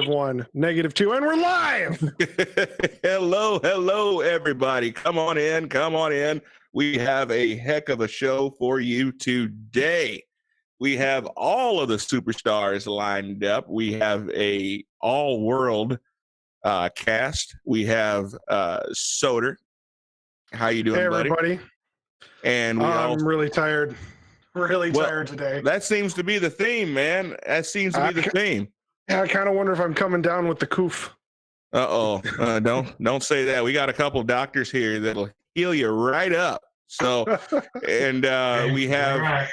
-1, -2, and we're live. Hello, everybody. Come on in. We have a heck of a show for you today. We have all of the superstars lined up. We have a all-world cast. We have Soder. How you doing, hey, everybody? Buddy? And I'm really tired. Tired today. That seems to be the theme, man. That seems to be the theme. Yeah, I kind of wonder if I'm coming down with the coof. Don't say that. We got a couple of doctors here that'll heal you right up. So, and we have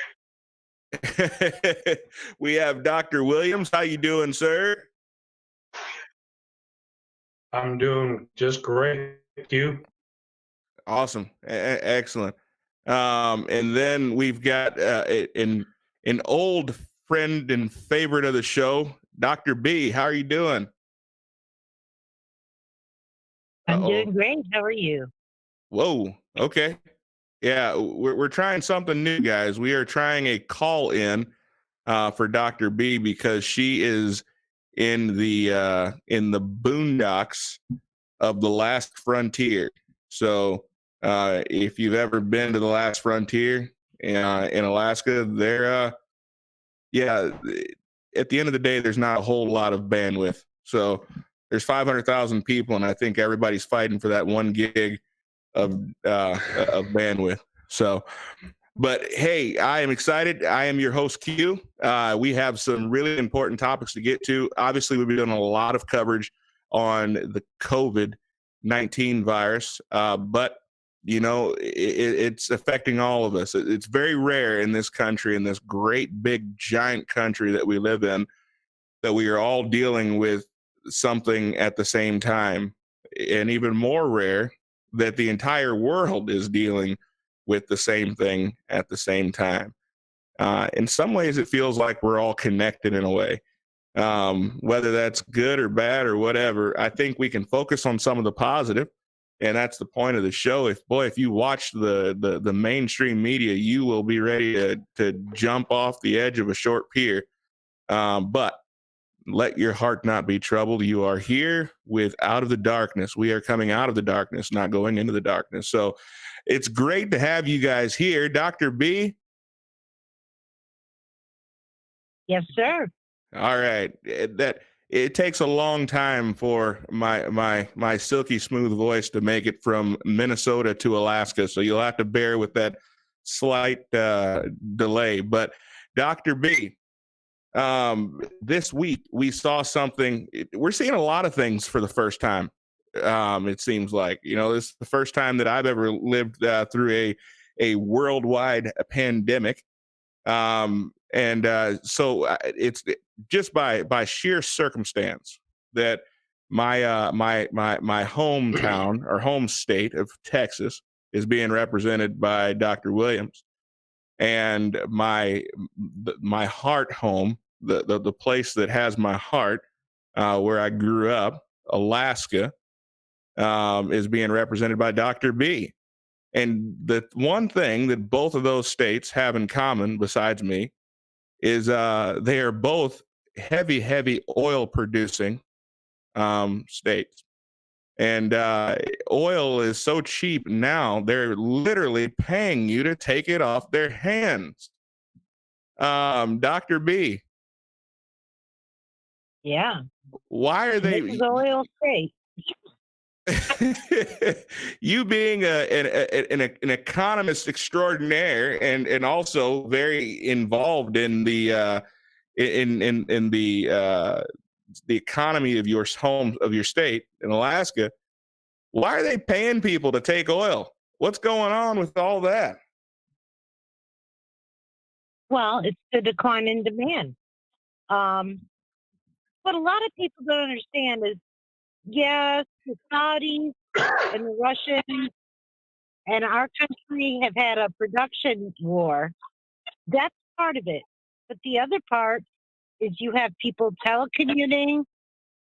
we have Dr. Williams. How you doing, sir? I'm doing just great. Thank you. Awesome, excellent. And then we've got an old friend and favorite of the show, Dr. B. How are you doing? I'm doing great. How are you? Whoa. Okay. Yeah, we're trying something new, guys. We are trying a call in for Dr. B because she is in the boondocks of the last frontier. So if you've ever been to the last frontier in Alaska, at the end of the day, there's not a whole lot of bandwidth. So there's 500,000 people, and I think everybody's fighting for that 1 gig of bandwidth. So, but hey, I am excited. I am your host, Q. We have some really important topics to get to. Obviously, we've been doing a lot of coverage on the COVID-19 virus, but you know, it's affecting all of us. It's very rare in this country, in this great, big, giant country that we live in, that we are all dealing with something at the same time. And even more rare that the entire world is dealing with the same thing at the same time. In some ways, it feels like we're all connected in a way. Whether that's good or bad or whatever, I think we can focus on some of the positive. And that's the point of the show. If you watch the mainstream media, you will be ready to jump off the edge of a short pier. But let your heart not be troubled. You are here with Out of the Darkness. We are coming out of the darkness, not going into the darkness. So it's great to have you guys here. Dr. B? Yes, sir. All right. It takes a long time for my silky smooth voice to make it from Minnesota to Alaska, so you'll have to bear with that slight delay. But Dr. B, this week we saw something. We're seeing a lot of things for the first time. It seems like, you know, this is the first time that I've ever lived through a worldwide pandemic. So it's just by sheer circumstance that my hometown or home state of Texas is being represented by Dr. Williams, and my heart home, the place that has my heart, where I grew up, Alaska, is being represented by Dr. B. And the one thing that both of those states have in common, besides me, is they are both heavy oil producing states. And oil is so cheap now, they're literally paying you to take it off their hands. Dr. B. Yeah, Why are And this they? is oil state. You being an economist extraordinaire and also very involved in the in the economy of your home of your state in Alaska, why are they paying people to take oil? What's going on with all that? Well, it's the decline in demand. What a lot of people don't understand is, yes, the Saudis and the Russians and our country have had a production war. That's part of it. But the other part is you have people telecommuting,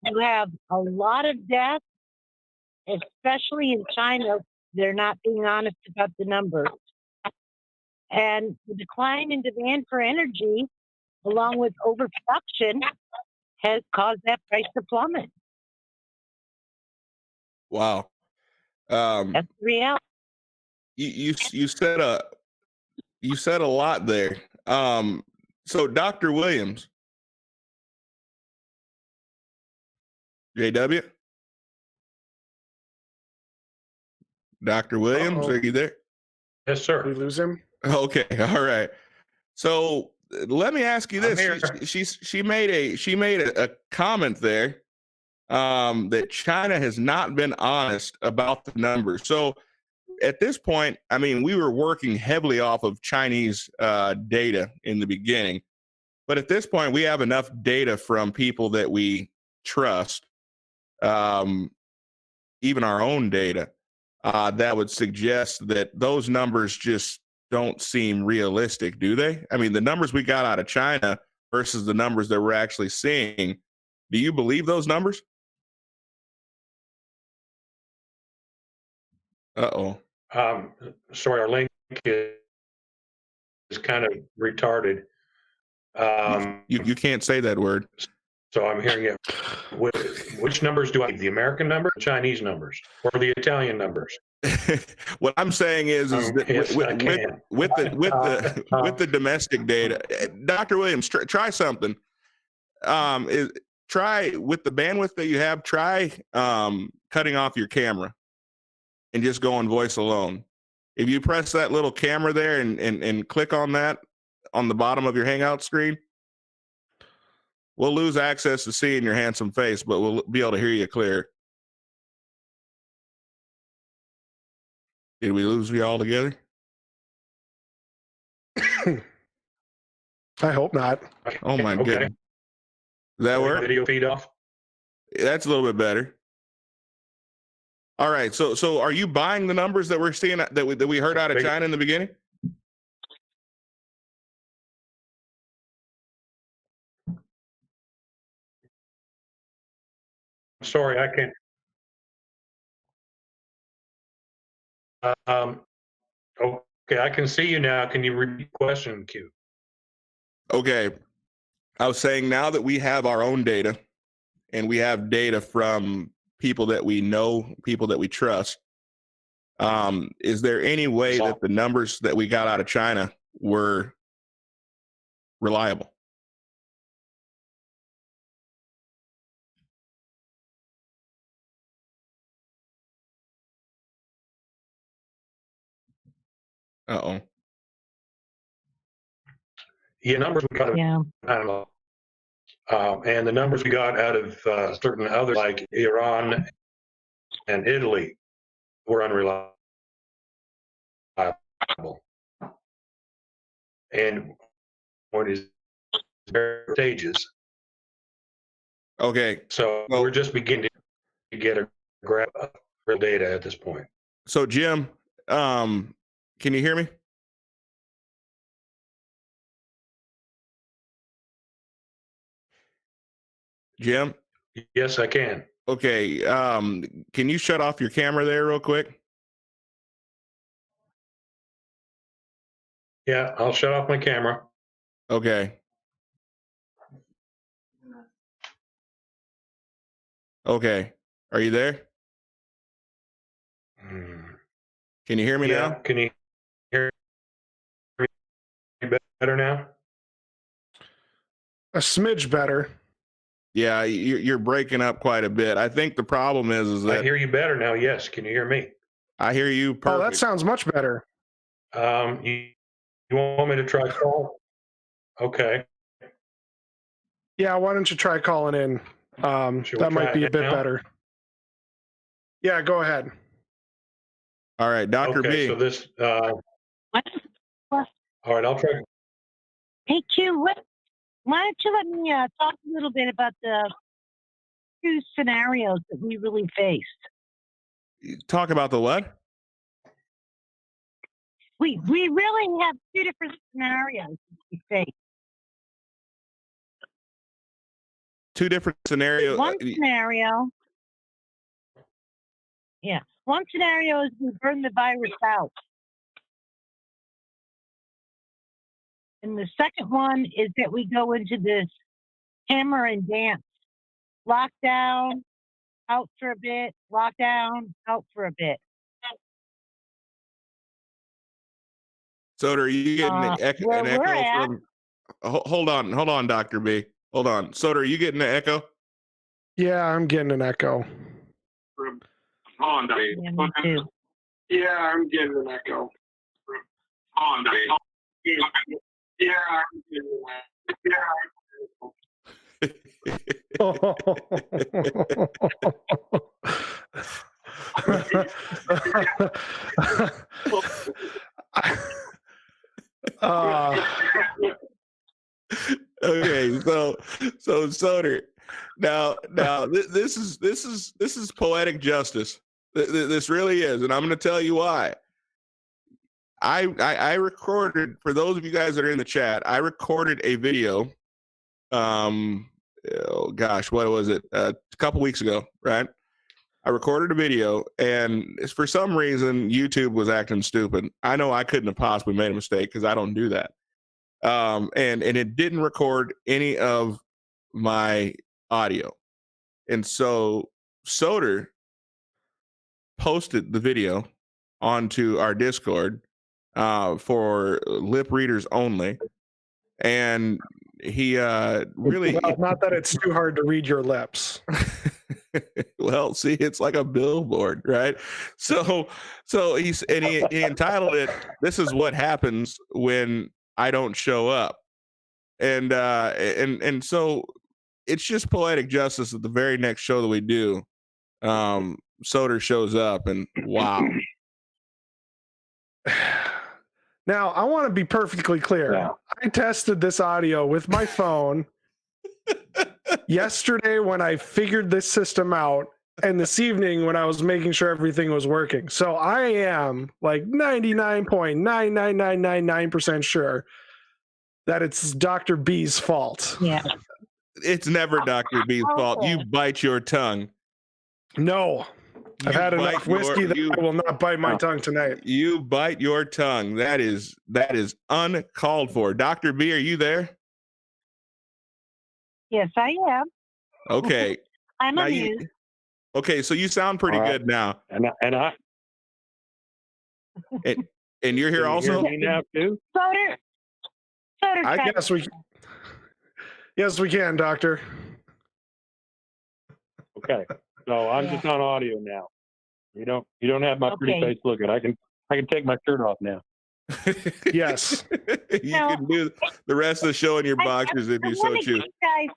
you have a lot of deaths, especially in China. They're not being honest about the numbers. And the decline in demand for energy, along with overproduction, has caused that price to plummet. Wow. That's the reality. You said a lot there. So Dr. Williams, JW, Dr. Williams, Uh-oh. are you there? Yes, Did we sir. lose him? Okay, all right. So let me ask you I'm this: here. she made a comment there that China has not been honest about the numbers. So at this point, I mean, we were working heavily off of Chinese data in the beginning, but at this point, we have enough data from people that we trust, even our own data, that would suggest that those numbers just don't seem realistic, do they? I mean, the numbers we got out of China versus the numbers that we're actually seeing, do you believe those numbers? Uh-oh. Sorry, our link is kind of retarded. You can't say that word. So I'm hearing it. Which numbers do I need? The American numbers, the Chinese numbers, or the Italian numbers? What I'm saying is that Yes, I can. with the domestic data, Dr. Williams, try something. Try with the bandwidth that you have. Try cutting off your camera and just go on voice alone. If you press that little camera there and click on that on the bottom of your Hangout screen, we'll lose access to seeing your handsome face, but we'll be able to hear you clear. Did we lose you all together? I hope not. Oh my Okay. goodness. Does that work? Video feed off. That's a little bit better. All right. So are you buying the numbers that we're seeing that we heard out of China in the beginning? Sorry, I can't. Okay, I can see you now. Can you repeat the question, Q? Okay. I was saying now that we have our own data and we have data from people that we know, people that we trust, is there any way that the numbers that we got out of China were reliable? Uh-oh. Yeah, numbers we got. Yeah. I don't know. And the numbers we got out of certain others like Iran and Italy were unreliable. And what is various stages. Okay. So Well, we're just beginning to get a grasp of real data at this point. So Jim, can you hear me? Jim? Yes, I can. Okay. Can you shut off your camera there real quick? Yeah, I'll shut off my camera. Okay. Okay. Are you there? Can you hear me Yeah, now? can you hear me better now? A smidge better. Yeah, you're breaking up quite a bit. I think the problem is I that hear you better now. Yes. Can you hear me? I hear you Oh, that perfect. sounds much better. You want me to try call? Okay. Yeah, why don't you try calling in? Should we That try might be a it bit now? better. Yeah, go ahead. All right, Dr. Okay. B. So this, What? all right, I'll try. Hey, Q, why don't you let me talk a little bit about the two scenarios that we really faced? Talk about the what? We really have two different scenarios that we faced. Two different scenarios. One scenario is we burn the virus out. And the second one is that we go into this hammer and dance. Lockdown, out for a bit, lockdown, out for a bit. So are you getting an Where we're echo at, from? Hold on, Dr. B. Hold on. Soda, are you getting an echo? Yeah, I'm getting an echo. Hold on, Dr. yeah, me too. Yeah, I'm getting an echo. Hold on, Dr. Yeah, I'm getting Okay, so Soder, now this is poetic justice. This really is, and I'm going to tell you why. I recorded, for those of you guys that are in the chat, I recorded a video. Oh gosh, what was it? A couple weeks ago, right? I recorded a video, and for some reason YouTube was acting stupid. I know I couldn't have possibly made a mistake because I don't do that. And it didn't record any of my audio. And so Soder posted the video onto our Discord for lip readers only. And he really Well, not that it's too hard to read your lips. well, see, it's like a billboard, right? So he entitled it, "This is what happens when I don't show up." And so it's just poetic justice that the very next show that we do, Soder shows up, and wow. Now, I want to be perfectly clear. Yeah. I tested this audio with my phone yesterday when I figured this system out, and this evening when I was making sure everything was working. So I am like 99.99999% sure that it's Dr. B's fault. Yeah. It's never Dr. B's fault. You bite your tongue. No. I've had enough whiskey that I will not bite my tongue tonight. You bite your tongue. That is uncalled for. Dr. B, are you there? Yes, I am. Okay. I'm amused. Okay, so you sound pretty good now. And And you're here can you also? hear me now too? Soder, I guess yes, we can, Doctor. Okay. So I'm just on audio now. You don't have my pretty face looking. I can take my shirt off now. Yes. You can do the rest of the show in your boxers if you so choose. I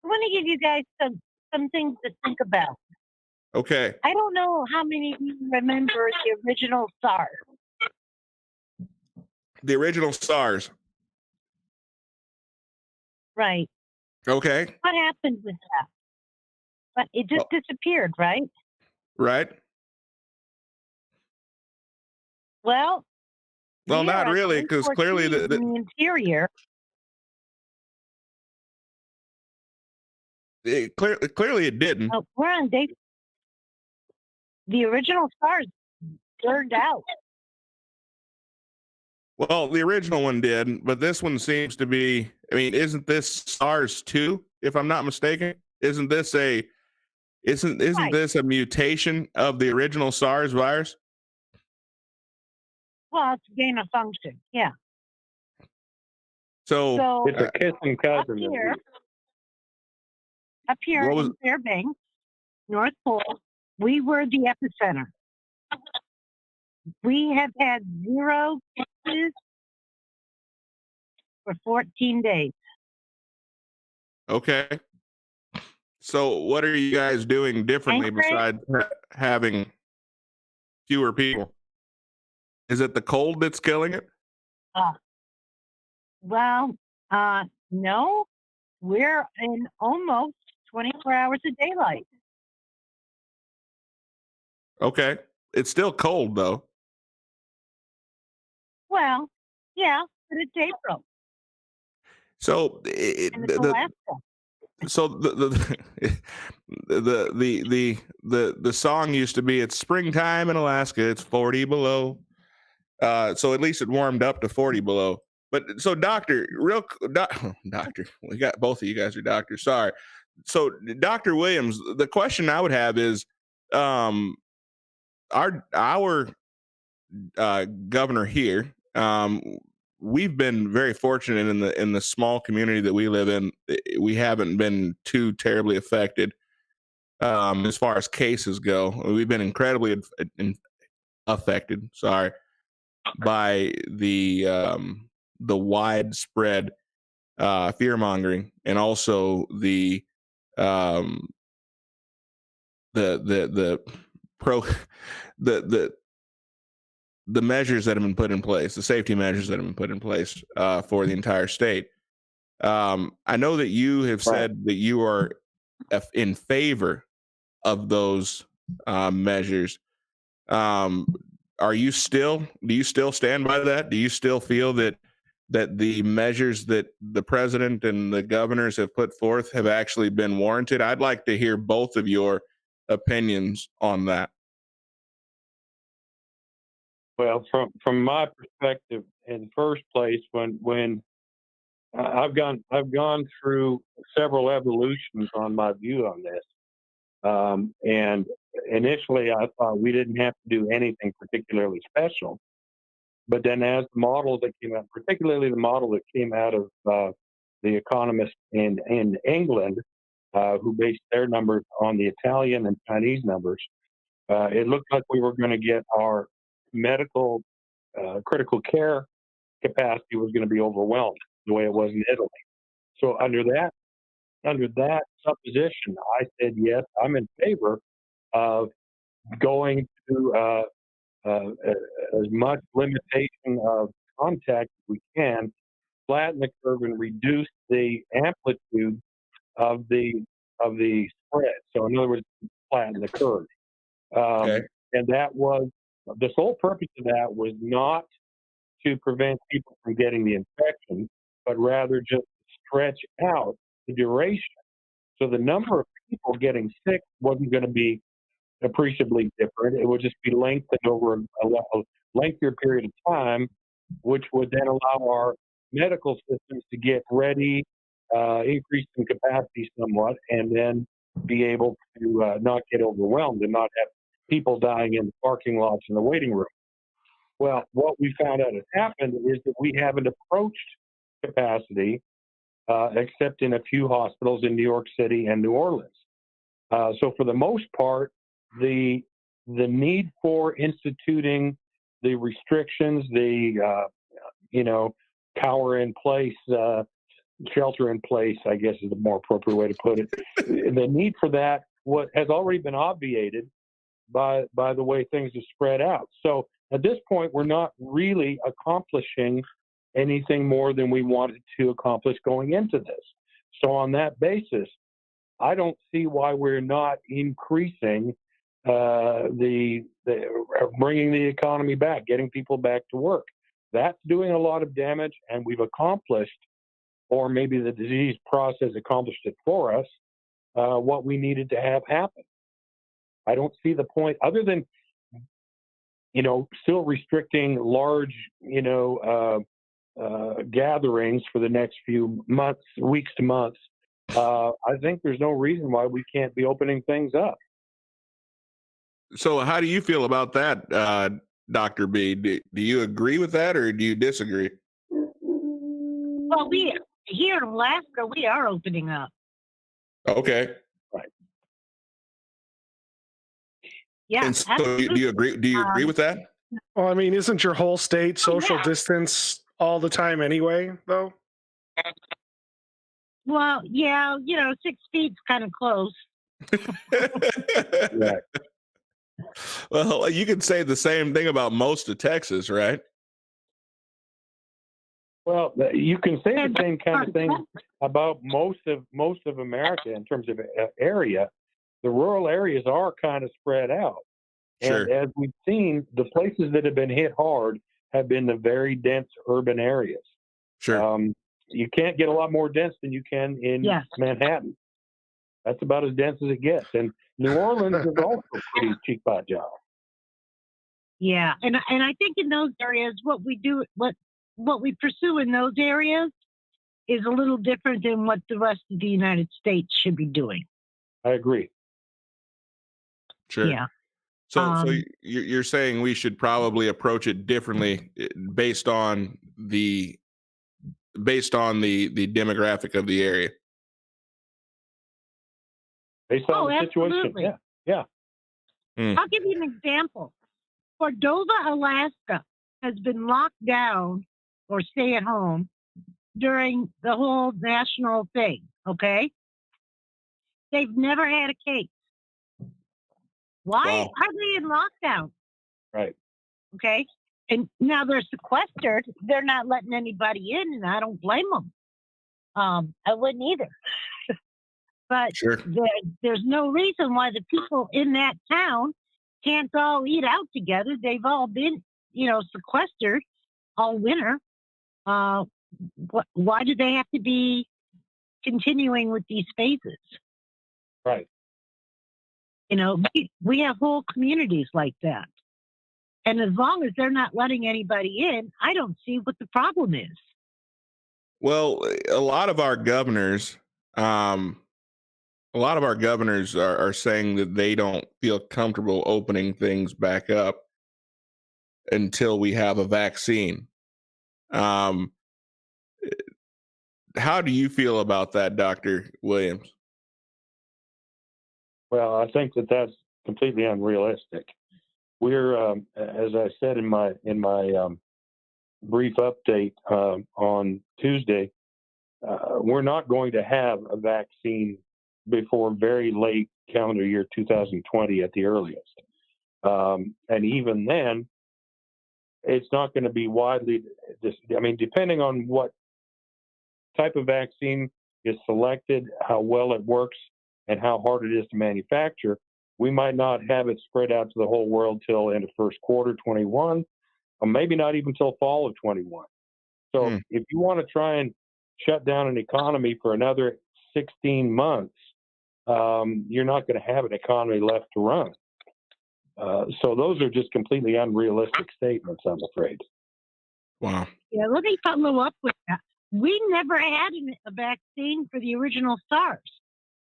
want to give you guys some things to think about. Okay. I don't know how many of you remember the original SARS. The original SARS. Right. Okay. What happened with that? But it just disappeared, right? Right. Well, not really, because clearly the interior. Clearly it didn't. Oh, we're on day. The original SARS burned out. Well, the original one did, but this one seems to be. I mean, isn't this SARS 2? If I'm not mistaken, isn't this a mutation of the original SARS virus? Well, it's gain of function. Yeah. So It's a kissing cousin. Here, Up here What was in Fairbanks, North Pole, we were the epicenter. We have had 0 cases for 14 days. okay? So what are you guys doing differently Anchorage? besides having fewer people? Is it the cold that's killing it? Well, no, we're in almost 24 hours of daylight. Okay. It's still cold though. Well, yeah, but it's April So and it's Alaska. so the song used to be, it's springtime in Alaska, it's 40 below. So at least it warmed up to 40 below. But so doctor, doctor, we got both of you guys are doctors. Sorry. So Dr. Williams, the question I would have is, our governor here, we've been very fortunate in the small community that we live in. We haven't been too terribly affected as far as cases go. We've been incredibly affected. Sorry, by the widespread fear mongering, and also the pro the measures that have been put in place, the safety measures that have been put in place for the entire state. I know that you have said that you are in favor of those measures. Do you still stand by that? Do you still feel that the measures that the president and the governors have put forth have actually been warranted? I'd like to hear both of your opinions on that. Well, from my perspective, in the first place, when I've gone through several evolutions on my view on this, and initially I thought we didn't have to do anything particularly special, but then as the model that came out, particularly the model that came out of the economists in England, who based their numbers on the Italian and Chinese numbers, it looked like we were going to get our medical critical care capacity was going to be overwhelmed the way it was in Italy. So under that supposition, I said yes, I'm in favor of going to as much limitation of contact as we can, flatten the curve and reduce the amplitude of the spread. So in other words, flatten the curve. Okay. And that was the sole purpose of that was not to prevent people from getting the infection, but rather just stretch out the duration. So the number of people getting sick wasn't going to be appreciably different. It would just be lengthened over a lengthier period of time, which would then allow our medical systems to get ready, increase in capacity somewhat, and then be able to not get overwhelmed and not have people dying in the parking lots and the waiting room. Well, what we found out has happened is that we haven't approached capacity, except in a few hospitals in New York City and New Orleans. So for the most part, the need for instituting the restrictions, the cower in place, shelter in place, I guess is the more appropriate way to put it. The need for that has already been obviated by the way things have spread out. So at this point, we're not really accomplishing anything more than we wanted to accomplish going into this. So on that basis, I don't see why we're not increasing bringing the economy back, getting people back to work. That's doing a lot of damage, and we've accomplished, or maybe the disease process accomplished it for us, what we needed to have happen. I don't see the point, other than, still restricting large, gatherings for the next few months, weeks to months. I think there's no reason why we can't be opening things up. So how do you feel about that, Dr. B? Do you agree with that, or do you disagree? Well, here in Alaska, we are opening up. Okay. Right. Yeah, And so absolutely. do you agree? Do you agree with that? Well, I mean, isn't your whole state social distance all the time anyway, though? Well, yeah, 6 feet's kind of close. Right. Well, you could say the same thing about most of Texas, right? Well, you can say the same kind of thing about most of America in terms of area. The rural areas are kind of spread out, and Sure. as we've seen, the places that have been hit hard have been the very dense urban areas. Sure. You can't get a lot more dense than you can in Yes. Manhattan. That's about as dense as it gets, and New Orleans is also a pretty cheap pot job. Yeah, and I think in those areas, what we pursue in those areas is a little different than what the rest of the United States should be doing. I agree. Sure. Yeah. So you're saying we should probably approach it differently based on the demographic of the area. Based on the situation. Absolutely. Yeah. I'll give you an example. Cordova, Alaska has been locked down or stay at home during the whole national thing, okay? They've never had a case. Why Wow. are they in lockdown? Right. Okay. And now they're sequestered. They're not letting anybody in, and I don't blame them. I wouldn't either. But Sure. there's no reason why the people in that town can't all eat out together. They've all been, sequestered all winter. Why do they have to be continuing with these phases? Right. We have whole communities like that. And as long as they're not letting anybody in, I don't see what the problem is. Well, a lot of our governors, are saying that they don't feel comfortable opening things back up until we have a vaccine. Um, how do you feel about that, Dr. Williams? Well, I think that's completely unrealistic. We're, as I said in my brief update on Tuesday, we're not going to have a vaccine before very late calendar year 2020 at the earliest. And even then, it's not going to be widely. Depending on what type of vaccine is selected, how well it works, and how hard it is to manufacture, we might not have it spread out to the whole world till into first quarter 21, or maybe not even till fall of 21. So if you want to try and shut down an economy for another 16 months, you're not going to have an economy left to run. So those are just completely unrealistic statements, I'm afraid. Wow. Yeah, let me follow up with that. We never had a vaccine for the original SARS.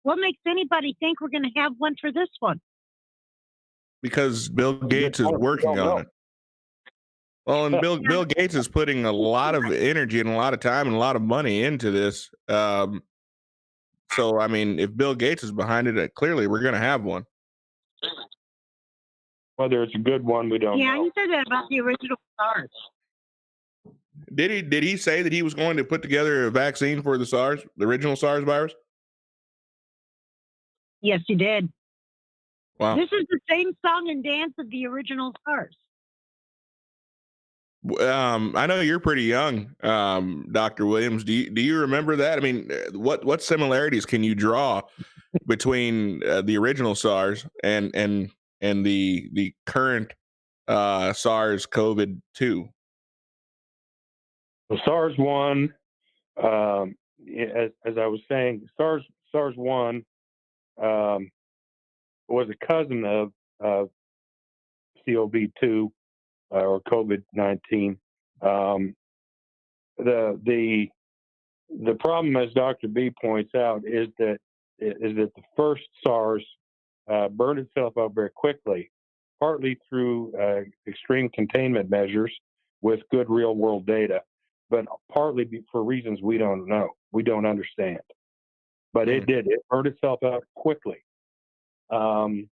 What makes anybody think we're going to have one for this one? Because Bill Gates is working on it. Well, and Bill Gates is putting a lot of energy and a lot of time and a lot of money into this. So, I mean, if Bill Gates is behind it, clearly we're going to have one. Whether it's a good one, we don't know. Yeah, he said that about the original SARS. Did he say that he was going to put together a vaccine for the original SARS virus? Yes, he did. Wow. This is the same song and dance of the original SARS. I know you're pretty young, Dr. Williams. Do you remember that? I mean, what similarities can you draw between the original SARS and the current SARS COVID-2? The SARS one, as I was saying, SARS one was a cousin of CoV-2 or COVID-19. The problem, as Dr. B points out, is that the first SARS burned itself up very quickly, partly through extreme containment measures with good real world data, but partly for reasons we don't know, we don't understand. but it did. It burned itself out quickly. And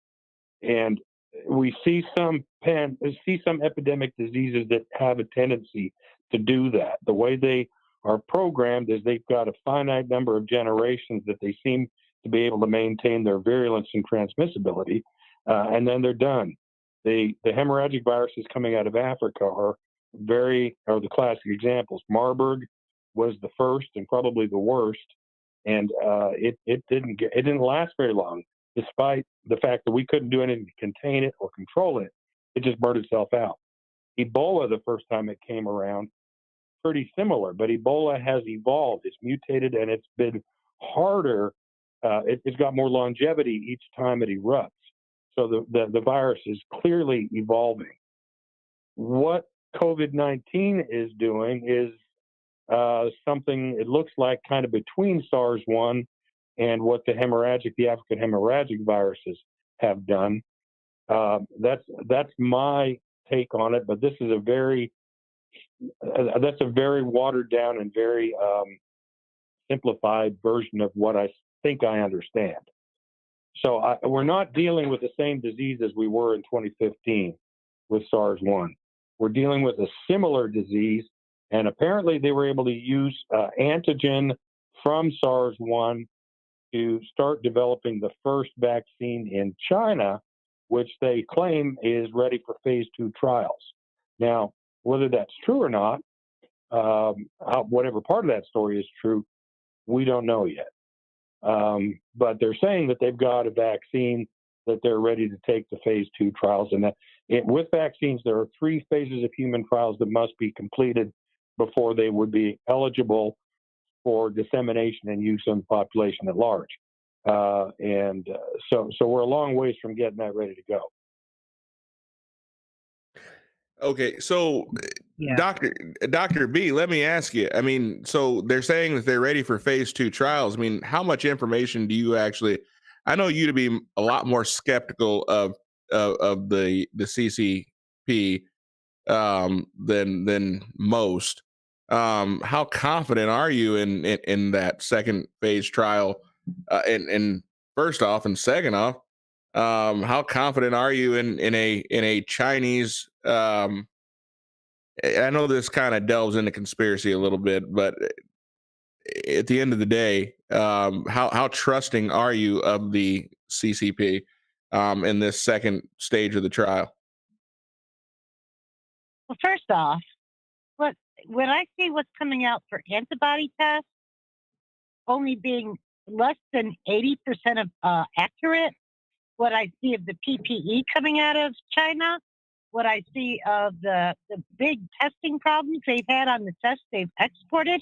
we see some epidemic diseases that have a tendency to do that. The way they are programmed is they've got a finite number of generations that they seem to be able to maintain their virulence and transmissibility, and then they're done. The hemorrhagic viruses coming out of Africa are the classic examples. Marburg was the first and probably the worst, and it didn't last very long. Despite the fact that we couldn't do anything to contain it or control it, it just burned itself out. Ebola, the first time it came around, pretty similar, but Ebola has evolved. It's mutated and it's been harder. It's got more longevity each time it erupts. So the virus is clearly evolving. What COVID-19 is doing is something, it looks like, kind of between SARS-1 and what the African hemorrhagic viruses have done. That's my take on it, but this is that's a very watered down and very simplified version of what I think I understand. So we're not dealing with the same disease as we were in 2015 with SARS-1. We're dealing with a similar disease, and apparently they were able to use antigen from SARS-1 to start developing the first vaccine in China, which they claim is ready for phase 2 trials. Now, whether that's true or not, whatever part of that story is true, we don't know yet. But they're saying that they've got a vaccine that they're ready to take to phase 2 trials. And with vaccines, there are 3 phases of human trials that must be completed before they would be eligible for dissemination and use in the population at large. So we're a long ways from getting that ready to go. Okay, so Yeah. Dr. B, let me ask you. I mean, so they're saying that they're ready for phase 2 trials. I mean, how much information do you actually? I know you to be a lot more skeptical of the CCP than most. How confident are you in that second phase trial? And first off, and second off, how confident are you in a Chinese? I know this kind of delves into conspiracy a little bit, but at the end of the day, how trusting are you of the CCP in this second stage of the trial? Well, first off, when I see what's coming out for antibody tests only being less than 80% of accurate, what I see of the PPE coming out of China, what I see of the big testing problems they've had on the tests they've exported,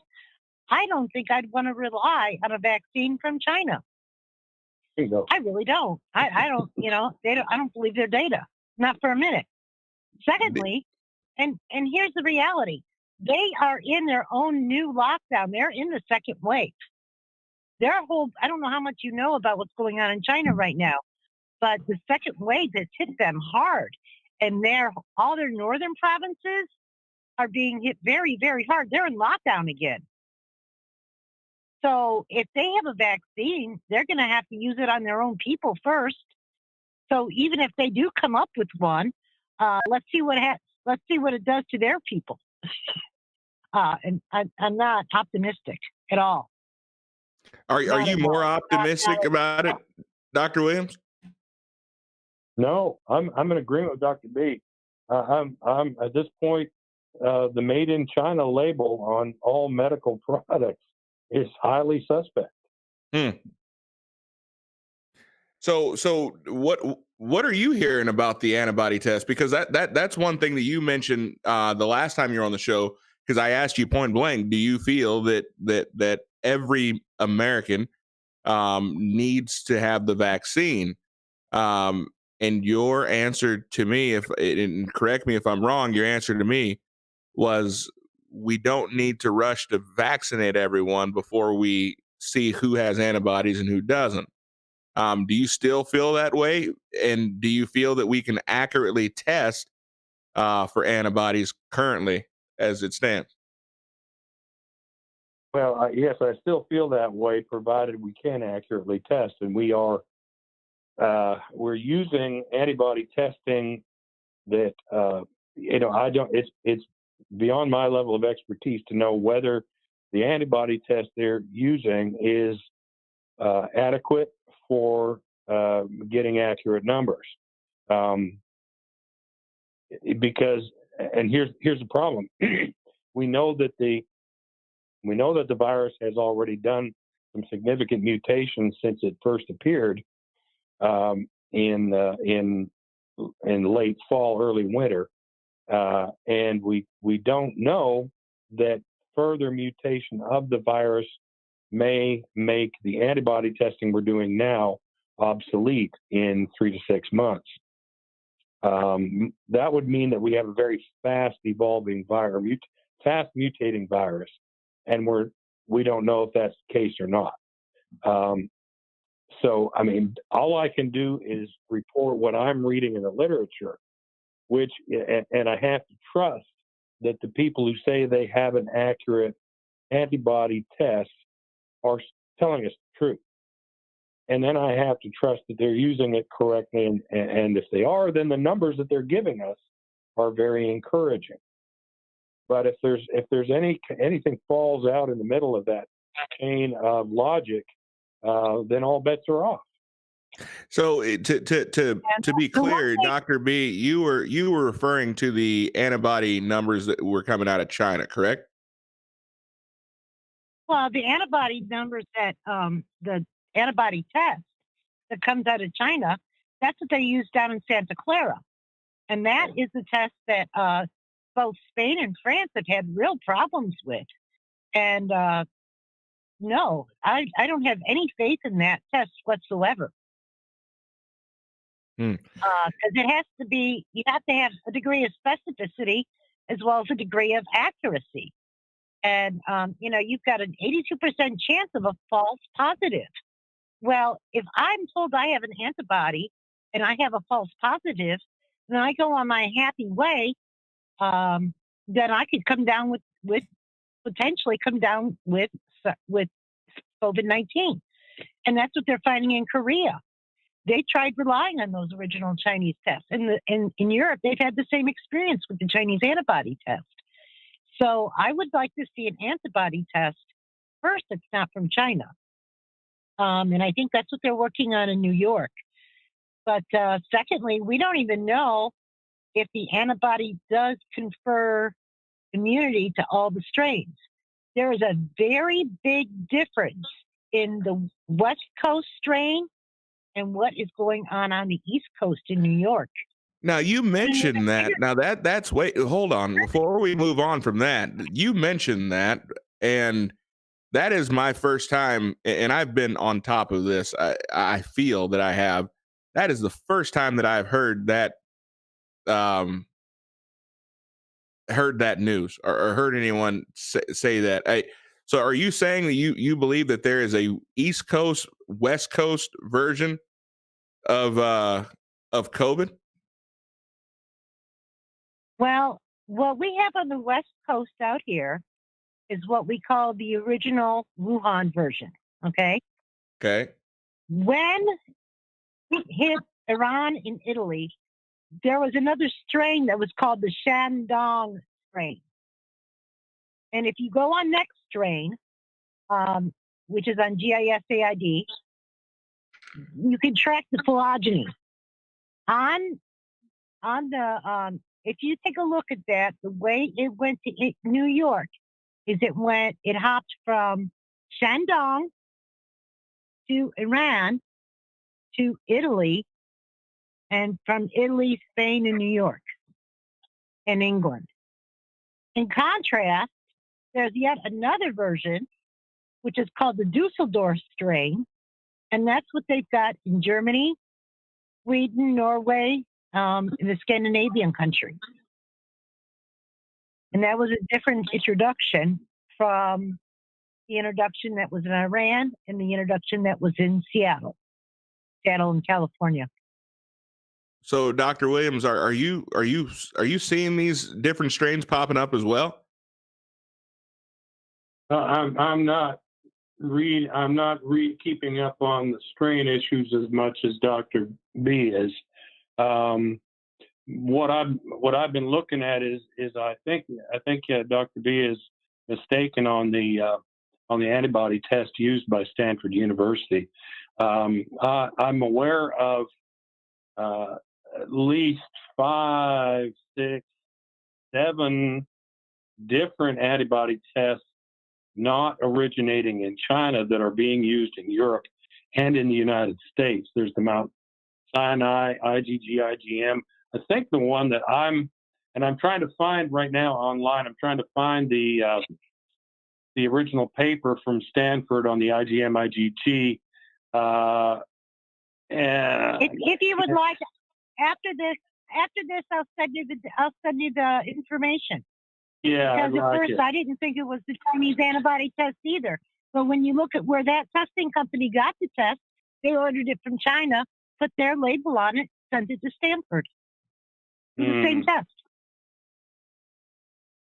I don't think I'd want to rely on a vaccine from China. There you go. I really don't. I don't, I don't believe their data, not for a minute. Secondly, and here's the reality. They are in their own new lockdown. They're in the second wave. I don't know how much you know about what's going on in China right now, but the second wave has hit them hard. And all their northern provinces are being hit very, very hard. They're in lockdown again. So if they have a vaccine, they're going to have to use it on their own people first. So even if they do come up with one, let's see what it does to their people. And I'm not optimistic at all. Are you more optimistic about it, Dr. Williams? No, I'm in agreement with Dr. B. I'm at this point, the made in China label on all medical products is highly suspect. So what are you hearing about the antibody test? Because that's one thing that you mentioned the last time you were on the show. Because I asked you point blank, do you feel that every American needs to have the vaccine? And your answer to me, and correct me if I'm wrong, your answer to me was we don't need to rush to vaccinate everyone before we see who has antibodies and who doesn't. Do you still feel that way? And do you feel that we can accurately test for antibodies currently as it stands? Well, yes, I still feel that way, provided we can accurately test, and we're using antibody testing that I don't. It's beyond my level of expertise to know whether the antibody test they're using is adequate for getting accurate numbers. Because, and here's the problem: we know that the virus has already done some significant mutations since it first appeared in late fall, early winter, and we don't know that further mutation of the virus may make the antibody testing we're doing now obsolete in 3 to 6 months. That would mean that we have a very fast evolving virus, fast mutating virus, and we don't know if that's the case or not. So, I mean, all I can do is report what I'm reading in the literature, and I have to trust that the people who say they have an accurate antibody test are telling us the truth. And then I have to trust that they're using it correctly. And if they are, then the numbers that they're giving us are very encouraging. But if there's anything falls out in the middle of that chain of logic, then all bets are off. So to be clear, Dr. B, you were referring to the antibody numbers that were coming out of China, correct? Well, the antibody numbers that the antibody test that comes out of China, that's what they use down in Santa Clara. And that is the test that both Spain and France have had real problems with. And no, I don't have any faith in that test whatsoever. Because it has to be, you have to have a degree of specificity as well as a degree of accuracy. And, you've got an 82% chance of a false positive. Well, if I'm told I have an antibody and I have a false positive, then I go on my happy way, then I could come down with potentially come down with COVID-19. And that's what they're finding in Korea. They tried relying on those original Chinese tests. And in Europe, they've had the same experience with the Chinese antibody test. So I would like to see an antibody test first that's not from China. And I think that's what they're working on in New York. But secondly, we don't even know if the antibody does confer immunity to all the strains. There is a very big difference in the West Coast strain and what is going on the East Coast in New York. Now you mentioned that. Now that's wait, hold on. Before we move on from that, you mentioned that, and that is my first time, and I've been on top of this. I feel that I have. That is the first time that I've heard that news or heard anyone say that. So are you saying that you believe that there is a East Coast, West Coast version of COVID? Well, what we have on the West Coast out here is what we call the original Wuhan version. Okay. Okay. When it hit Iran and Italy, there was another strain that was called the Shandong strain. And if you go on next strain, which is on GISAID, you can track the phylogeny. On the if you take a look at that, the way it went to New York is it hopped from Shandong to Iran to Italy, and from Italy, Spain, and New York, and England. In contrast, there's yet another version, which is called the Dusseldorf strain, and that's what they've got in Germany, Sweden, Norway, in the Scandinavian countries. And that was a different introduction from the introduction that was in Iran and the introduction that was in Seattle in California. So, Dr. Williams, are you seeing these different strains popping up as well? I'm not keeping up on the strain issues as much as Dr. B is. What I've been looking at is I think Dr. B is mistaken on the antibody test used by Stanford University. I'm aware of at least 5, 6, 7 different antibody tests not originating in China that are being used in Europe and in the United States. There's the Mount Sinai, IgG, IgM. I think the one that I'm trying to find right now online, I'm trying to find the original paper from Stanford on the IgM, IgG. If you would like, after this, I'll send you the information. Yeah, Because at first I didn't think it was the Chinese antibody test either. But when you look at where that testing company got the test, they ordered it from China, put their label on it, sent it to Stanford. The same test.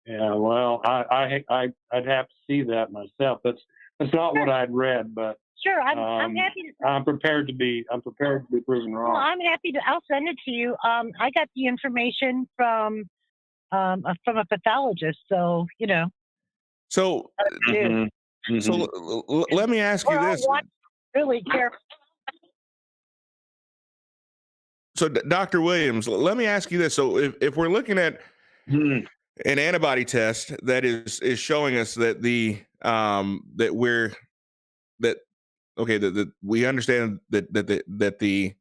Yeah, well, I'd have to see that myself. That's not what I'd read, but sure, I'm happy. I'm prepared to be proven wrong. Well, I'm happy to. I'll send it to you. I got the information from a pathologist, so you know. So, let me ask you this. Really careful. So, Dr. Williams, let me ask you this. So, if we're looking at an antibody test that is showing us that that we understand that the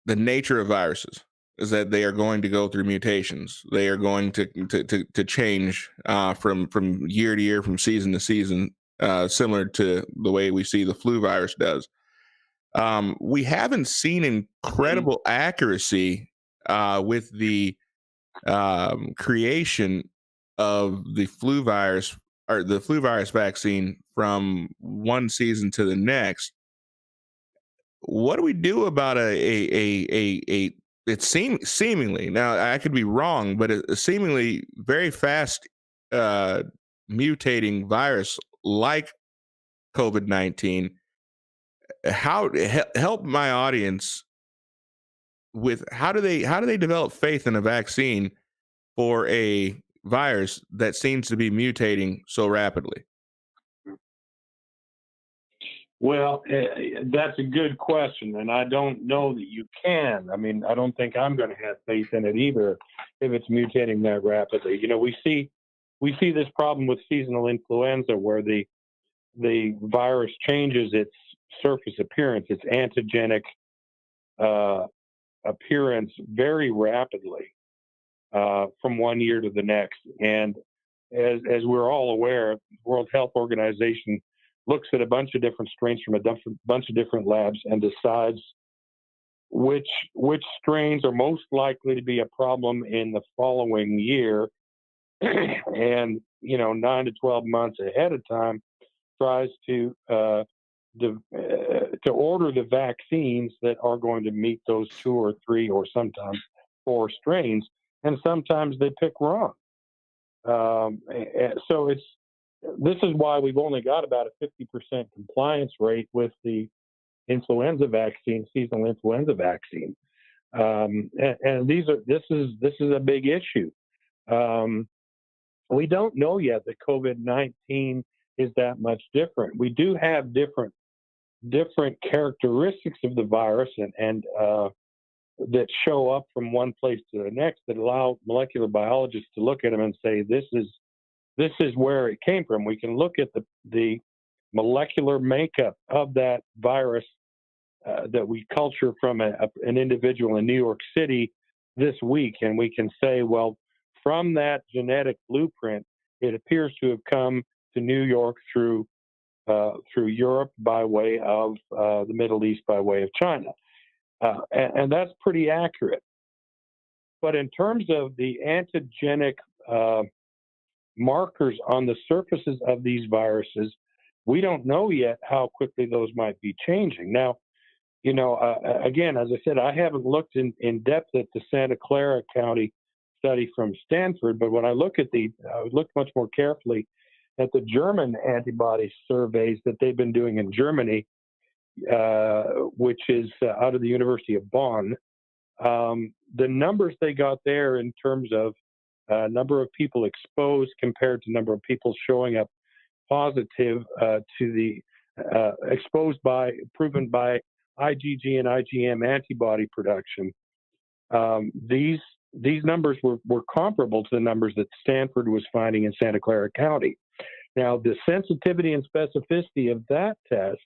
nature of viruses is that they are going to go through mutations. They are going to change from year to year, from season to season, similar to the way we see the flu virus does. We haven't seen incredible accuracy with the creation of the flu virus or the flu virus vaccine from one season to the next. What do we do about it seemingly, now I could be wrong, but a seemingly very fast mutating virus like COVID-19? Help my audience with how do they develop faith in a vaccine for a virus that seems to be mutating so rapidly? Well, that's a good question, and I don't know that you can. I mean, I don't think I'm going to have faith in it either if it's mutating that rapidly. You know, we see this problem with seasonal influenza where the virus changes its surface appearance, its antigenic appearance very rapidly from one year to the next. And as we're all aware, the World Health Organization looks at a bunch of different strains from a bunch of different labs and decides which strains are most likely to be a problem in the following year. And, 9 to 12 months ahead of time, tries to order the vaccines that are going to meet those 2 or 3 or sometimes 4 strains, and sometimes they pick wrong. So this is why we've only got about a 50% compliance rate with the influenza vaccine, seasonal influenza vaccine, and this is a big issue. We don't know yet that COVID-19 is that much different. We do have different characteristics of the virus and that show up from one place to the next that allow molecular biologists to look at them and say, this is where it came from. We can look at the molecular makeup of that virus that we culture from an individual in New York City this week, and we can say, well, from that genetic blueprint, it appears to have come to New York through Europe by way of the Middle East by way of China. And that's pretty accurate. But in terms of the antigenic markers on the surfaces of these viruses, we don't know yet how quickly those might be changing. Now, again, as I said, I haven't looked in depth at the Santa Clara County study from Stanford, but when I look at I looked much more carefully at the German antibody surveys that they've been doing in Germany, which is out of the University of Bonn. The numbers they got there in terms of number of people exposed compared to number of people showing up positive to the exposed by proven by IgG and IgM antibody production. These numbers were comparable to the numbers that Stanford was finding in Santa Clara County. Now, the sensitivity and specificity of that test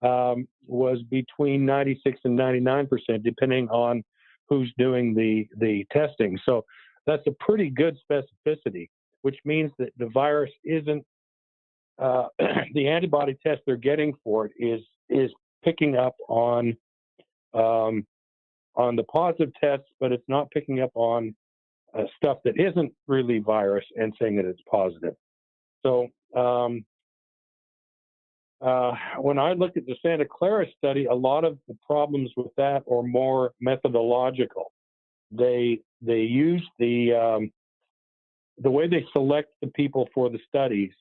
was between 96 and 99%, depending on who's doing the testing. So that's a pretty good specificity, which means that the virus isn't, the antibody test they're getting for it is picking up on the positive tests, but it's not picking up on stuff that isn't really virus and saying that it's positive. So when I looked at the Santa Clara study, a lot of the problems with that are more methodological. They use the way they select the people for the studies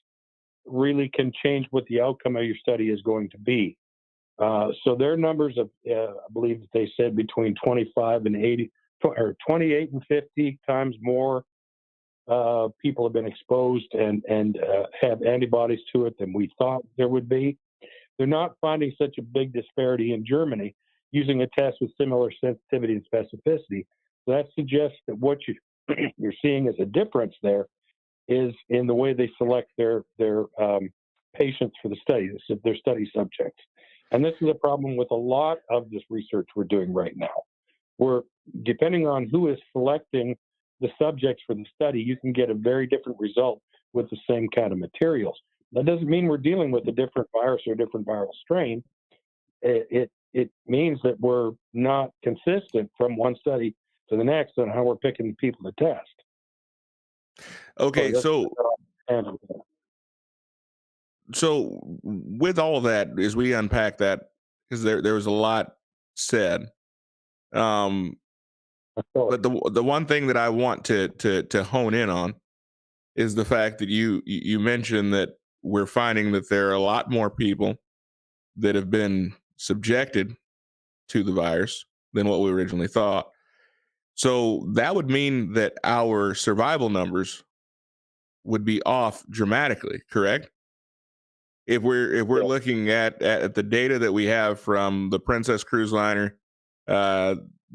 really can change what the outcome of your study is going to be. So their numbers of, I believe that they said between 25 and 80, or 28 and 50 times more people have been exposed and have antibodies to it than we thought there would be. They're not finding such a big disparity in Germany using a test with similar sensitivity and specificity. So that suggests that what you're seeing as a difference there is in the way they select their patients for the study, their study subjects. And this is a problem with a lot of this research we're doing right now. We're, depending on who is selecting the subjects for the study, you can get a very different result with the same kind of materials. That doesn't mean we're dealing with a different virus or a different viral strain. It means that we're not consistent from one study to the next on how we're picking the people to test. Okay, so with all of that, as we unpack that, because there was a lot said, but the one thing that I want to hone in on is the fact that you mentioned that we're finding that there are a lot more people that have been subjected to the virus than what we originally thought. So that would mean that our survival numbers would be off dramatically, correct? If we're looking at the data that we have from the Princess cruise liner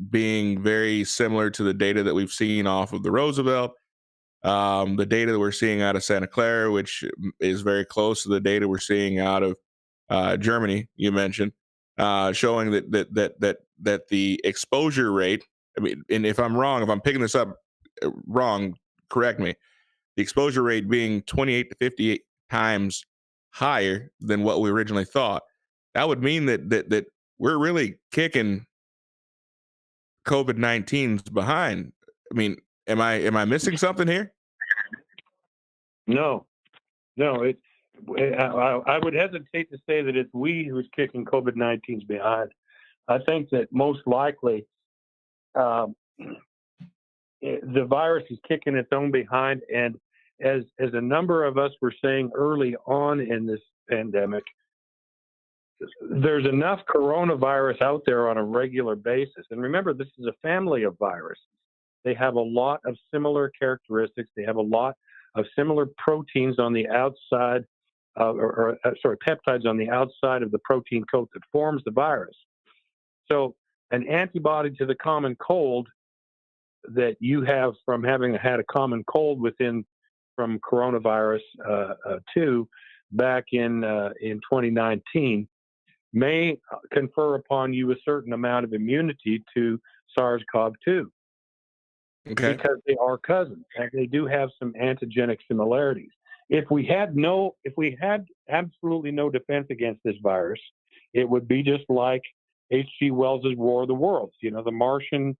being very similar to the data that we've seen off of the Roosevelt, the data that we're seeing out of Santa Clara, which is very close to the data we're seeing out of Germany, you mentioned, showing that the exposure rate, I mean, and if I'm wrong, if I'm picking this up wrong, correct me, the exposure rate being 28 to 58 times higher than what we originally thought, that would mean that we're really kicking COVID-19's behind. I mean, am I missing something here? No. I would hesitate to say that it's we who's kicking COVID-19's behind. I think that most likely the virus is kicking its own behind, and as a number of us were saying early on in this pandemic, there's enough coronavirus out there on a regular basis. And remember, this is a family of viruses. They have a lot of similar characteristics. They have a lot of similar proteins on the outside, peptides on the outside of the protein coat that forms the virus. So an antibody to the common cold that you have from having had a common cold from coronavirus 2 back in 2019 may confer upon you a certain amount of immunity to SARS-CoV-2. Okay. Because they are cousins and they do have some antigenic similarities. If we had absolutely no defense against this virus, it would be just like H.G. Wells's War of the Worlds. You know, the Martians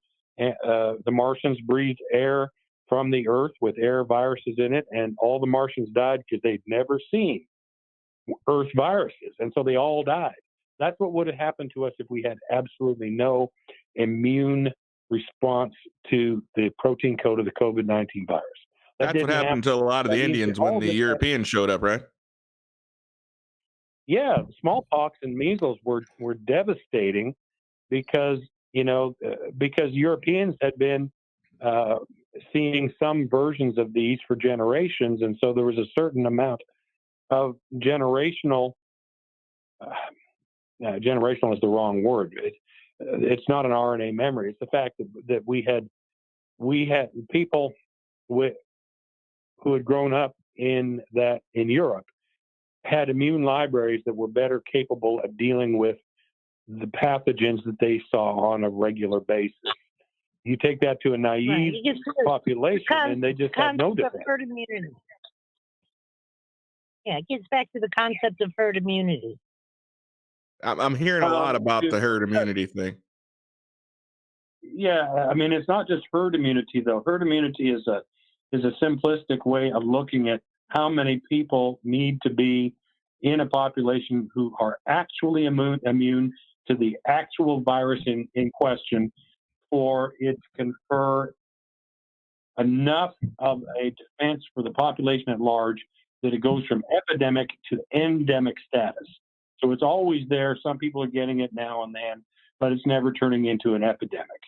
breathed air from the Earth with air viruses in it, and all the Martians died because they'd never seen Earth viruses, and so they all died. That's what would have happened to us if we had absolutely no immune response to the protein code of the COVID-19 virus. That's what didn't happened to a lot of the happen. Indians All when of the this had- Europeans showed up, right? Yeah, smallpox and measles were devastating because because Europeans had been seeing some versions of these for generations, and so there was a certain amount of generational. Generational is the wrong word. It's not an RNA memory. It's the fact that we had people who had grown up in Europe had immune libraries that were better capable of dealing with the pathogens that they saw on a regular basis. You take that to a naive population, and they just have no defense. Herd immunity. Yeah, it gets back to the concept of herd immunity. I'm hearing a lot about the herd immunity thing. Yeah, I mean, it's not just herd immunity, though. Herd immunity is a simplistic way of looking at how many people need to be in a population who are actually immune to the actual virus in question for it to confer enough of a defense for the population at large that it goes from epidemic to endemic status. So it's always there. Some people are getting it now and then, but it's never turning into an epidemic.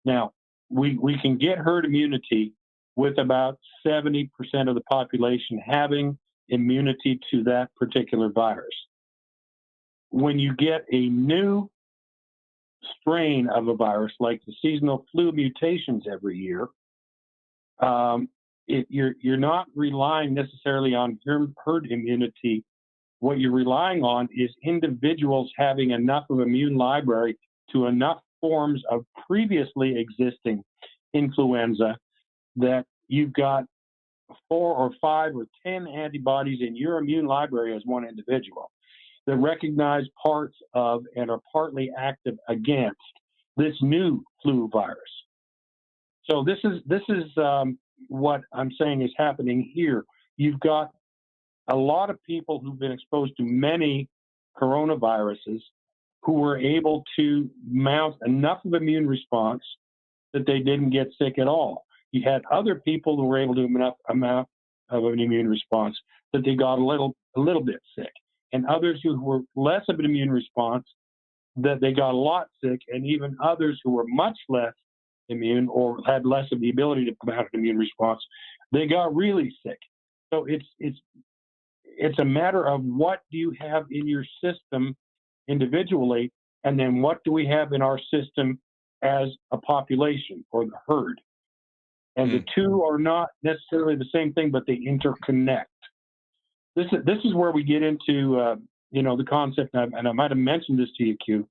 Now, we can get herd immunity with about 70% of the population having immunity to that particular virus. When you get a new strain of a virus, like the seasonal flu mutations every year, you're not relying necessarily on herd immunity. What you're relying on is individuals having enough of immune library to enough forms of previously existing influenza that you've got 4 or 5 or 10 antibodies in your immune library as one individual that recognize parts of and are partly active against this new flu virus. So this is what I'm saying is happening here. You've got a lot of people who've been exposed to many coronaviruses who were able to mount enough of immune response that they didn't get sick at all. You had other people who were able to enough amount of an immune response that they got a little bit sick, and others who were less of an immune response that they got a lot sick, and even others who were much less immune or had less of the ability to mount an immune response, they got really sick. So it's a matter of what do you have in your system individually, and then what do we have in our system as a population or the herd. And the two are not necessarily the same thing, but they interconnect. This is where we get into the concept, and I might have mentioned this to you, Q.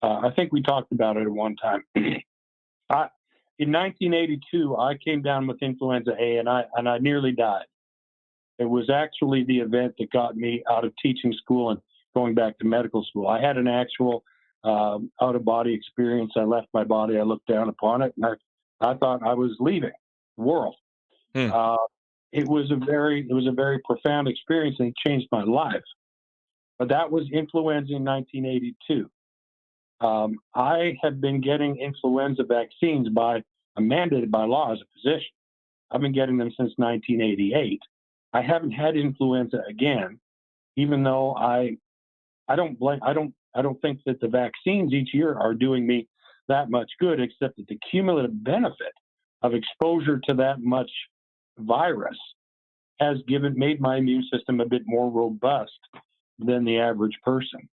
I think we talked about it at one time. In 1982, I came down with influenza A, and I nearly died. It was actually the event that got me out of teaching school and going back to medical school. I had an actual out-of-body experience. I left my body. I looked down upon it, and I thought I was leaving the world. It was a very profound experience, and it changed my life. But that was influenza in 1982. I have been getting influenza vaccines mandated by law as a physician. I've been getting them since 1988. I haven't had influenza again, even though I don't think that the vaccines each year are doing me that much good, except that the cumulative benefit of exposure to that much virus has made my immune system a bit more robust than the average person.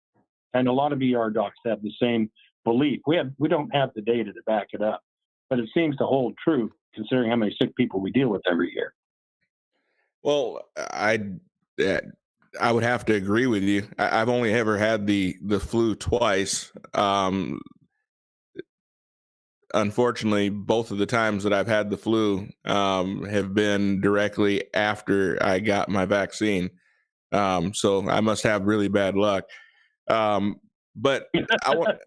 And a lot of ER docs have the same belief. We don't have the data to back it up, but it seems to hold true considering how many sick people we deal with every year. Well, I would have to agree with you. I've only ever had the flu twice. Unfortunately, both of the times that I've had the flu have been directly after I got my vaccine. So I must have really bad luck. But I want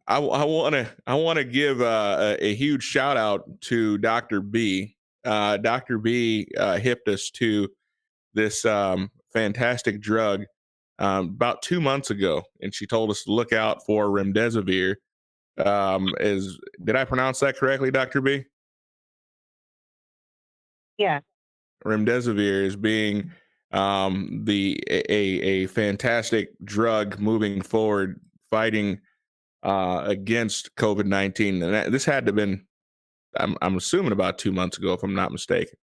I want to give a huge shout out to Dr. B. Dr. B hipped us to this fantastic drug about 2 months ago, and she told us to look out for remdesivir. Did I pronounce that correctly, Dr. B? Yeah. remdesivir as being a fantastic drug moving forward, fighting against COVID-19. And this had to have been, I'm assuming, about 2 months ago, if I'm not mistaken.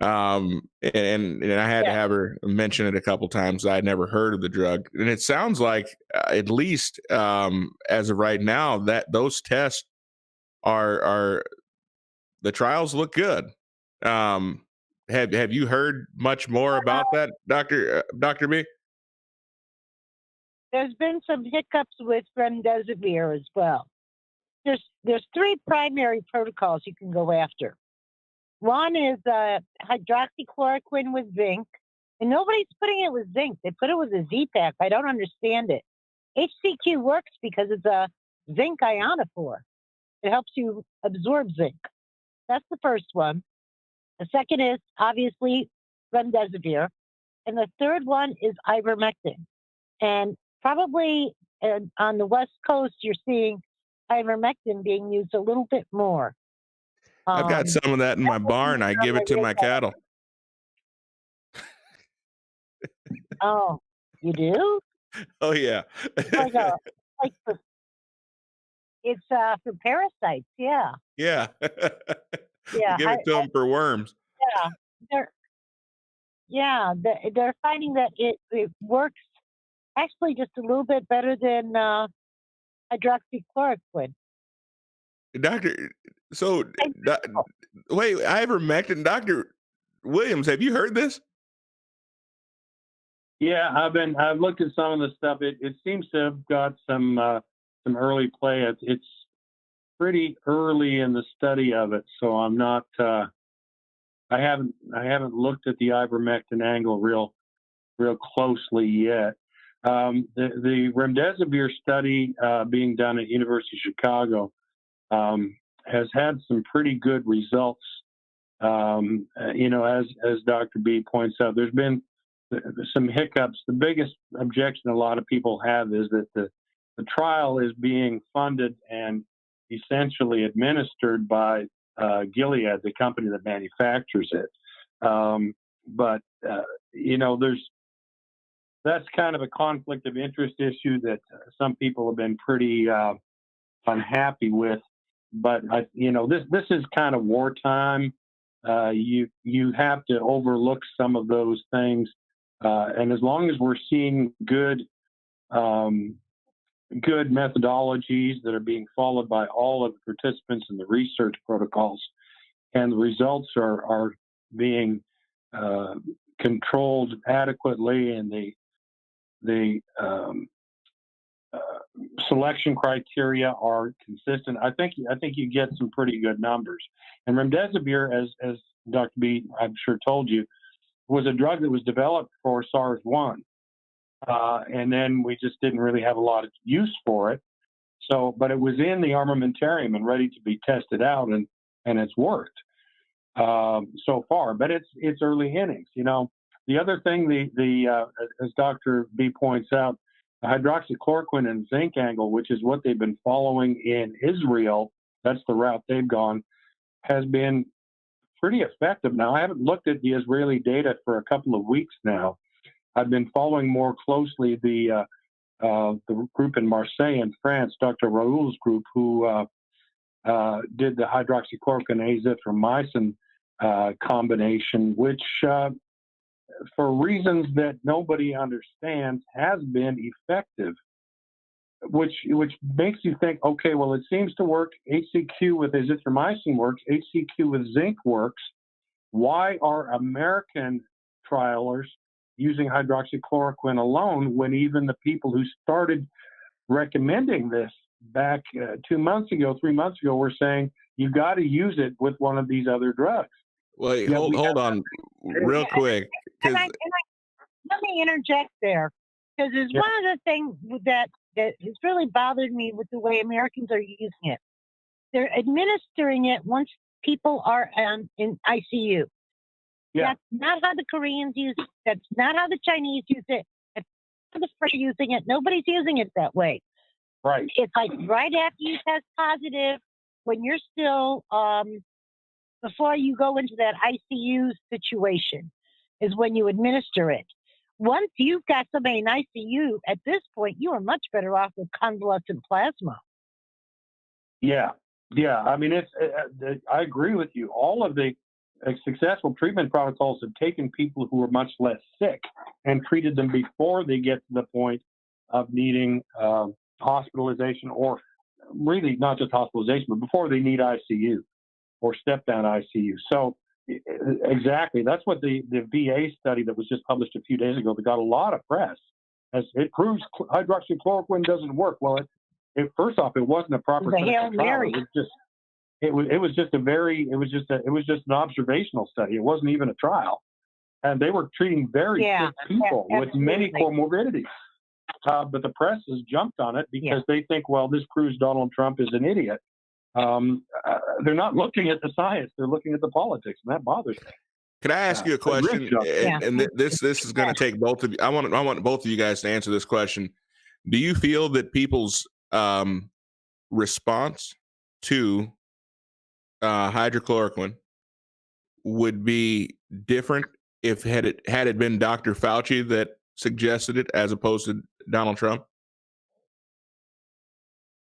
And I had to have her mention it a couple times. I had never heard of the drug, and it sounds like, at least as of right now, that those tests are the trials look good. Have you heard much more about that, Dr. B? There's been some hiccups with remdesivir as well. There's three primary protocols you can go after. One is hydroxychloroquine with zinc, and nobody's putting it with zinc. They put it with a Z-Pack. I don't understand it. HCQ works because it's a zinc ionophore. It helps you absorb zinc. That's the first one. The second is obviously remdesivir, and the third one is ivermectin. And probably on the West Coast, you're seeing ivermectin being used a little bit more. I've got some of that in my barn. I give it to my cattle. Oh, you do? Oh yeah. Like it's for parasites. Yeah. Yeah. Yeah. Give it to them for worms. They're finding that it works actually just a little bit better than hydroxychloroquine. Doctor, so wait, ivermectin, Dr. Williams, have you heard this? Yeah, I've looked at some of the stuff. It seems to have got some early play. It's pretty early in the study of it, so I'm not. I haven't looked at the ivermectin angle real closely yet. The remdesivir study being done at University of Chicago has had some pretty good results. As Dr. B points out, there's been some hiccups. The biggest objection a lot of people have is that the trial is being funded and essentially administered by Gilead, the company that manufactures it. That's kind of a conflict of interest issue that some people have been pretty unhappy with. But this is kind of wartime. You have to overlook some of those things, and as long as we're seeing good methodologies that are being followed by all of the participants in the research protocols, and the results are being controlled adequately, and the selection criteria are consistent, I think you get some pretty good numbers. And remdesivir, as Dr. B, I'm sure, told you, was a drug that was developed for SARS-1. And then we just didn't really have a lot of use for it. But it was in the armamentarium and ready to be tested out, and it's worked so far. But it's early innings. The other thing, as Dr. B points out, the hydroxychloroquine and zinc angle, which is what they've been following in Israel, that's the route they've gone, has been pretty effective. Now, I haven't looked at the Israeli data for a couple of weeks now. I've been following more closely the group in Marseille in France, Dr. Raoul's group, who did the hydroxychloroquine azithromycin combination, which for reasons that nobody understands, has been effective, which makes you think, okay, well, it seems to work. HCQ with azithromycin works. HCQ with zinc works. Why are American trialers using hydroxychloroquine alone when even the people who started recommending this back 2 months ago, 3 months ago, were saying you got to use it with one of these other drugs? Wait, hold on real quick. Let me interject there, because it's one of the things that has really bothered me with the way Americans are using it. They're administering it once people are in ICU. Yeah. That's not how the Koreans use it. That's not how the Chinese use it. That's not how the French are using it. Nobody's using it that way. Right. It's like right after you test positive, when you're still before you go into that ICU situation is when you administer it. Once you've got somebody in ICU, at this point, you are much better off with convalescent plasma. Yeah, yeah. I mean, I agree with you. All of the successful treatment protocols have taken people who are much less sick and treated them before they get to the point of needing hospitalization, or really not just hospitalization, but before they need ICU or step down ICU. So exactly, that's what the VA study that was just published a few days ago that got a lot of press, as it proves hydroxychloroquine doesn't work. Well, first off, it wasn't a proper clinical trial. It was just an observational study. It wasn't even a trial, and they were treating very sick people with many comorbidities. But the press has jumped on it because they think, well, this proves Donald Trump is an idiot. They're not looking at the science; they're looking at the politics, and that bothers me. Could I ask you a question? And this is going to take both of you. I want both of you guys to answer this question. Do you feel that people's response to hydrochloroquine would be different if had it been Dr. Fauci that suggested it as opposed to Donald Trump?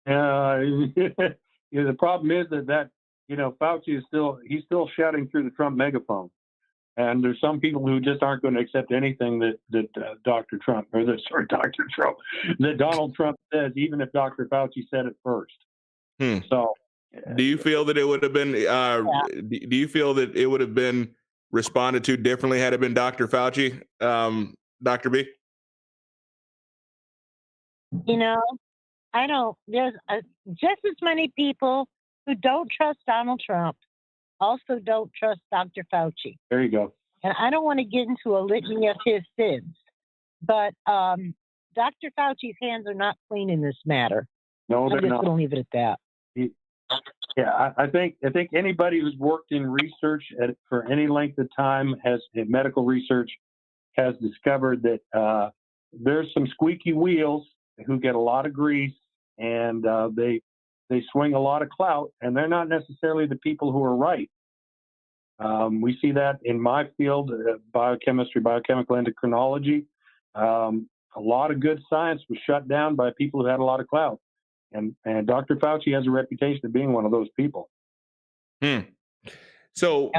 The problem is that Fauci is still shouting through the Trump megaphone, and there's some people who just aren't going to accept anything that Donald Trump says, even if Dr. Fauci said it first. So, do you feel that it would have been? Do you feel that it would have been responded to differently had it been Dr. Fauci, Dr. B? I don't. There's just as many people who don't trust Donald Trump also don't trust Dr. Fauci. There you go. And I don't want to get into a litany of his sins, but Dr. Fauci's hands are not clean in this matter. No, they're not. I'm just going to leave it at that. Yeah, I think anybody who's worked in research for any length of time in medical research has discovered that there's some squeaky wheels who get a lot of grease, and they swing a lot of clout, and they're not necessarily the people who are right. We see that in my field, biochemistry, biochemical endocrinology. A lot of good science was shut down by people who had a lot of clout. And Dr. Fauci has a reputation of being one of those people. So,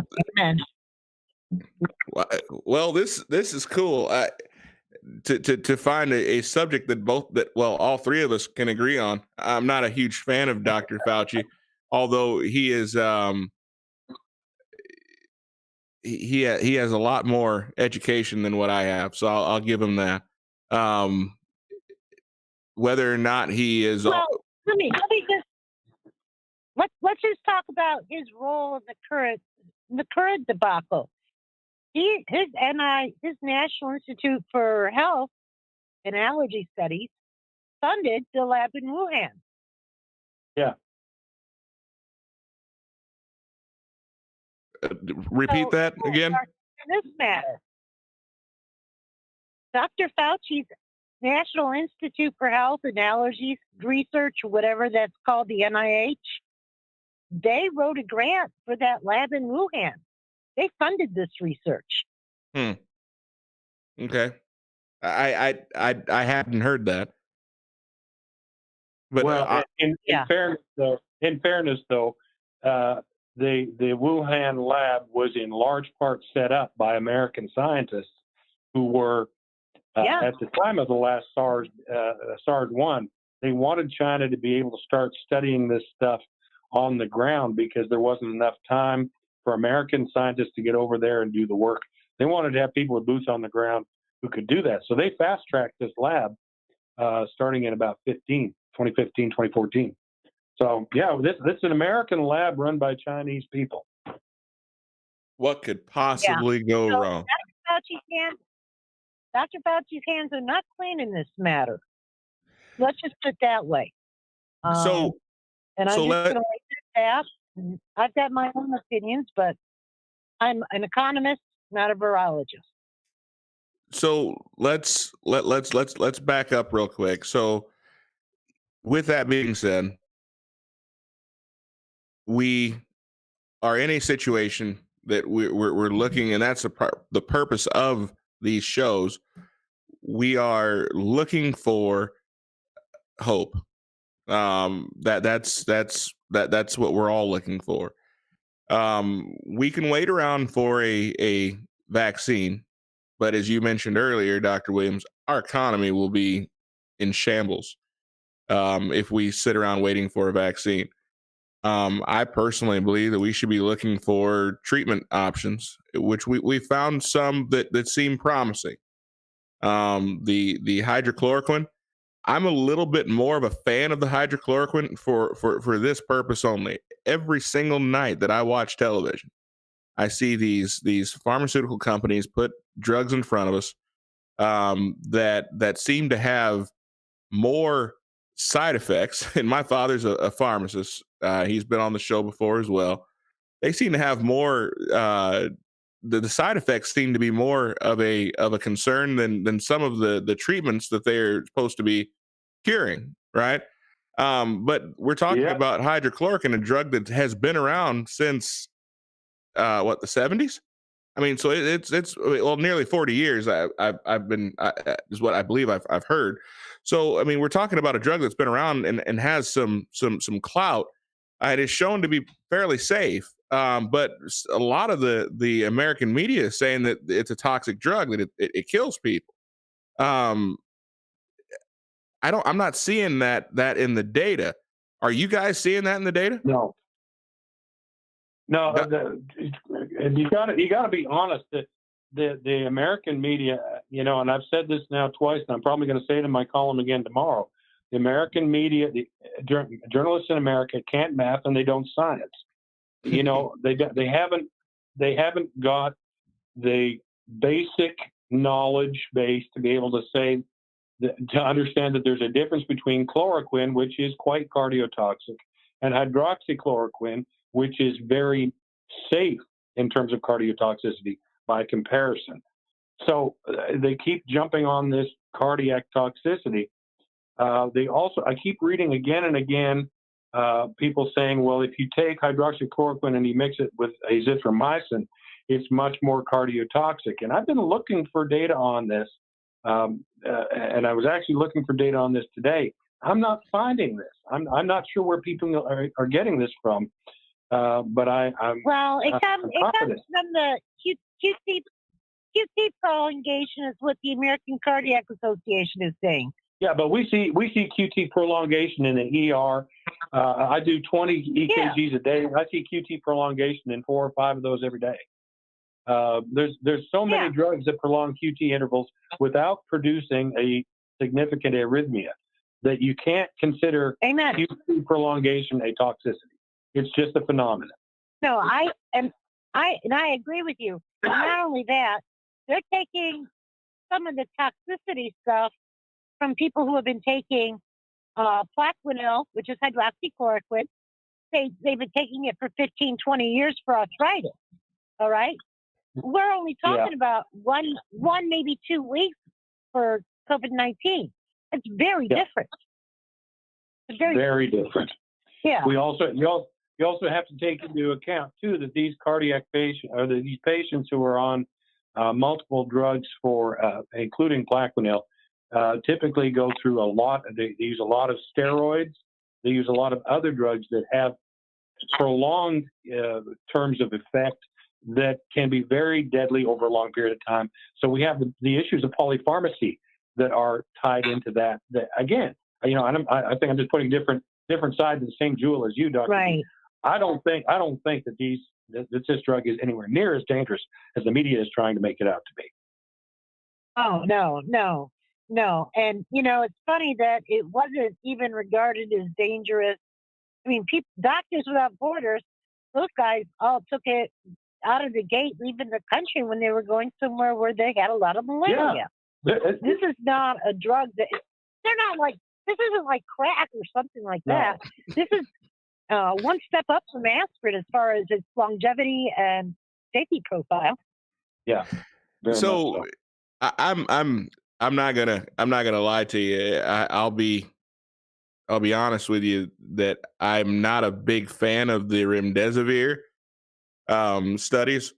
well, this is cool. To find a subject that all three of us can agree on. I'm not a huge fan of Dr. Fauci, although he is he has a lot more education than what I have, so I'll give him that. Whether or not he is. Well, let me let's just talk about his role in the current debacle. His National Institute for Health and Allergy Studies funded the lab in Wuhan. Yeah. Repeat that again. In this matter, Dr. Fauci's National Institute for Health and Allergies Research, whatever that's called, the NIH, they wrote a grant for that lab in Wuhan. They funded this research. Okay. I hadn't heard that. But in fairness though, the Wuhan lab was in large part set up by American scientists who were at the time of the last SARS-1. They wanted China to be able to start studying this stuff on the ground because there wasn't enough time for American scientists to get over there and do the work. They wanted to have people with boots on the ground who could do that. So they fast-tracked this lab starting in about 2015, 2014. So, yeah, this is an American lab run by Chinese people. What could possibly go wrong? Dr. Fauci's hands are not clean in this matter. Let's just put it that way. And I'm just going to leave it at that. I've got my own opinions, but I'm an economist, not a virologist. So let's back up real quick. So, with that being said, we are in a situation that we're looking, and that's the purpose of these shows. We are looking for hope. That's what we're all looking for. We can wait around for a vaccine, but as you mentioned earlier, Dr. Williams, our economy will be in shambles if we sit around waiting for a vaccine. I personally believe that we should be looking for treatment options, which we found some that seem promising. The hydrochloroquine, I'm a little bit more of a fan of the hydrochloroquine for this purpose only. Every single night that I watch television, I see these pharmaceutical companies put drugs in front of us that seem to have more side effects. And my father's a pharmacist. He's been on the show before as well. They seem to have more. The side effects seem to be more of a concern than some of the treatments that they're supposed to be curing, right? But we're talking Yeah. about hydrochloroquine, a drug that has been around since the 70s. I mean, so it's well nearly 40 years. I've been is what I believe I've heard. So I mean, we're talking about a drug that's been around and has some clout. It is shown to be fairly safe. But a lot of the American media is saying that it's a toxic drug, that it kills people. I'm not seeing that in the data. Are you guys seeing that in the data? No. No, and you got to be honest that the American media, and I've said this now twice, and I'm probably going to say it in my column again tomorrow. The American media, the journalists in America can't math and they don't science. They haven't got the basic knowledge base to be able to say to understand that there's a difference between chloroquine, which is quite cardiotoxic, and hydroxychloroquine, which is very safe in terms of cardiotoxicity by comparison. So they keep jumping on this cardiac toxicity. I keep reading again and again, people saying, well, if you take hydroxychloroquine and you mix it with azithromycin, it's much more cardiotoxic. And I've been looking for data on this. And I was actually looking for data on this today. I'm not finding this. I'm not sure where people are getting this from. But I'm it comes confident. from the QT prolongation is what the American Cardiac Association is saying. Yeah, but we see QT prolongation in the ER. I do 20 EKGs a day. I see QT prolongation in 4 or 5 of those every day. There's so many drugs that prolong QT intervals without producing a significant arrhythmia that you can't consider QT prolongation a toxicity. It's just a phenomenon. No, I agree with you. And not only that, they're taking some of the toxicity stuff from people who have been taking Plaquenil, which is hydroxychloroquine. They've been taking it for 15, 20 years for arthritis. All right? We're only talking about one, maybe 2 weeks for COVID-19. It's very different. It's very different. Yeah. You also have to take into account too that these cardiac patients, or these patients who are on multiple drugs for, including Plaquenil, typically go through a lot. They use a lot of steroids. They use a lot of other drugs that have prolonged terms of effect that can be very deadly over a long period of time. So we have the issues of polypharmacy that are tied into that. That again, I think I'm just putting different sides of the same jewel as you, Dr. Right. I don't think that this drug is anywhere near as dangerous as the media is trying to make it out to be. Oh, no. And, it's funny that it wasn't even regarded as dangerous. I mean, Doctors Without Borders, those guys all took it out of the gate, leaving the country when they were going somewhere where they had a lot of malaria. Yeah. This is not a drug this isn't like crack or something like that. This is one step up from aspirin as far as its longevity and safety profile. Yeah. So I'm not gonna lie to you. I'll be honest with you that I'm not a big fan of the remdesivir. studies.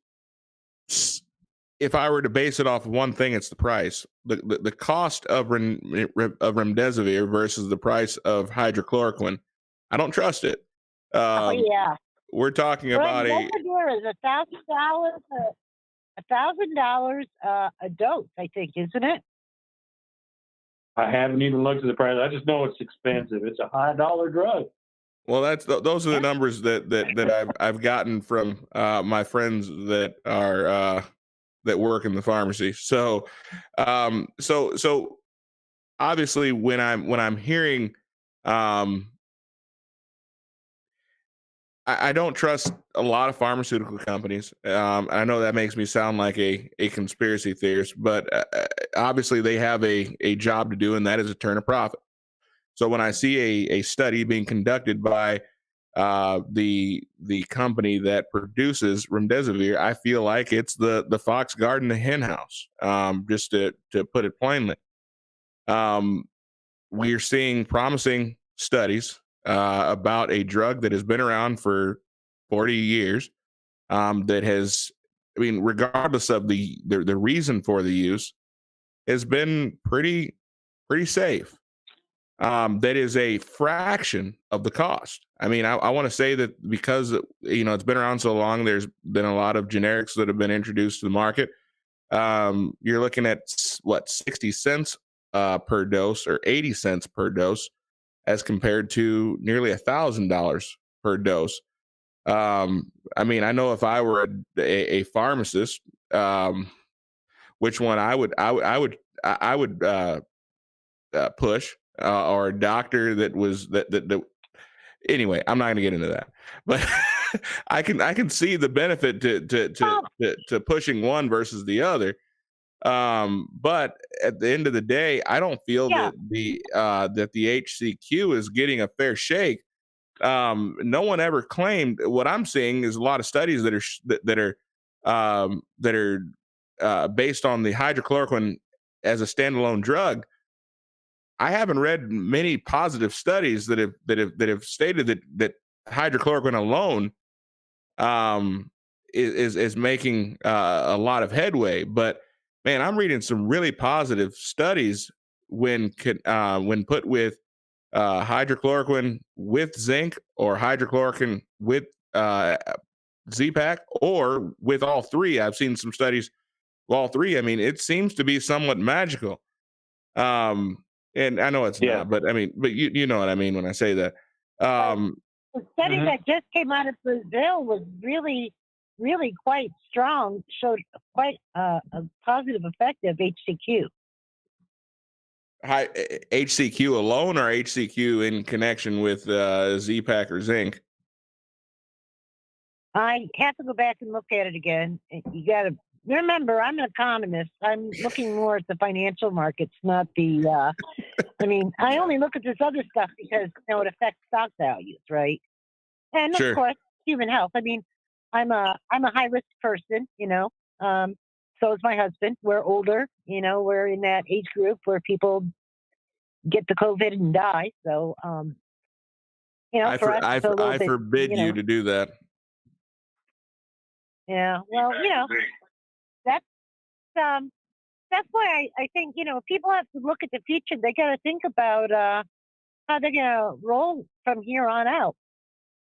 If I were to base it off of one thing, it's the price. The cost of remdesivir versus the price of hydrochloroquine. I don't trust it. Oh yeah. We're talking about Remdesivir is $1,000, $1,000 a dose, I think, isn't it? I haven't even looked at the price. I just know it's expensive. It's a high dollar drug. well, those are the numbers that I've gotten from my friends that are that work in the pharmacy. So so obviously when I'm hearing I don't trust a lot of pharmaceutical companies. I know that makes me sound like a conspiracy theorist, but obviously they have a job to do, and that is to turn a profit. So when I see a study being conducted by the company that produces remdesivir, I feel like it's the fox guarding the hen house. Just to put it plainly, we're seeing promising studies about a drug that has been around for 40 years. That has, I mean, regardless of the reason for the use, has been pretty safe. That is a fraction of the cost. I mean, I want to say that because it's been around so long, there's been a lot of generics that have been introduced to the market. You're looking at what, 60 cents per dose or 80 cents per dose, as compared to nearly $1,000 per dose. I mean, I know if I were a pharmacist, which one I would push, or a doctor that was that. Anyway, I'm not going to get into that, but I can see the benefit to pushing one versus the other. But at the end of the day, I don't feel that the HCQ is getting a fair shake. No one ever claimed. What I'm seeing is a lot of studies that are based on the hydrochloroquine as a standalone drug. I haven't read many positive studies that have stated that hydrochloroquine alone is making a lot of headway. But man, I'm reading some really positive studies when put with hydrochloroquine with zinc, or hydrochloroquine with Z-Pak, or with all three. I've seen some studies with all three. I mean, it seems to be somewhat magical. And I know it's not, but I mean, but you know what I mean when I say that. The study that just came out of Brazil was really, really quite strong, showed quite a positive effect of HCQ. HCQ alone, or HCQ in connection with Z-Pak or zinc? I have to go back and look at it again. You got to remember, I'm an economist. I'm looking more at the financial markets, not the. I mean, I only look at this other stuff because it affects stock values, right? And of course, human health. I mean, I'm a high risk person, so is my husband. We're older, we're in that age group where people get the COVID and die. So, I forbid you to do that. Yeah, well, that's why I think people have to look at the future. They got to think about how they're gonna roll from here on out.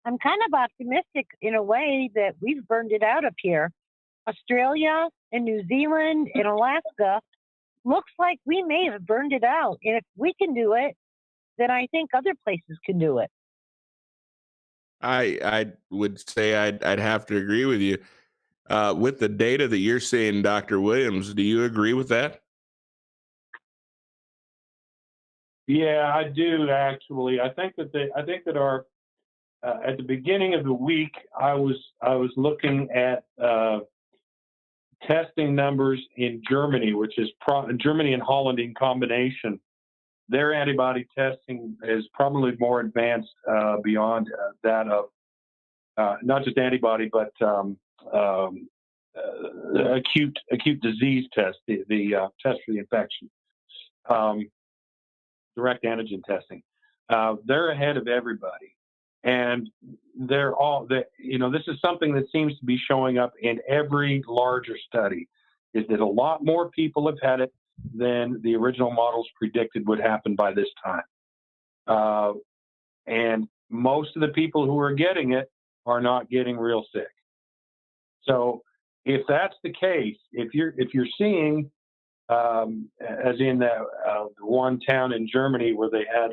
I'm kind of optimistic in a way that we've burned it out up here. Australia and New Zealand and Alaska looks like we may have burned it out. And if we can do it, then I think other places can do it. I would say I'd have to agree with you. With the data that you're seeing, Dr. Williams, do you agree with that? Yeah, I do actually. I think that our at the beginning of the week, I was looking at testing numbers in Germany, which is Germany and Holland in combination. Their antibody testing is probably more advanced beyond that of not just antibody, but acute disease test, the test for the infection, direct antigen testing. They're ahead of everybody. And they're all that, this is something that seems to be showing up in every larger study, is that a lot more people have had it than the original models predicted would happen by this time. And most of the people who are getting it are not getting real sick. So if that's the case, if you're seeing, as in that one town in Germany where they had,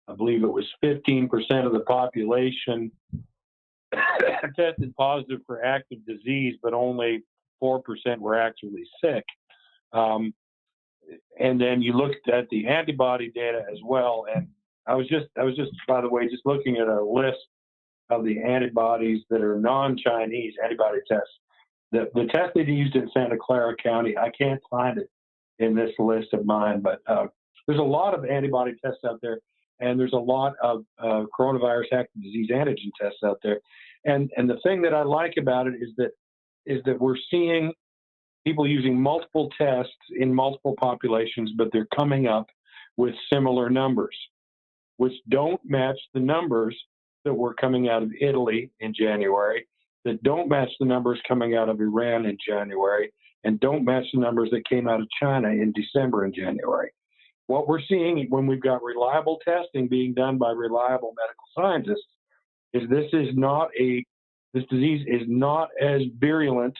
I believe it was 15% of the population tested positive for active disease, but only 4% were actually sick. And then you looked at the antibody data as well. And I was just, by the way, just looking at a list of the antibodies that are non-Chinese antibody tests. The test they used in Santa Clara County, I can't find it in this list of mine, but there's a lot of antibody tests out there, and there's a lot of coronavirus active disease antigen tests out there. And the thing that I like about it is that we're seeing people using multiple tests in multiple populations, but they're coming up with similar numbers, which don't match the numbers that were coming out of Italy in January, that don't match the numbers coming out of Iran in January, and don't match the numbers that came out of China in December and January. What we're seeing when we've got reliable testing being done by reliable medical scientists is this disease is not as virulent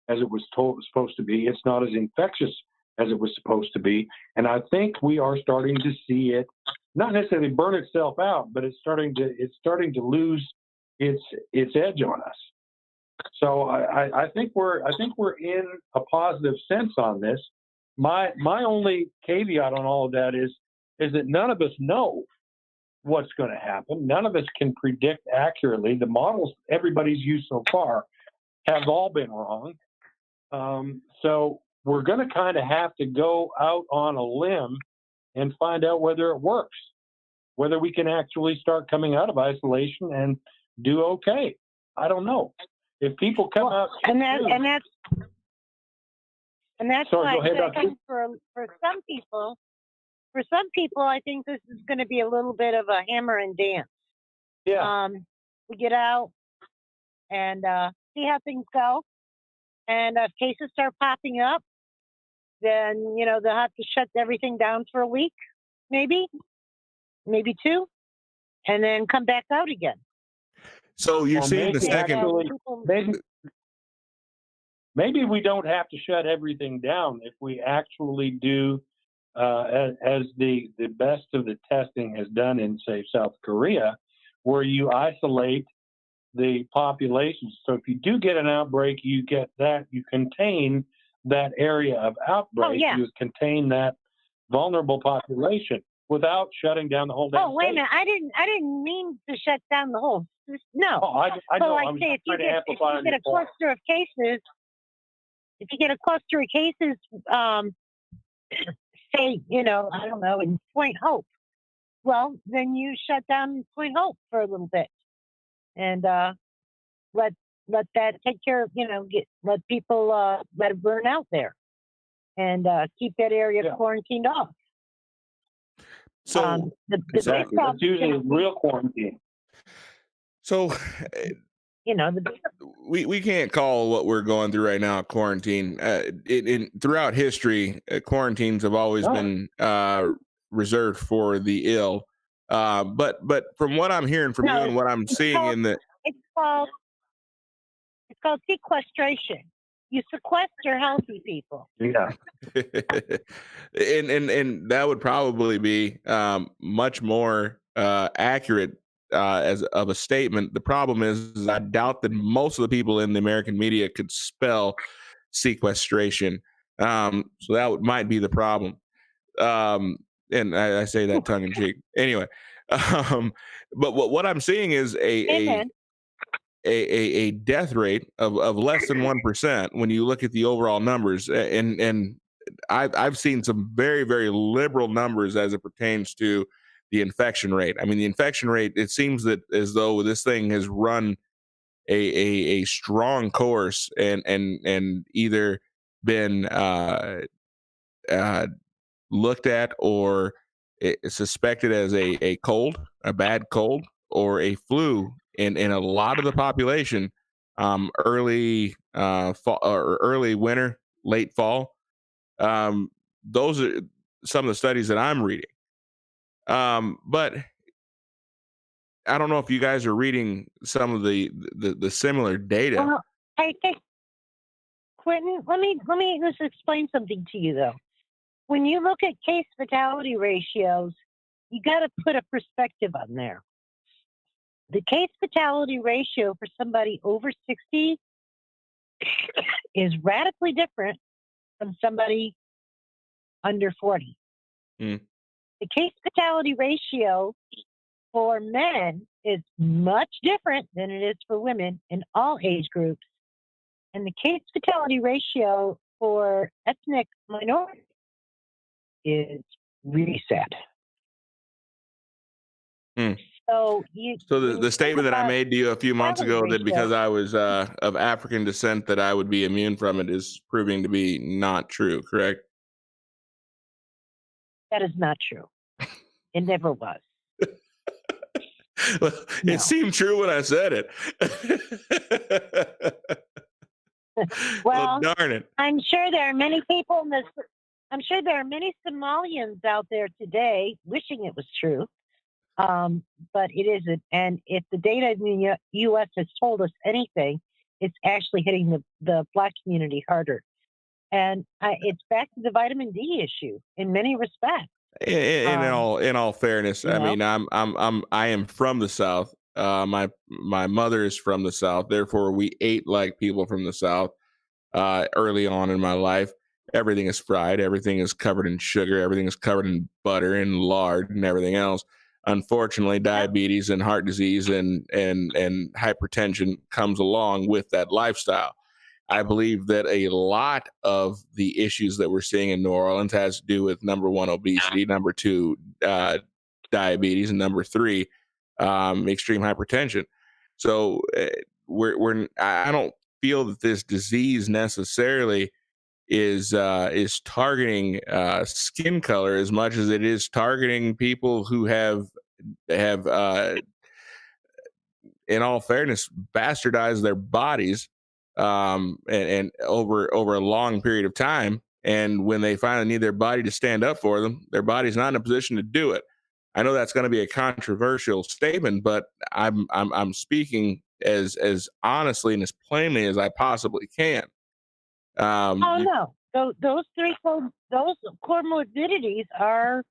as it was supposed to be. It's not as infectious as it was supposed to be. And I think we are starting to see it not necessarily burn itself out, but it's starting to lose its edge on us. So I think we're in a positive sense on this. My only caveat on all of that is that none of us know what's going to happen. None of us can predict accurately. The models everybody's used so far have all been wrong. So we're going to kind of have to go out on a limb and find out whether it works, whether we can actually start coming out of isolation and do okay. I don't know. If people come out, and that's sorry, why go ahead, I think for some people, I think this is going to be a little bit of a hammer and dance. Yeah. We get out and see how things go, and if cases start popping up, then they'll have to shut everything down for a week, maybe 2, and then come back out again. So you're seeing the second. Maybe we don't have to shut everything down if we actually do as the best of the testing has done in, say, South Korea, where you isolate the population. So if you do get an outbreak, you contain that area of outbreak. You contain that vulnerable population without shutting down the whole damn wait a state. minute! I didn't mean to shut down the whole. No. I know. Like, I'm say, if you trying to amplify get a cluster of cases, say, I don't know, in Point Hope, well, then you shut down Point Hope for a little bit, and let that take care of, let people let it burn out there, and keep that area quarantined off. So exactly, that's usually real quarantine. So we can't call what we're going through right now quarantine. Throughout history, quarantines have always been reserved for the ill. But from what I'm hearing from you and what I'm seeing it's called sequestration. You sequester healthy people. Yeah. and that would probably be much more accurate as of a statement. The problem is I doubt that most of the people in the American media could spell sequestration. So that might be the problem. And I say that tongue in cheek. Anyway, but what I'm seeing is a death rate of less than 1% when you look at the overall numbers. And I've seen some very, very liberal numbers as it pertains to the infection rate. I mean, the infection rate, it seems that as though this thing has run a strong course and either been looked at or suspected as a bad cold, or a flu in a lot of the population, early fall or early winter, late fall. Those are some of the studies that I'm reading. But I don't know if you guys are reading some of the similar data. Well, I think, Quentin, let me just explain something to you though. When you look at case fatality ratios, you got to put a perspective on there. The case fatality ratio for somebody over 60 is radically different from somebody under 40. Mm. The case fatality ratio for men is much different than it is for women in all age groups. And the case fatality ratio for ethnic minorities is really sad. Mm. So the statement that I made to you a few months ago that because I was of African descent that I would be immune from it is proving to be not true, correct? That is not true. It never was. Well, No. it seemed true when I said it. Well, darn it. I'm sure there are many people in this. I'm sure there are many Somalians out there today wishing it was true, but it isn't. And if the data in the U.S. has told us anything, it's actually hitting the Black community harder. And it's back to the vitamin D issue in many respects. In all fairness, I know? mean, I am from the South. My mother is from the South. Therefore, we ate like people from the South. Early on in my life, everything is fried. Everything is covered in sugar. Everything is covered in butter and lard and everything else. Unfortunately, diabetes and heart disease and hypertension comes along with that lifestyle. I believe that a lot of the issues that we're seeing in New Orleans has to do with number one, obesity, number two, diabetes, and number three, extreme hypertension. So I don't feel that this disease necessarily is targeting skin color as much as it is targeting people who have in all fairness, bastardize their bodies and over a long period of time. And when they finally need their body to stand up for them, their body's not in a position to do it. I know that's going to be a controversial statement, but I'm speaking as honestly and as plainly as I possibly can. No, those comorbidities are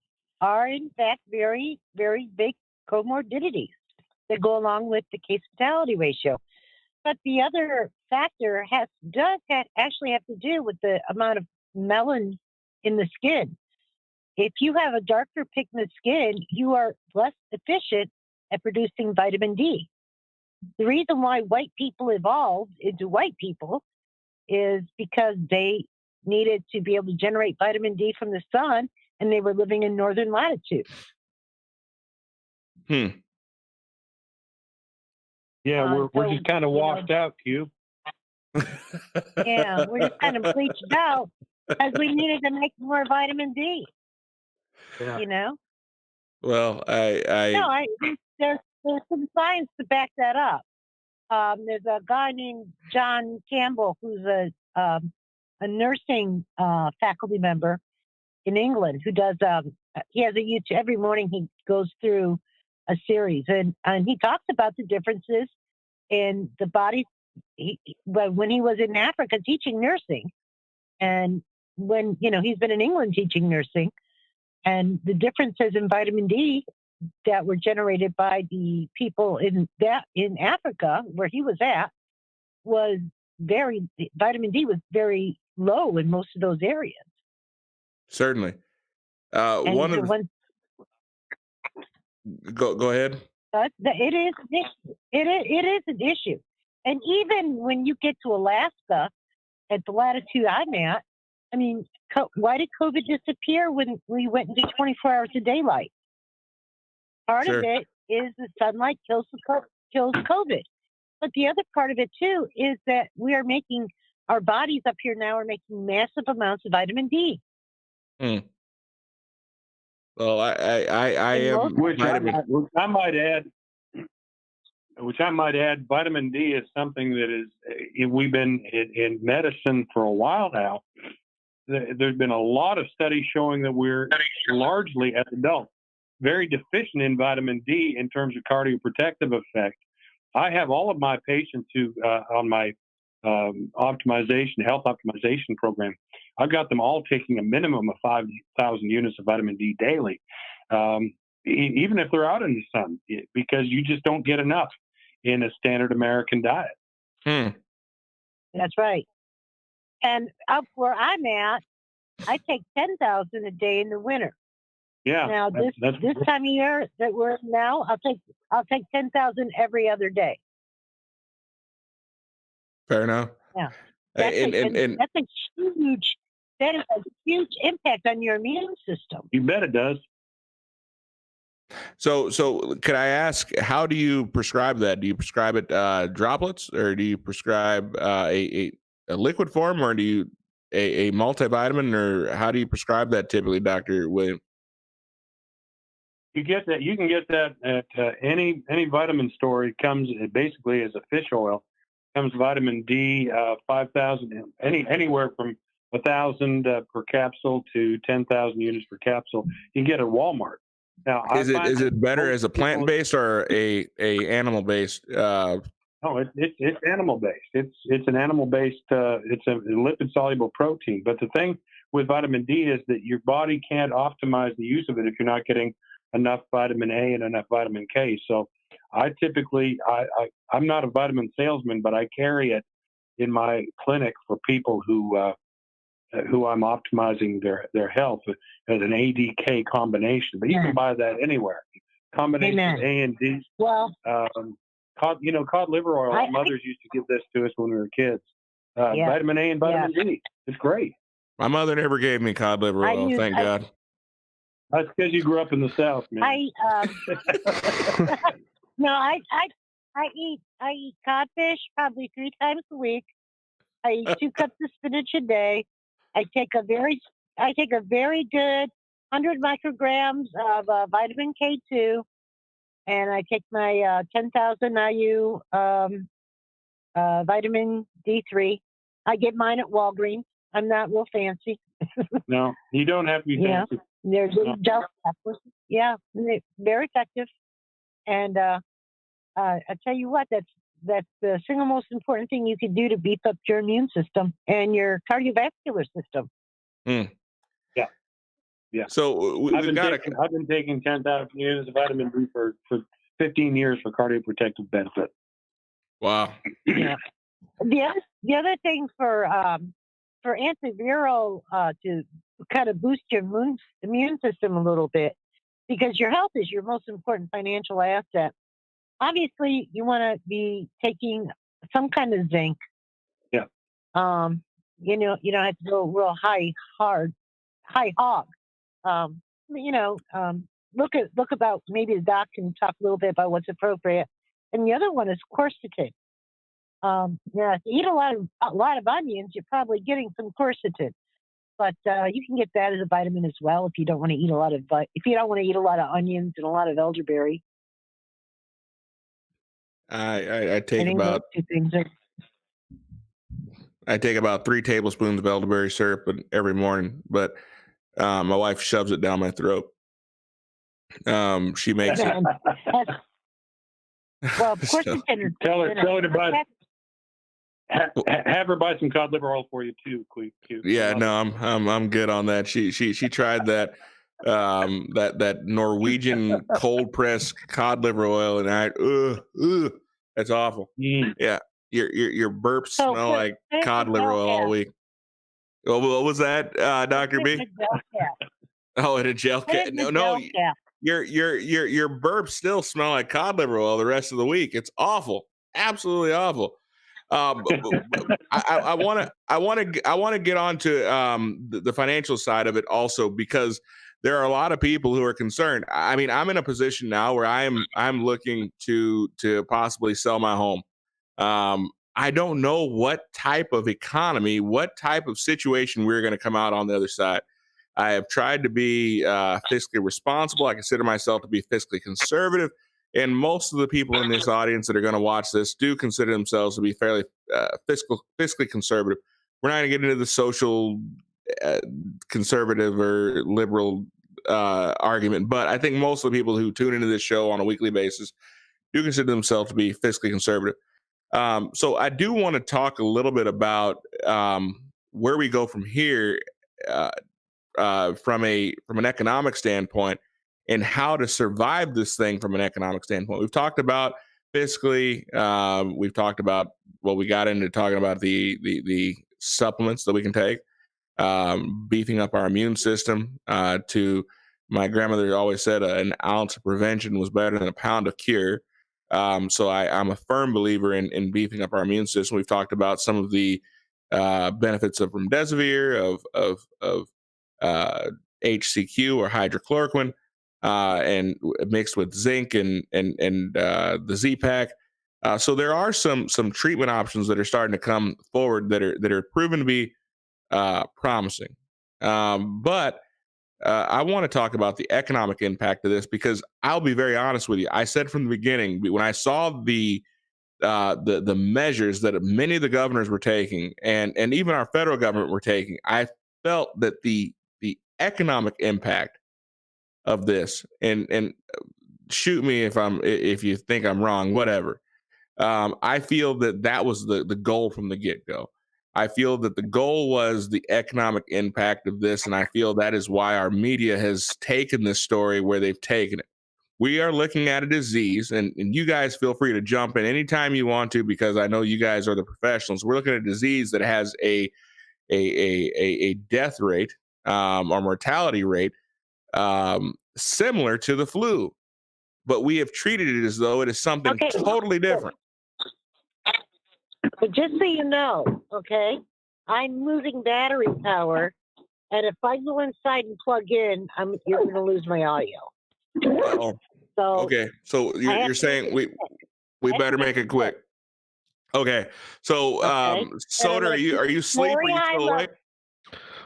in fact very, very big comorbidities that go along with the case fatality ratio. But the other factor actually have to do with the amount of melanin in the skin. If you have a darker pigment skin, you are less efficient at producing vitamin D. The reason why white people evolved into white people is because they needed to be able to generate vitamin D from the sun, and they were living in northern latitudes. Yeah, we're just kind of washed out, Cube. Yeah, we're just kind of bleached out because we needed to make more vitamin D. Yeah. You know. Well, there's some science to back that up. There's a guy named John Campbell who's a nursing faculty member in England who does. He has a YouTube every morning. He goes through a series and he talks about the differences in the body. When he was in Africa teaching nursing, and when he's been in England teaching nursing, and the differences in vitamin D that were generated by the people in Africa where he was at vitamin D was very low in most of those areas. Certainly. Go ahead. It is an issue. And even when you get to Alaska at the latitude I'm at, I mean, why did COVID disappear when we went into 24 hours of daylight? Part of it is the sunlight kills COVID. But the other part of it, too, is that we are making our bodies up here now are making massive amounts of vitamin D. Well, I am. Which I might add, which I might add, vitamin D is something that we've been in medicine for a while now. There's been a lot of studies showing that we're largely, as adults, very deficient in vitamin D in terms of cardioprotective effect. I have all of my patients who, on my health optimization program, I've got them all taking a minimum of 5,000 units of vitamin D daily, even if they're out in the sun, because you just don't get enough in a standard American diet. That's right. And up where I'm at, I take 10,000 a day in the winter. Yeah. Now this time of year that we're in now, I'll take 10,000 every other day. Fair enough. Yeah. That is a huge impact on your immune system. You bet it does. So could I ask, how do you prescribe that? Do you prescribe it droplets, or do you prescribe a liquid form, or do you a multivitamin, or how do you prescribe that typically, Dr. William? You get that. You can get that at any vitamin store. It comes basically as a fish oil. Comes vitamin D, 5,000, anywhere from 1,000 per capsule to 10,000 units per capsule. You can get at Walmart. Now, is it better as a plant based or a animal based? No, it's animal based. It's an animal based. It's a lipid soluble protein. But the thing with vitamin D is that your body can't optimize the use of it if you're not getting enough vitamin A and enough vitamin K. So I typically, I'm not a vitamin salesman, but I carry it in my clinic for people who I'm optimizing their health as an ADK combination. But you can buy that anywhere. Combination of A and D. Well, cod liver oil. Our mothers used to give this to us when we were kids. Vitamin A and vitamin D. It's great. My mother never gave me cod liver oil. Thank God. That's because you grew up in the South, man. I eat codfish probably 3 times a week. I eat 2 cups of spinach a day. I take a very good 100 micrograms of vitamin K2, and I take my 10,000 IU vitamin D3. I get mine at Walgreens. I'm not real fancy. No, you don't have to be fancy. There's gel capsules. Yeah, they're very effective. And I tell you what, that's the single most important thing you can do to beef up your immune system and your cardiovascular system. Yeah. So I've been taking 10,000 units of vitamin D for 15 years for cardioprotective benefit. Wow. Yeah. The other thing for antiviral to kind of boost your immune system a little bit, because your health is your most important financial asset. Obviously, you want to be taking some kind of zinc. Yeah. You don't have to go real high hog. Look about, maybe the doc can talk a little bit about what's appropriate. And the other one is quercetin. If you eat a lot of onions, you're probably getting some quercetin. But you can get that as a vitamin as well if you don't want to eat a lot of onions and a lot of elderberry. I take about 3 tablespoons of elderberry syrup every morning, but my wife shoves it down my throat. She makes it. Well, of course, So, Tell her to buy. Have her buy some cod liver oil for you too, Q. yeah, no, I'm good on that. She tried that that Norwegian cold press cod liver oil, and that's awful. Yeah, your burps smell like cod liver oil all week. Oh, what was that, Dr. B? Oh, in a gel cap. No. Your burps still smell like cod liver oil the rest of the week. It's awful, absolutely awful. I want to get on to the financial side of it also, because there are a lot of people who are concerned. I mean, I'm in a position now where I'm looking to possibly sell my home. I don't know what type of economy, what type of situation we're going to come out on the other side. I have tried to be fiscally responsible. I consider myself to be fiscally conservative. And most of the people in this audience that are going to watch this do consider themselves to be fairly fiscally conservative. We're not going to get into the social conservative or liberal argument, but I think most of the people who tune into this show on a weekly basis do consider themselves to be fiscally conservative. So I do want to talk a little bit about where we go from here from an economic standpoint, and how to survive this thing from an economic standpoint. We've talked about fiscally. We've talked about, well, we got into talking about the supplements that we can take, beefing up our immune system. To my grandmother always said, an ounce of prevention was better than a pound of cure. So I'm a firm believer in beefing up our immune system. We've talked about some of the benefits of remdesivir, of HCQ or hydrochloroquine, and mixed with zinc and the Z-Pack. So there are some treatment options that are starting to come forward that are proven to be promising. But I want to talk about the economic impact of this, because I'll be very honest with you. I said from the beginning, when I saw the measures that many of the governors were taking, and even our federal government were taking, I felt that the economic impact of this, and shoot me if you think I'm wrong, whatever. I feel that was the goal from the get-go. I feel that the goal was the economic impact of this, and I feel that is why our media has taken this story where they've taken it. We are looking at a disease, and you guys feel free to jump in anytime you want to, because I know you guys are the professionals. We're looking at a disease that has a death rate or mortality rate similar to the flu, but we have treated it as though it is something totally different. But just so you know, okay, I'm losing battery power, and if I go inside and plug in, you're going to lose my audio. Oh, so okay. So you're saying we better make it quick. Okay. So, Soda, are you asleep? Are you still awake?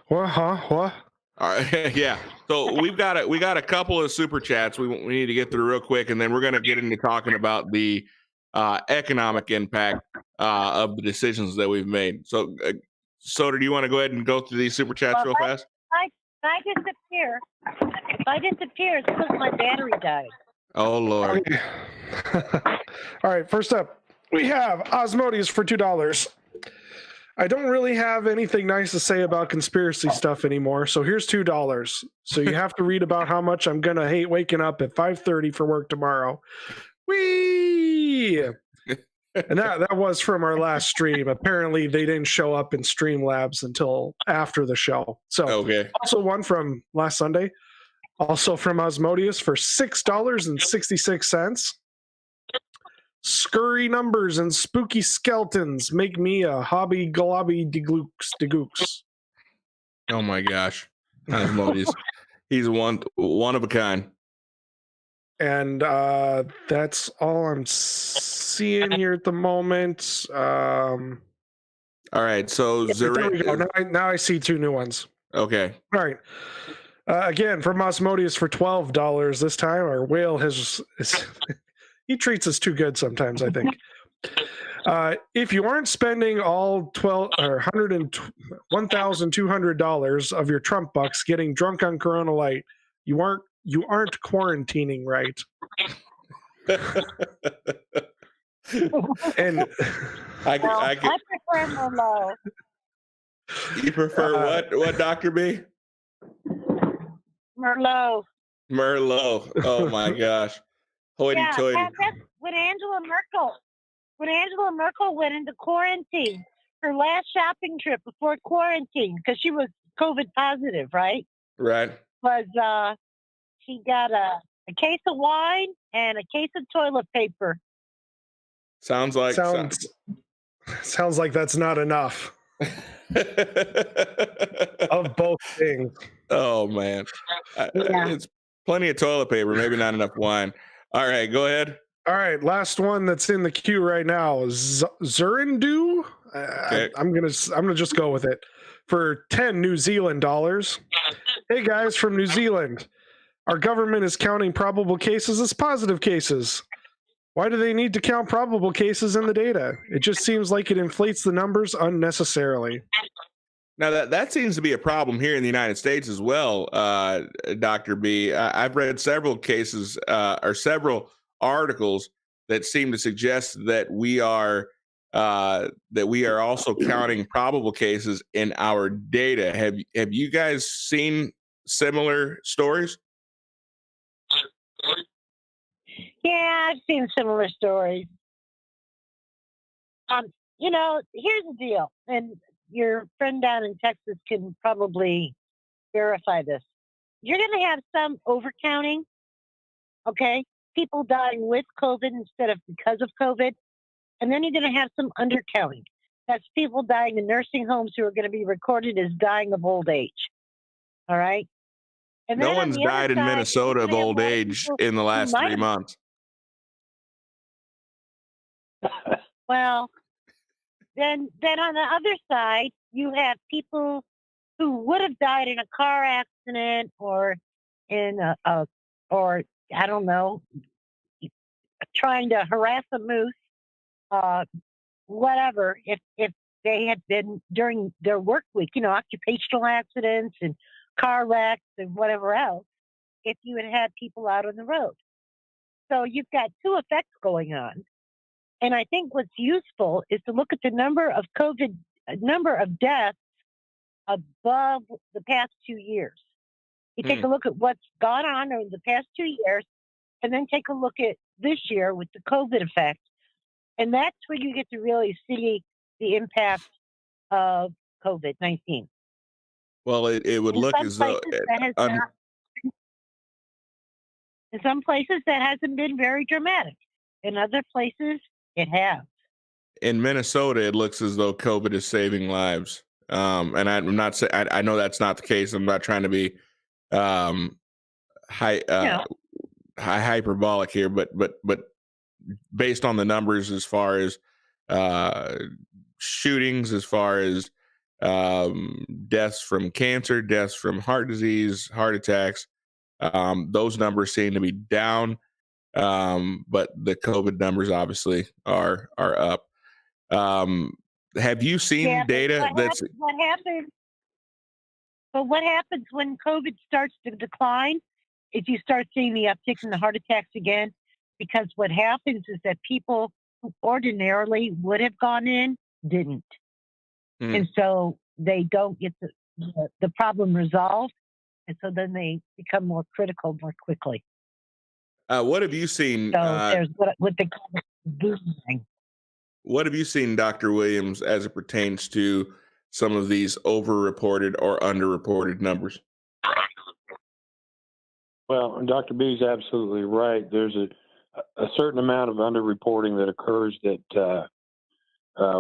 What? Huh? What? All right. Yeah. So we got a couple of super chats we need to get through real quick, and then we're going to get into talking about the economic impact of the decisions that we've made. So, Soda, do you want to go ahead and go through these super chats real fast? I disappear. If I disappear, it's because my battery died. Oh, Lord. Okay. All right. First up, we have Osmodes for $2. I don't really have anything nice to say about conspiracy stuff anymore, so here's $2. So you have to read about how much I'm gonna hate waking up at 5:30 for work tomorrow. Whee! And that was from our last stream. Apparently, they didn't show up in Streamlabs until after the show. So, also one from last Sunday, also from Osmodeus for $6.66. Scurry numbers and spooky skeletons make me a hobby globby de-gooks. Oh my gosh. Osmodeus. He's one of a kind. And that's all I'm seeing here at the moment. All right, so there we go. Now I see two new ones. Okay. All right. Again, from Osmodeus for $12 this time. Our whale he treats us too good sometimes, I think. If you aren't spending all $1,200 of your Trump bucks getting drunk on Corona Light, you aren't quarantining right. And I prefer Merlot. You prefer what, Dr. B? Merlot. Oh my gosh. Hoity-toity. Yeah, that's when Angela Merkel went into quarantine, her last shopping trip before quarantine, because she was COVID positive, right? Right. Was she got a case of wine and a case of toilet paper. Sounds like that's not enough. Of both things. Oh man. It's plenty of toilet paper, maybe not enough wine. All right, go ahead. All right, last one that's in the queue right now is Zurindu. Okay. I'm gonna just go with it for 10 New Zealand dollars. Hey guys from New Zealand, our government is counting probable cases as positive cases. Why do they need to count probable cases in the data? It just seems like it inflates the numbers unnecessarily. Now that seems to be a problem here in the United States as well, Dr. B. I've read several cases or several articles that seem to suggest that we are also counting probable cases in our data. Have you guys seen similar stories? Yeah, I've seen similar stories. Here's the deal, and your friend down in Texas can probably verify this. You're going to have some overcounting, okay? People dying with COVID instead of because of COVID. And then you're going to have some undercounting. That's people dying in nursing homes who are going to be recorded as dying of old age. All right? And No then on one's the other died in side, Minnesota you're of gonna have a old lot of age people in the who last might 3 have- months. Well, then on the other side, you have people who would have died in a car accident or in or I don't know, trying to harass a moose, whatever. If they had been during their work week, occupational accidents and car wrecks and whatever else, if you had had people out on the road. So you've got two effects going on. And I think what's useful is to look at the number of deaths above the past 2 years. You take a look at what's gone on over the past 2 years, and then take a look at this year with the COVID effect. And that's where you get to really see the impact of COVID-19. Well, it would In look some as though places, in some places that hasn't been very dramatic. In other places, it has. in Minnesota, it looks as though COVID is saving lives. And I'm not saying I know that's not the case. I'm not trying to be um, high, hyperbolic here, but based on the numbers, as far as shootings, as far as deaths from cancer, deaths from heart disease, heart attacks, those numbers seem to be down. But the COVID numbers obviously are up. Have you seen data that's what happens? But what happens when COVID starts to decline is you start seeing the uptick in the heart attacks again, because what happens is that people who ordinarily would have gone in didn't. And so they don't get the problem resolved. And so then they become more critical more quickly. what have you seen? So there's what they call booming. What have you seen, Dr. Williams, as it pertains to some of these overreported or underreported numbers? Well, Dr. B is absolutely right. There's a certain amount of underreporting that occurs that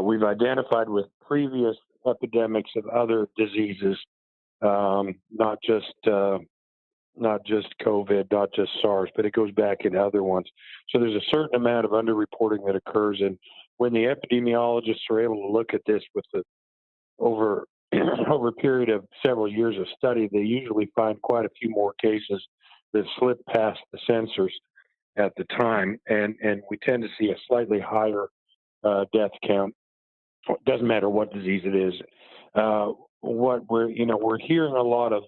we've identified with previous epidemics of other diseases, not just COVID, not just SARS, but it goes back into other ones. So there's a certain amount of underreporting that occurs, and when the epidemiologists are able to look at this with over a period of several years of study, they usually find quite a few more cases that slip past the censors at the time, and we tend to see a slightly higher death count. It doesn't matter what disease it is. What we're hearing a lot of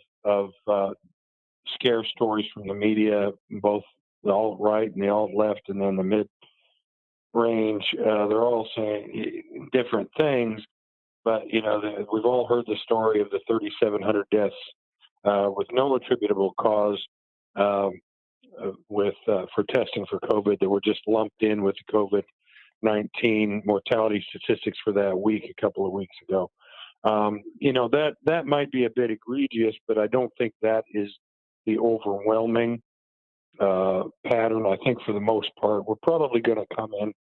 scare stories from the media, both the alt right and the alt left, and then the mid range. They're all saying different things, but we've all heard the story of the 3,700 deaths with no attributable cause for testing for COVID that were just lumped in with the COVID-19 mortality statistics for that week a couple of weeks ago. That might be a bit egregious, but I don't think that is the overwhelming pattern. I think for the most part, we're probably going to come in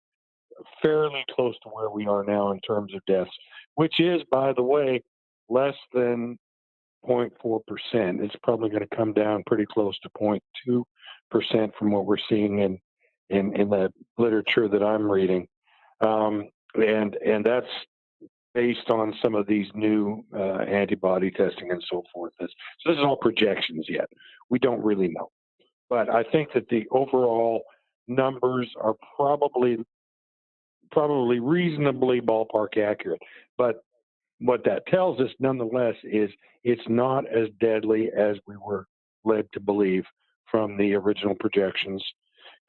fairly close to where we are now in terms of deaths, which is, by the way, less than 0.4%. It's probably going to come down pretty close to 0.2% from what we're seeing in the literature that I'm reading. And that's based on some of these new antibody testing and so forth. So this is all projections yet. We don't really know. But I think that the overall numbers are probably reasonably ballpark accurate. But what that tells us, nonetheless, is it's not as deadly as we were led to believe from the original projections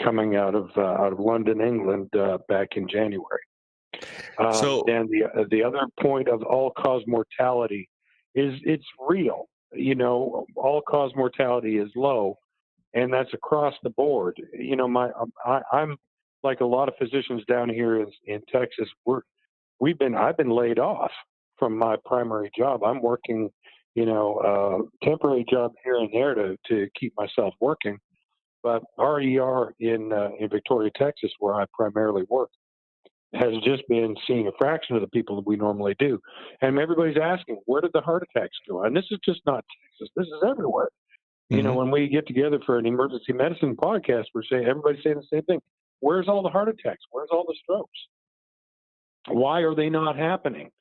coming out of London, England, back in January. And the other point of all-cause mortality is it's real. You know, all-cause mortality is low, and that's across the board. You know, I'm like a lot of physicians down here in Texas. I've been laid off from my primary job. I'm working, temporary job here and there to keep myself working. But RER in Victoria, Texas, where I primarily work, has just been seeing a fraction of the people that we normally do. And everybody's asking, where did the heart attacks go? And this is just not Texas. This is everywhere. Mm-hmm. You know, when we get together for an emergency medicine podcast, everybody's saying the same thing. Where's all the heart attacks? Where's all the strokes? Why are they not happening?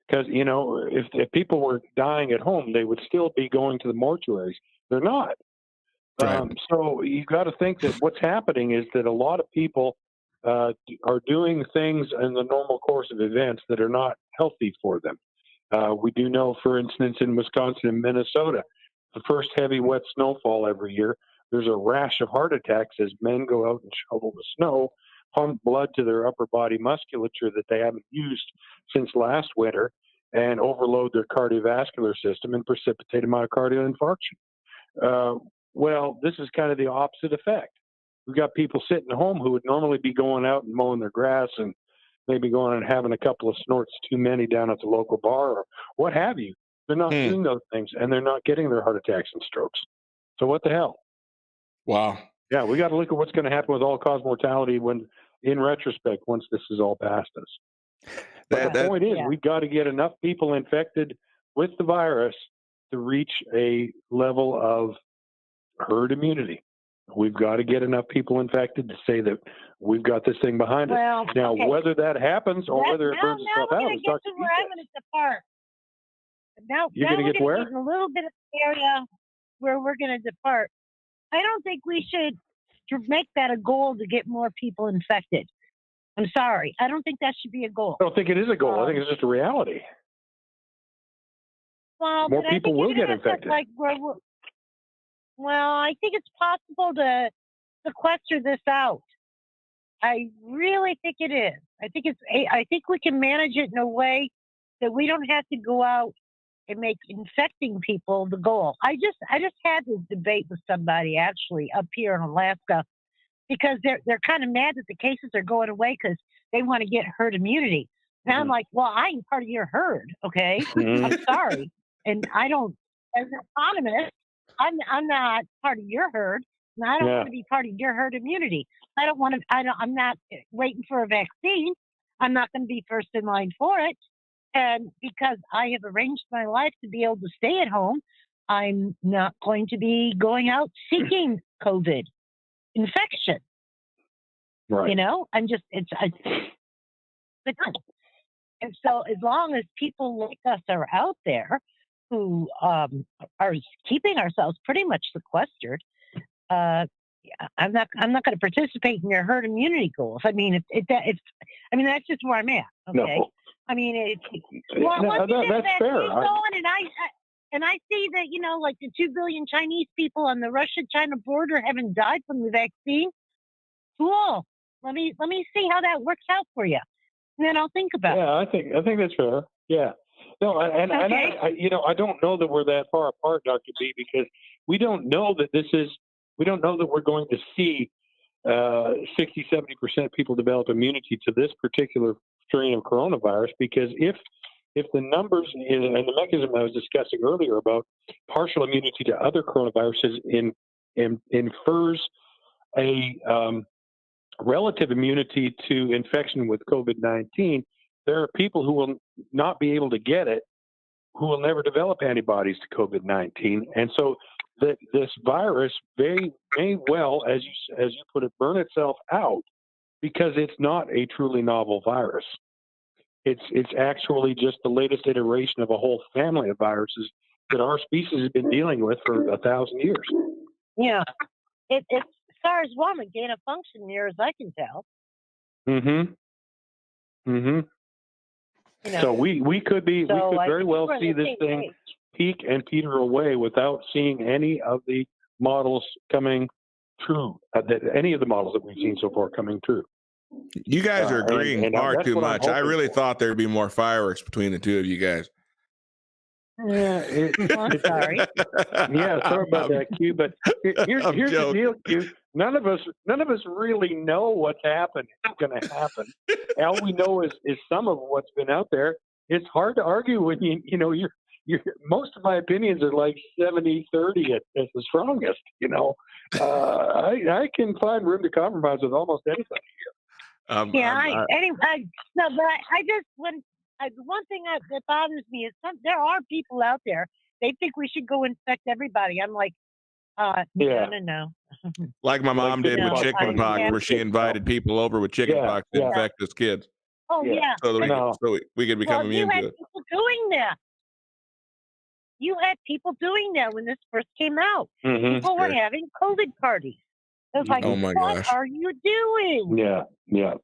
Because, you know, if people were dying at home, they would still be going to the mortuaries. They're not. Right. So you got to think that what's happening is that a lot of people are doing things in the normal course of events that are not healthy for them. We do know, for instance, in Wisconsin and Minnesota, the first heavy wet snowfall every year, there's a rash of heart attacks as men go out and shovel the snow, pump blood to their upper body musculature that they haven't used since last winter, and overload their cardiovascular system and precipitate a myocardial infarction. Well, this is kind of the opposite effect. We've got people sitting at home who would normally be going out and mowing their grass and maybe going and having a couple of snorts too many down at the local bar or what have you. They're not doing those things, and they're not getting their heart attacks and strokes. So what the hell? Wow. Yeah, we got to look at what's going to happen with all-cause mortality when, in retrospect, once this is all past us. But the point is, we've got to get enough people infected with the virus to reach a level of herd immunity. We've got to get enough people infected to say that we've got this thing behind us. Now, whether that happens or whether it burns itself out, I'm going to depart. Now we're going to get in a little bit of the area where we're going to depart. I don't think we should make that a goal to get more people infected. I'm sorry. I don't think that should be a goal. I don't think it is a goal. I think it's just a reality. Well, more people will get infected. I think it's possible to sequester this out. I really think it is. I think we can manage it in a way that we don't have to go out and make infecting people the goal. I just had this debate with somebody actually up here in Alaska because they're kind of mad that the cases are going away because they want to get herd immunity. And I'm like, well, I ain't part of your herd, okay? I'm sorry. And I don't, as an economist, I'm not part of your herd, and I don't want to be part of your herd immunity. I'm not waiting for a vaccine. I'm not going to be first in line for it. And because I have arranged my life to be able to stay at home, I'm not going to be going out seeking COVID infection. Right. You know, and so as long as people like us are out there who are keeping ourselves pretty much sequestered, I'm not going to participate in your herd immunity goals. I mean, that's just where I'm at. Okay. No. I mean, that's fair. And I see that, you know, like the 2 billion Chinese people on the Russia-China border haven't died from the vaccine. Cool. Let me see how that works out for you, and then I'll think about it. Yeah, I think that's fair. Yeah. No, and I don't know that we're that far apart, Dr. B, because we don't know that we're going to see 60, 70% people develop immunity to this particular strain of coronavirus, because if the numbers and the mechanism I was discussing earlier about partial immunity to other coronaviruses infers a relative immunity to infection with COVID-19, there are people who will not be able to get it, who will never develop antibodies to COVID-19. And so this virus may well, as you put it, burn itself out because it's not a truly novel virus. It's actually just the latest iteration of a whole family of viruses that our species has been dealing with for 1,000 years. Yeah, it's SARS won't gain a function near as I can tell. Mm-hmm. Mm-hmm. You know, So we could I very think well we're on see the this same thing page. peak and peter away without seeing any of the models coming true. Any of the models that we've seen so far coming true. You guys are agreeing far that's too what I'm much. I hoping really for. thought there'd be more fireworks between the two of you guys. Yeah, I'm sorry. Yeah, sorry about that, Q. But here's the deal, Q. None of us really know what's happening. It's going to happen. All we know is some of what's been out there. It's hard to argue when you're most of my opinions are like 70-30 at the strongest. I can find room to compromise with almost anybody. Anyway, no, but I just the one thing that bothers me is there are people out there. They think we should go infect everybody. I'm like, no. Like my mom did with chickenpox, where she invited people over with chickenpox to infect us kids. Oh yeah. So we could become immune to it. You had people doing that. You had people doing that when this first came out. Mm-hmm. People were having COVID parties. It was like, oh my what gosh. are you doing? Yeah. Yeah.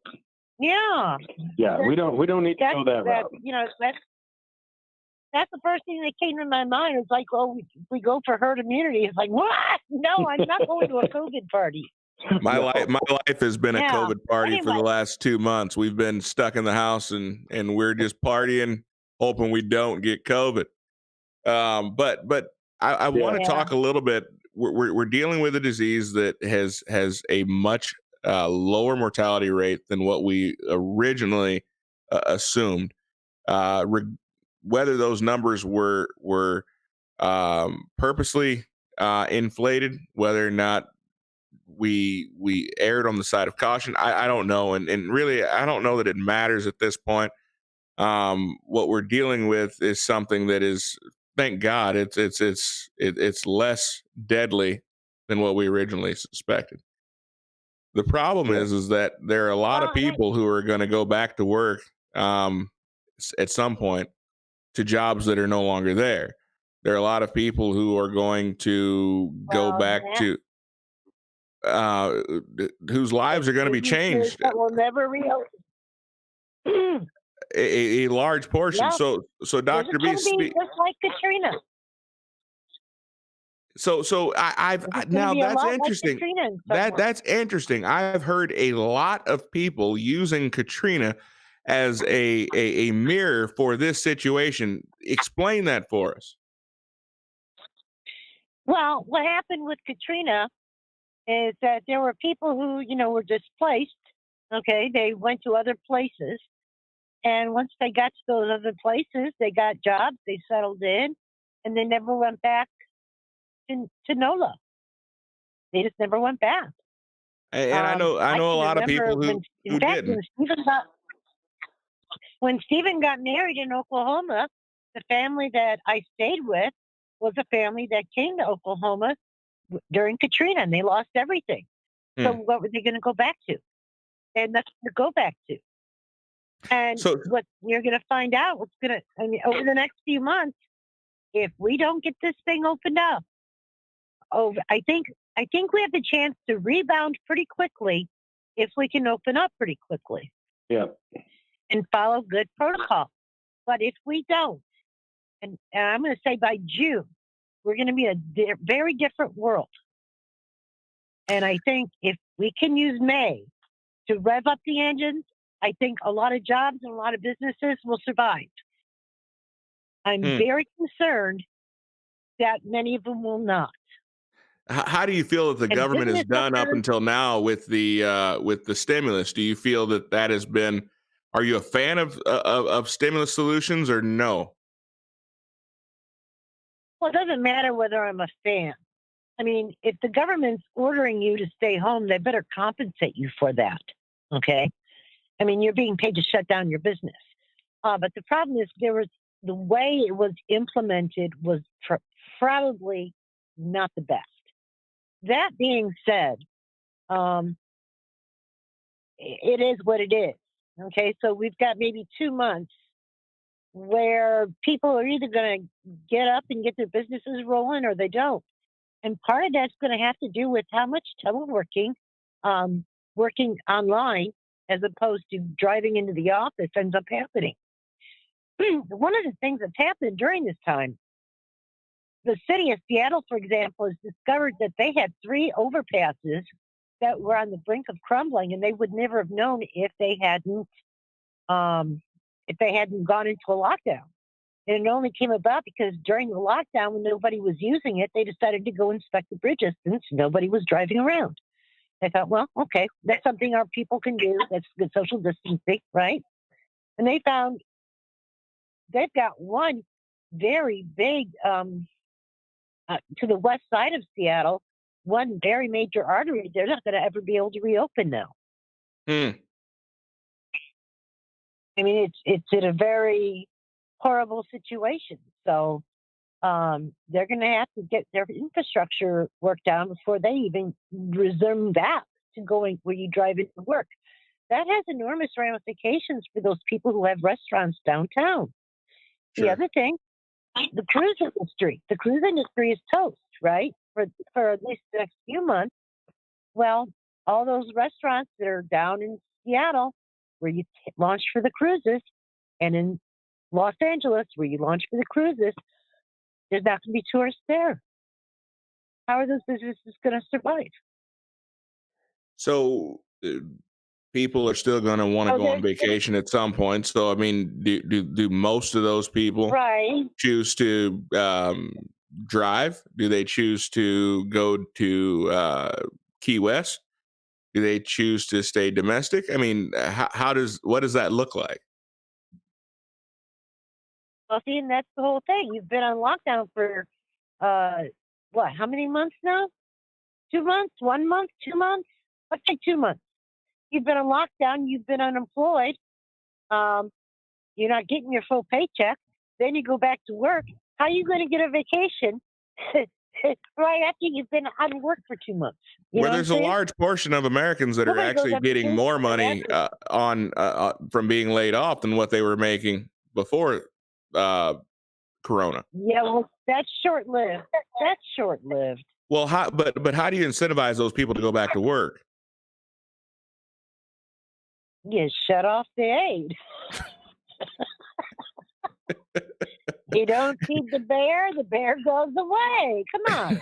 We don't need to go that route. That's the first thing that came to my mind. It's like, we go for herd immunity. It's like, what? No, I'm not going to a COVID party. My life has been a COVID party for the last 2 months. We've been stuck in the house and we're just partying, hoping we don't get COVID. But I want to talk a little bit. We're dealing with a disease that has a much lower mortality rate than what we originally assumed. Whether those numbers were purposely inflated, whether or not we erred on the side of caution, I don't know, and really I don't know that it matters at this point. What we're dealing with is something that is, thank God, it's less deadly than what we originally suspected. The problem is that there are a lot of people who are going to go back to work at some point to jobs that are no longer there. There are a lot of people who are going to go back to whose lives are going to be changed. That will never reopen. A large portion. Yeah. So Dr. B, just like Katrina. So I've now that's interesting. Like that's interesting. I've heard a lot of people using Katrina as a mirror for this situation. Explain that for us. Well, what happened with Katrina is that there were people who, were displaced. Okay, they went to other places. And once they got to those other places, they got jobs, they settled in, and they never went back to NOLA. They just never went back. And I know a lot of people who didn't. When Stephen got married in Oklahoma, the family that I stayed with was a family that came to Oklahoma during Katrina, and they lost everything. So what were they going to go back to? They had nothing to go back to. And what you're going to find out, over the next few months, if we don't get this thing opened up, I think we have the chance to rebound pretty quickly if we can open up pretty quickly. Yeah. And follow good protocol. But if we don't, and I'm going to say by June, we're going to be a very different world. And I think if we can use May to rev up the engines, I think a lot of jobs and a lot of businesses will survive. I'm very concerned that many of them will not. How do you feel that the government has done up until now with the stimulus? Do you feel that has been? Are you a fan of stimulus solutions or no? Well, it doesn't matter whether I'm a fan. I mean, if the government's ordering you to stay home, they better compensate you for that. Okay. I mean, you're being paid to shut down your business. But the problem is the way it was implemented was probably not the best. That being said, it is what it is. Okay. So we've got maybe 2 months where people are either going to get up and get their businesses rolling or they don't. And part of that's going to have to do with how much teleworking, working online as opposed to driving into the office ends up happening. One of the things that's happened during this time, the city of Seattle, for example, has discovered that they had 3 overpasses that were on the brink of crumbling, and they would never have known if they hadn't gone into a lockdown. And it only came about because during the lockdown, when nobody was using it, they decided to go inspect the bridges since nobody was driving around. I thought, well, okay, that's something our people can do. That's good social distancing, right? And they found they've got one very big, to the west side of Seattle, one very major artery they're not going to ever be able to reopen now. Hmm. I mean, it's in a very horrible situation. So they're going to have to get their infrastructure worked out before they even resume back to going where you drive into work. That has enormous ramifications for those people who have restaurants downtown. Sure. The other thing, the cruise industry. The cruise industry is toast, right? For at least the next few months. Well, all those restaurants that are down in Seattle, where you launch for the cruises, and in Los Angeles, where you launch for the cruises, there's not going to be tourists there. How are those businesses going to survive? So people are still going to want to go on there's- vacation at some point. So I mean, do most of those people Right. choose to drive? Do they choose to go to Key West? Do they choose to stay domestic? I mean, what does that look like? Well, see, and that's the whole thing. You've been on lockdown for what? How many months now? 2 months? 1 month? 2 months? Let's say 2 months. You've been on lockdown. You've been unemployed. You're not getting your full paycheck. Then you go back to work. How are you going to get a vacation right after you've been out of work for 2 months? Well, there's a large portion of Americans that are Nobody goes actually on getting vacation more for money that. from being laid off than what they were making before Corona. Yeah, well, that's short-lived. That's short-lived. Well, but how do you incentivize those people to go back to work? You shut off the aid. You don't feed the bear goes away. Come on.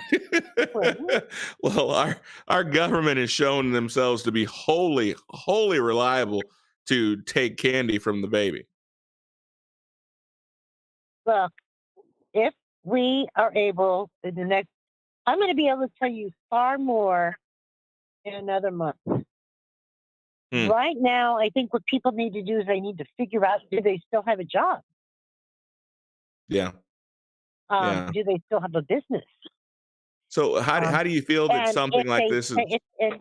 Well, our government has shown themselves to be wholly reliable to take candy from the baby. Look, if we are able in the next, I'm going to be able to tell you far more in another month. Right now, I think what people need to do is they need to figure out, do they still have a job? Yeah. Do they still have a business? So how do you feel that something like this is? And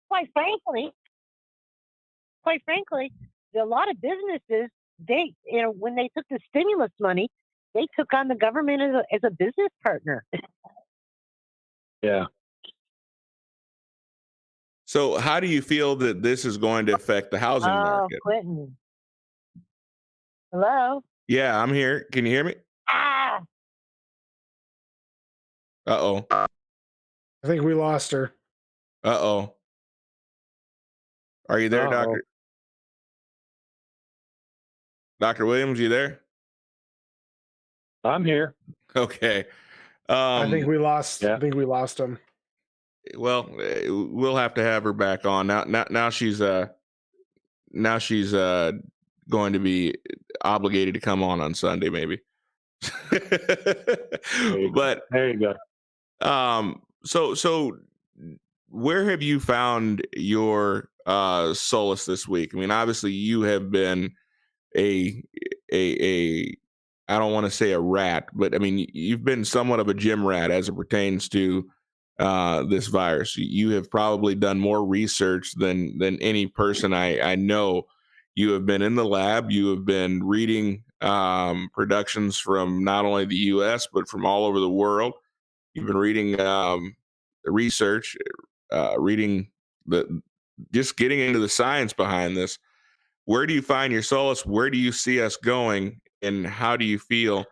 quite frankly, a lot of businesses, they, when they took the stimulus money, they took on the government as a business partner. Yeah. So how do you feel that this is going to affect the housing market? Quentin. Hello? Yeah, I'm here. Can you hear me? Ah! Uh-oh. I think we lost her. Uh-oh. Are you there, Doctor? Dr. Williams, you there? I'm here. Okay. I think we lost. Yeah. I think we lost him. Well, we'll have to have her back on. Now she's going to be obligated to come on Sunday, maybe. But there you go. So where have you found your solace this week? I mean, obviously you have been a I don't want to say a rat, but I mean, you've been somewhat of a gym rat as it pertains to this virus. You have probably done more research than any person I know. You have been in the lab. You have been reading productions from not only the U.S. but from all over the world. You've been reading the research, just getting into the science behind this. Where do you find your solace? Where do you see us going? And how do you feel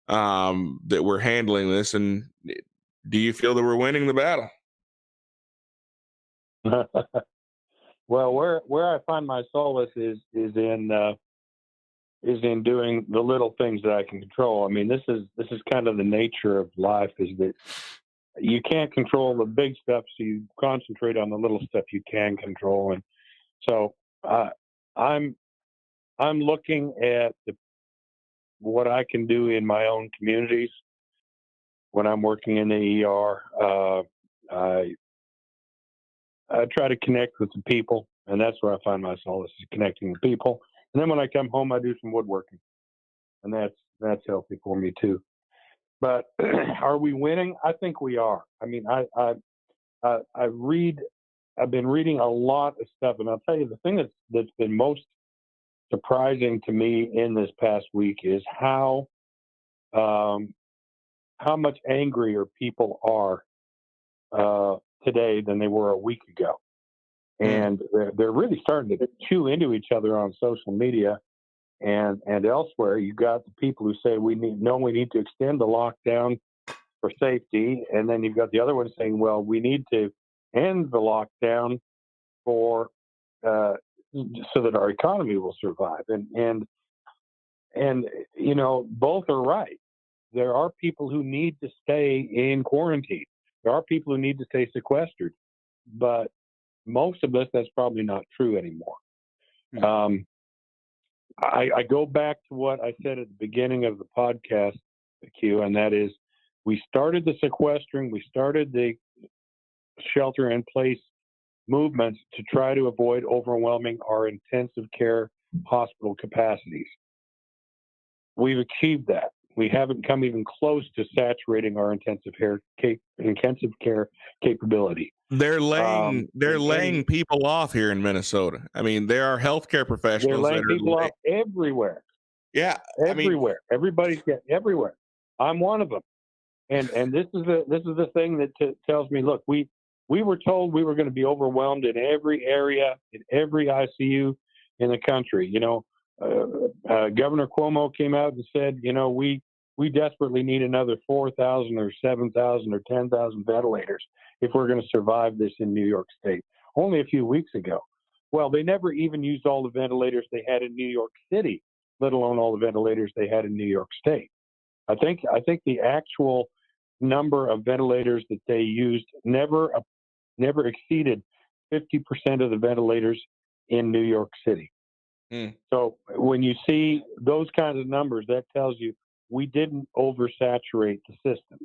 that we're handling this? And Do you feel that we're winning the battle? Well, where I find my solace is in doing the little things that I can control. I mean, this is kind of the nature of life, is that you can't control the big stuff, so you concentrate on the little stuff you can control. And so I'm looking at what I can do in my own communities when I'm working in the ER. I try to connect with the people, and that's where I find my solace, is connecting with people. And then when I come home, I do some woodworking, and that's healthy for me too. But are we winning? I think we are. I mean, I've been reading a lot of stuff, and I'll tell you the thing that's been most surprising to me in this past week is how much angrier people are today than they were a week ago. And they're really starting to chew into each other on social media and elsewhere. You got the people who say we need to extend the lockdown for safety, and then you've got the other one saying, well, we need to end the lockdown for so that our economy will survive. And you know, both are right. There are people who need to stay in quarantine. There are people who need to stay sequestered, but most of us, that's probably not true anymore. I go back to what I said at the beginning of the podcast, Q, and that is, we started the sequestering, we started the shelter in place movements to try to avoid overwhelming our intensive care hospital capacities. We've achieved that. We haven't come even close to saturating our intensive care capability. They're laying people off here in Minnesota. I mean, there are healthcare professionals. They're laying people off everywhere. Yeah, everywhere. Everybody's getting everywhere. I'm one of them. And this is the thing that tells me, look, we were told we were going to be overwhelmed in every area, in every ICU in the country. You know, Governor Cuomo came out and said, you know, we desperately need another 4,000 or 7,000 or 10,000 ventilators if we're going to survive this in New York State. Only a few weeks ago. Well, they never even used all the ventilators they had in New York City, let alone all the ventilators they had in New York State. I think the actual number of ventilators that they used never exceeded 50% of the ventilators in New York City. So when you see those kinds of numbers, that tells you we didn't oversaturate the system.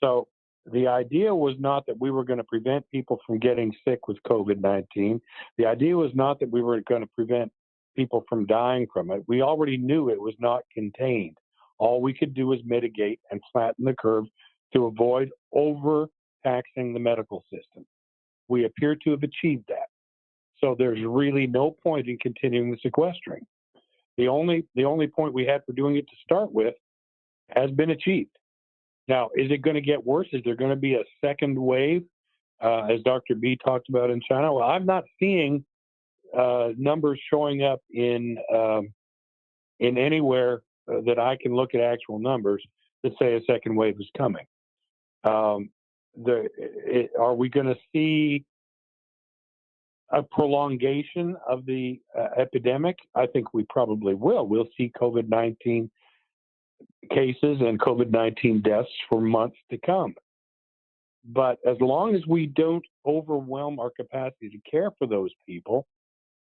So the idea was not that we were going to prevent people from getting sick with COVID-19. The idea was not that we were going to prevent people from dying from it. We already knew it was not contained. All we could do was mitigate and flatten the curve to avoid overtaxing the medical system. We appear to have achieved that. So there's really no point in continuing the sequestering. The only point we had for doing it to start with has been achieved. Now, is it going to get worse? Is there going to be a second wave, as Dr. B talked about in China? Well, I'm not seeing numbers showing up in anywhere that I can look at actual numbers that say a second wave is coming. Are we going to see a prolongation of the epidemic? I think we probably will. We'll see COVID-19 cases and COVID-19 deaths for months to come. But as long as we don't overwhelm our capacity to care for those people,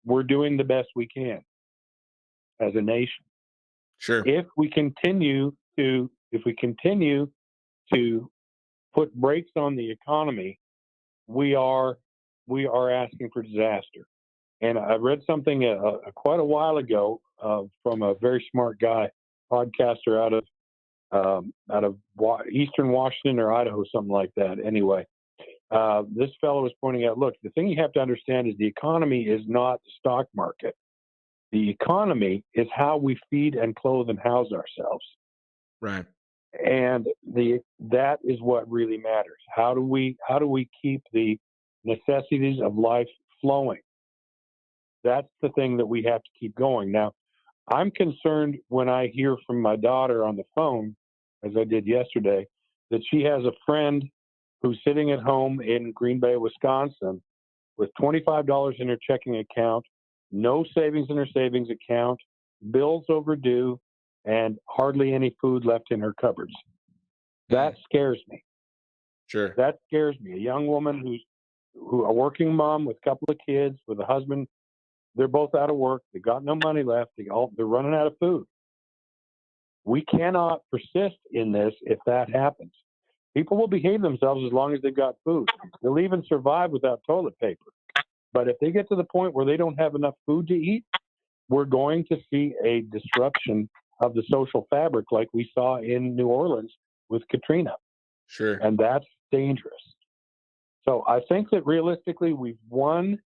we're doing the best we can as a nation. Sure. If we continue to put brakes on the economy, we are asking for disaster. And I read something quite a while ago from a very smart guy, podcaster out of Eastern Washington or Idaho, something like that. Anyway, this fellow was pointing out, look, the thing you have to understand is the economy is not the stock market. The economy is how we feed and clothe and house ourselves. Right. And that is what really matters. How do we keep the necessities of life flowing? That's the thing that we have to keep going. Now, I'm concerned when I hear from my daughter on the phone, as I did yesterday, that she has a friend who's sitting at home in Green Bay, Wisconsin, with $25 in her checking account, no savings in her savings account, bills overdue, and hardly any food left in her cupboards. That scares me. Sure. That scares me. A young woman who a working mom with a couple of kids, with a husband, they're both out of work. They got no money left. They're running out of food. We cannot persist in this if that happens. People will behave themselves as long as they've got food. They'll even survive without toilet paper. But if they get to the point where they don't have enough food to eat, we're going to see a disruption of the social fabric like we saw in New Orleans with Katrina. Sure. And that's dangerous. So I think that realistically, we've won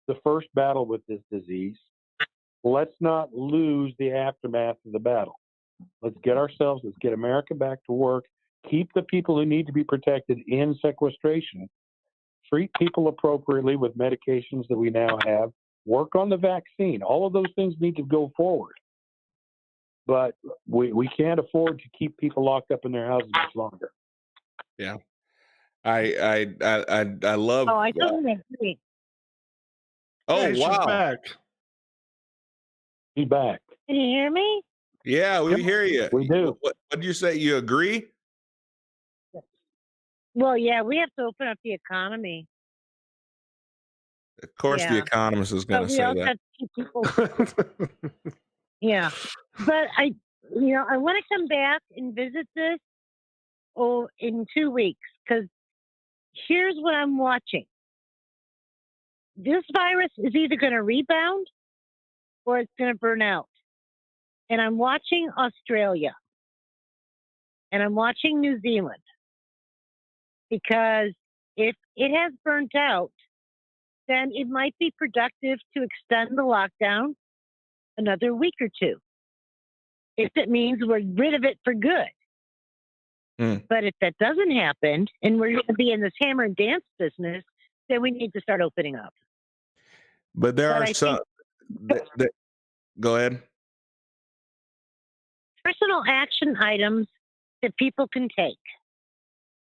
the first battle with this disease. Let's not lose the aftermath of the battle. Let's get America back to work, keep the people who need to be protected in sequestration, treat people appropriately with medications that we now have, work on the vaccine. All of those things need to go forward. But we can't afford to keep people locked up in their houses much longer. Yeah. I love. Oh, I totally agree. Oh, Hey, she's wow. back. Be back. Can you hear me? Yeah, we hear you. We do. What did you say? You agree? Well, yeah, we have to open up the economy. Of course, the Yeah. economist is going But to we say also that. have to keep people. Yeah. But I want to come back and visit this in 2 weeks, because here's what I'm watching. This virus is either going to rebound or it's going to burn out. And I'm watching Australia and I'm watching New Zealand, because if it has burnt out, then it might be productive to extend the lockdown another week or two, if it means we're rid of it for good. But if that doesn't happen and we're going to be in this hammer and dance business, then we need to start opening up. But there But are I some. Go ahead. Personal action items that people can take.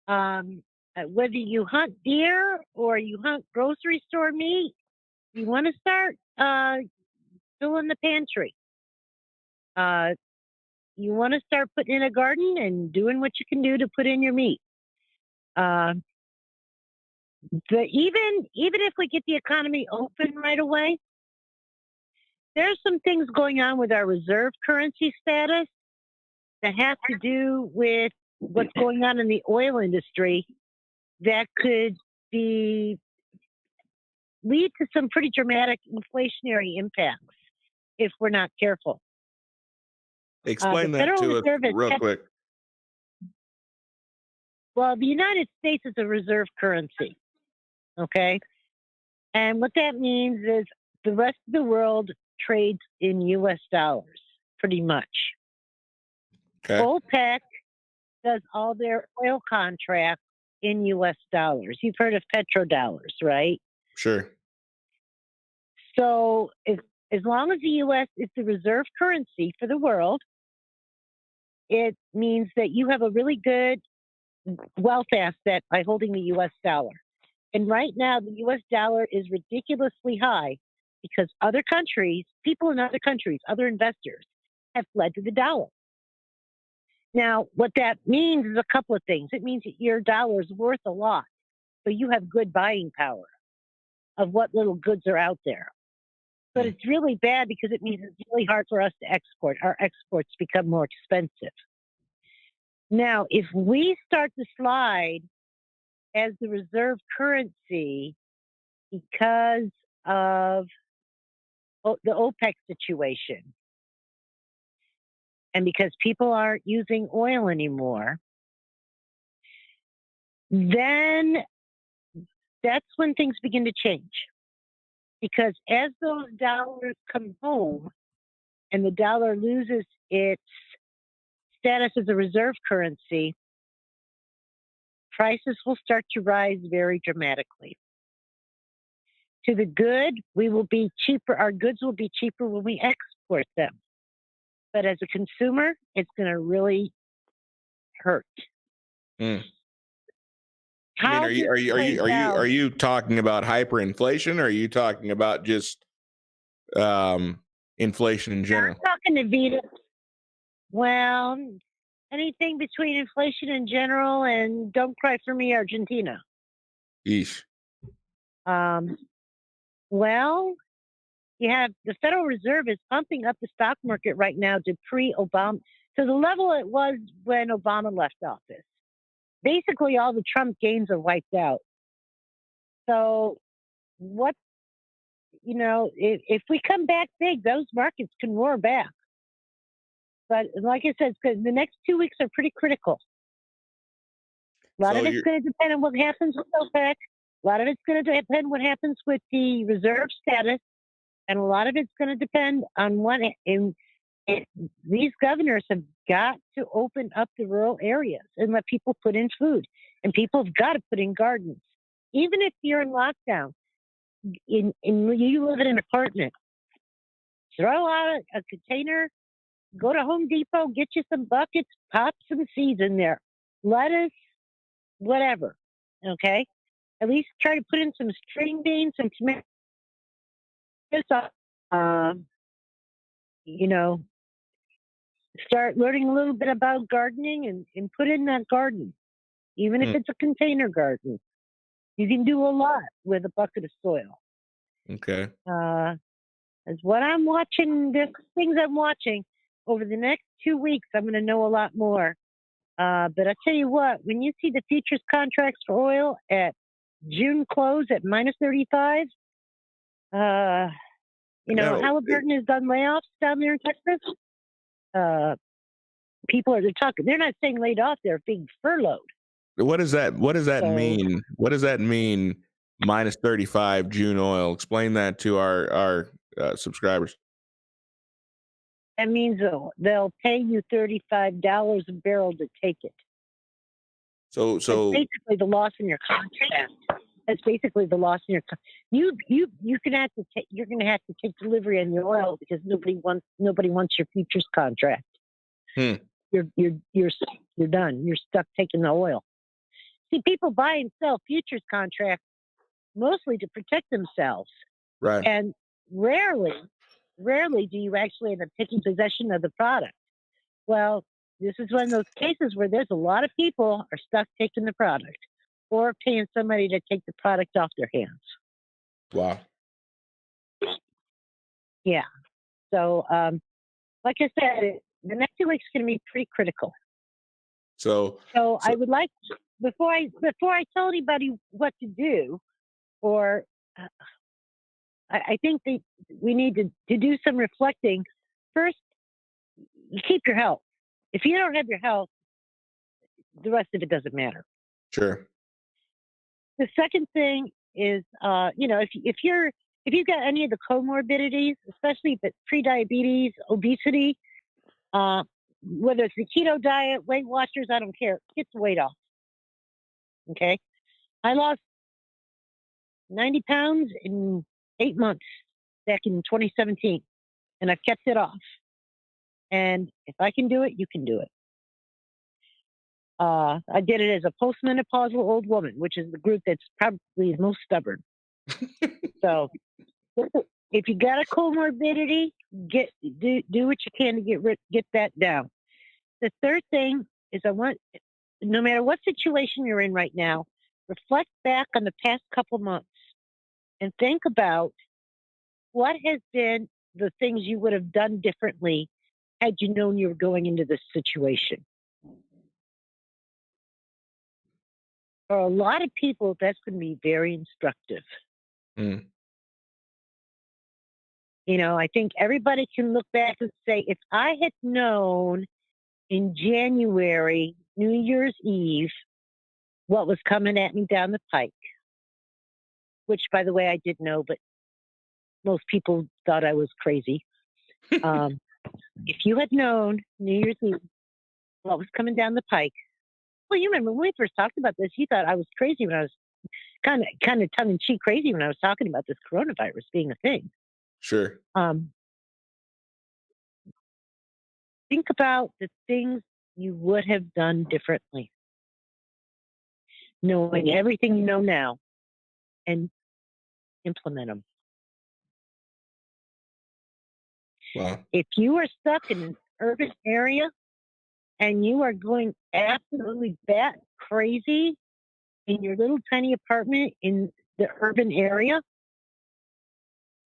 Whether you hunt deer or you hunt grocery store meat, you want to start filling the pantry. You want to start putting in a garden and doing what you can do to put in your meat. Even if we get the economy open right away, there's some things going on with our reserve currency status that have to do with what's going on in the oil industry that could lead to some pretty dramatic inflationary impacts if we're not careful. Explain that to us real quick. Well, the United States is a reserve currency, okay? And what that means is the rest of the world trades in U.S. dollars, pretty much. Okay. OPEC does all their oil contracts in U.S. dollars. You've heard of petrodollars, right? Sure. So as long as the U.S. is the reserve currency for the world, it means that you have a really good wealth asset by holding the U.S. dollar. And right now, the U.S. dollar is ridiculously high because other countries, people in other countries, other investors have fled to the dollar. Now, what that means is a couple of things. It means that your dollar is worth a lot, so you have good buying power of what little goods are out there. But it's really bad because it means it's really hard for us to export. Our exports become more expensive. Now, if we start to slide as the reserve currency because of the OPEC situation, and because people aren't using oil anymore, then that's when things begin to change. Because as those dollars come home and the dollar loses its status as a reserve currency, prices will start to rise very dramatically. To the good, we will be cheaper. Our goods will be cheaper when we export them. But as a consumer, it's going to really hurt. Mm. I mean, How are you this are you are plays you are you out. are you talking about hyperinflation, or are you talking about just inflation in I'm general? talking to Vita. Well, anything between inflation in general and don't cry for me, Argentina. Yeesh. Um, well, you have the Federal Reserve is pumping up the stock market right now to pre-Obama, to the level it was when Obama left office. Basically, all the Trump gains are wiped out. So, what, if we come back big, those markets can roar back. But like I said, the next 2 weeks are pretty critical. A lot So of it's you're going to depend on what happens with OPEC. A lot of it's going to depend what happens with the reserve status, and a lot of it's going to depend on these governors have got to open up the rural areas and let people put in food, and people have got to put in gardens. Even if you're in lockdown, you live in an apartment, throw out a container, go to Home Depot, get you some buckets, pop some seeds in there, lettuce, whatever. Okay, at least try to put in some string beans, some tomatoes. Uh, you know, start learning a little bit about gardening and put in that garden, even if Mm. it's a container garden. You can do a lot with a bucket of soil. okay. As what I'm watching, there's things I'm watching over the next 2 weeks. I'm going to know a lot more. But I tell you what, when you see the futures contracts for oil at June close at minus 35, No, Halliburton has done layoffs down there in Texas. They're talking. They're not saying laid off; they're being furloughed. what does that So mean? What does that mean? Minus 35 June oil. Explain that to our subscribers. that means they'll pay you $35 a barrel to take it. So That's basically the loss in your contract. That's basically the loss in your. You're gonna have to take delivery on your oil because nobody wants your futures contract. Hmm. You're done. You're stuck taking the oil. See, people buy and sell futures contracts mostly to protect themselves, Right. and rarely do you actually end up taking possession of the product. Well, this is one of those cases where there's a lot of people are stuck taking the product or paying somebody to take the product off their hands. Wow. Yeah. So, like I said, the next 2 weeks is going to be pretty critical. So I would like, before I tell anybody what to do, or I think that we need to do some reflecting. First, you keep your health. If you don't have your health, the rest of it doesn't matter. sure. The second thing is, if you've got any of the comorbidities, especially if it's pre-diabetes, obesity, whether it's the keto diet, Weight Watchers, I don't care, get the weight off. Okay, I lost 90 pounds in 8 months back in 2017, and I've kept it off. And if I can do it, you can do it. I did it as a postmenopausal old woman, which is the group that's probably the most stubborn. So if you got a comorbidity, do what you can to get that down. The third thing is no matter what situation you're in right now, reflect back on the past couple months and think about what has been the things you would have done differently had you known you were going into this situation. For a lot of people, that's going to be very instructive. Mm. I think everybody can look back and say, if I had known in January, New Year's Eve, what was coming at me down the pike, which, by the way, I did know, but most people thought I was crazy. If you had known New Year's Eve what was coming down the pike, well, you remember when we first talked about this, you thought I was crazy when I was kind of tongue-in-cheek crazy when I was talking about this coronavirus being a thing. Sure. Think about the things you would have done differently. knowing everything you know now, and implement them. Wow. If you are stuck in an urban area and you are going absolutely bat crazy in your little tiny apartment in the urban area,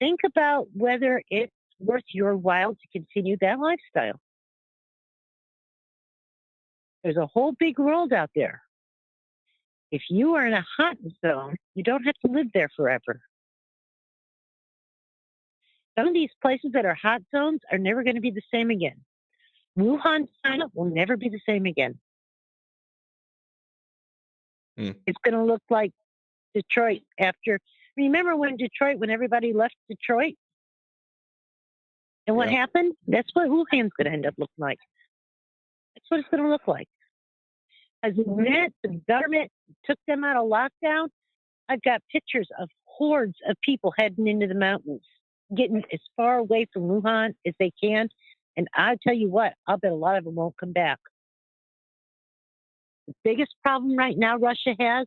think about whether it's worth your while to continue that lifestyle. There's a whole big world out there. If you are in a hot zone, you don't have to live there forever. Some of these places that are hot zones are never going to be the same again. Wuhan, China will never be the same again. It's going to look like Detroit after. Remember when everybody left Detroit? And what happened? That's what Wuhan's going to end up looking like. That's what it's going to look like. As the government took them out of lockdown, I've got pictures of hordes of people heading into the mountains, getting as far away from Wuhan as they can. And I'll tell you what, I'll bet a lot of them won't come back. The biggest problem right now Russia has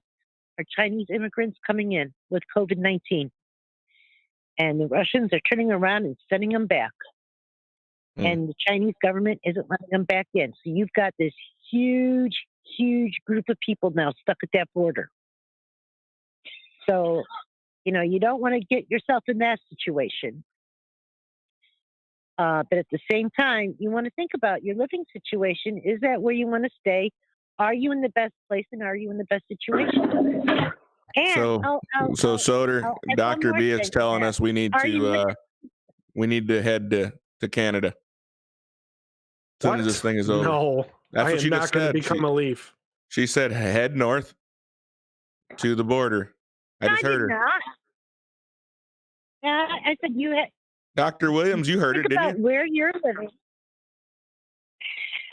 are Chinese immigrants coming in with COVID-19. And the Russians are turning around and sending them back. And the Chinese government isn't letting them back in. So you've got this huge, huge group of people now stuck at that border. So, you don't want to get yourself in that situation. But at the same time, you want to think about your living situation. Is that where you want to stay? Are you in the best place and are you in the best situation? And so Soder, Dr. B is telling us we need to head to Canada. As soon as this thing is over. No, That's what she not just going to said. become a leaf. She said head north to the border. I just heard her. Not. I said you had. Dr. Williams, you heard it, didn't you? Where you're living.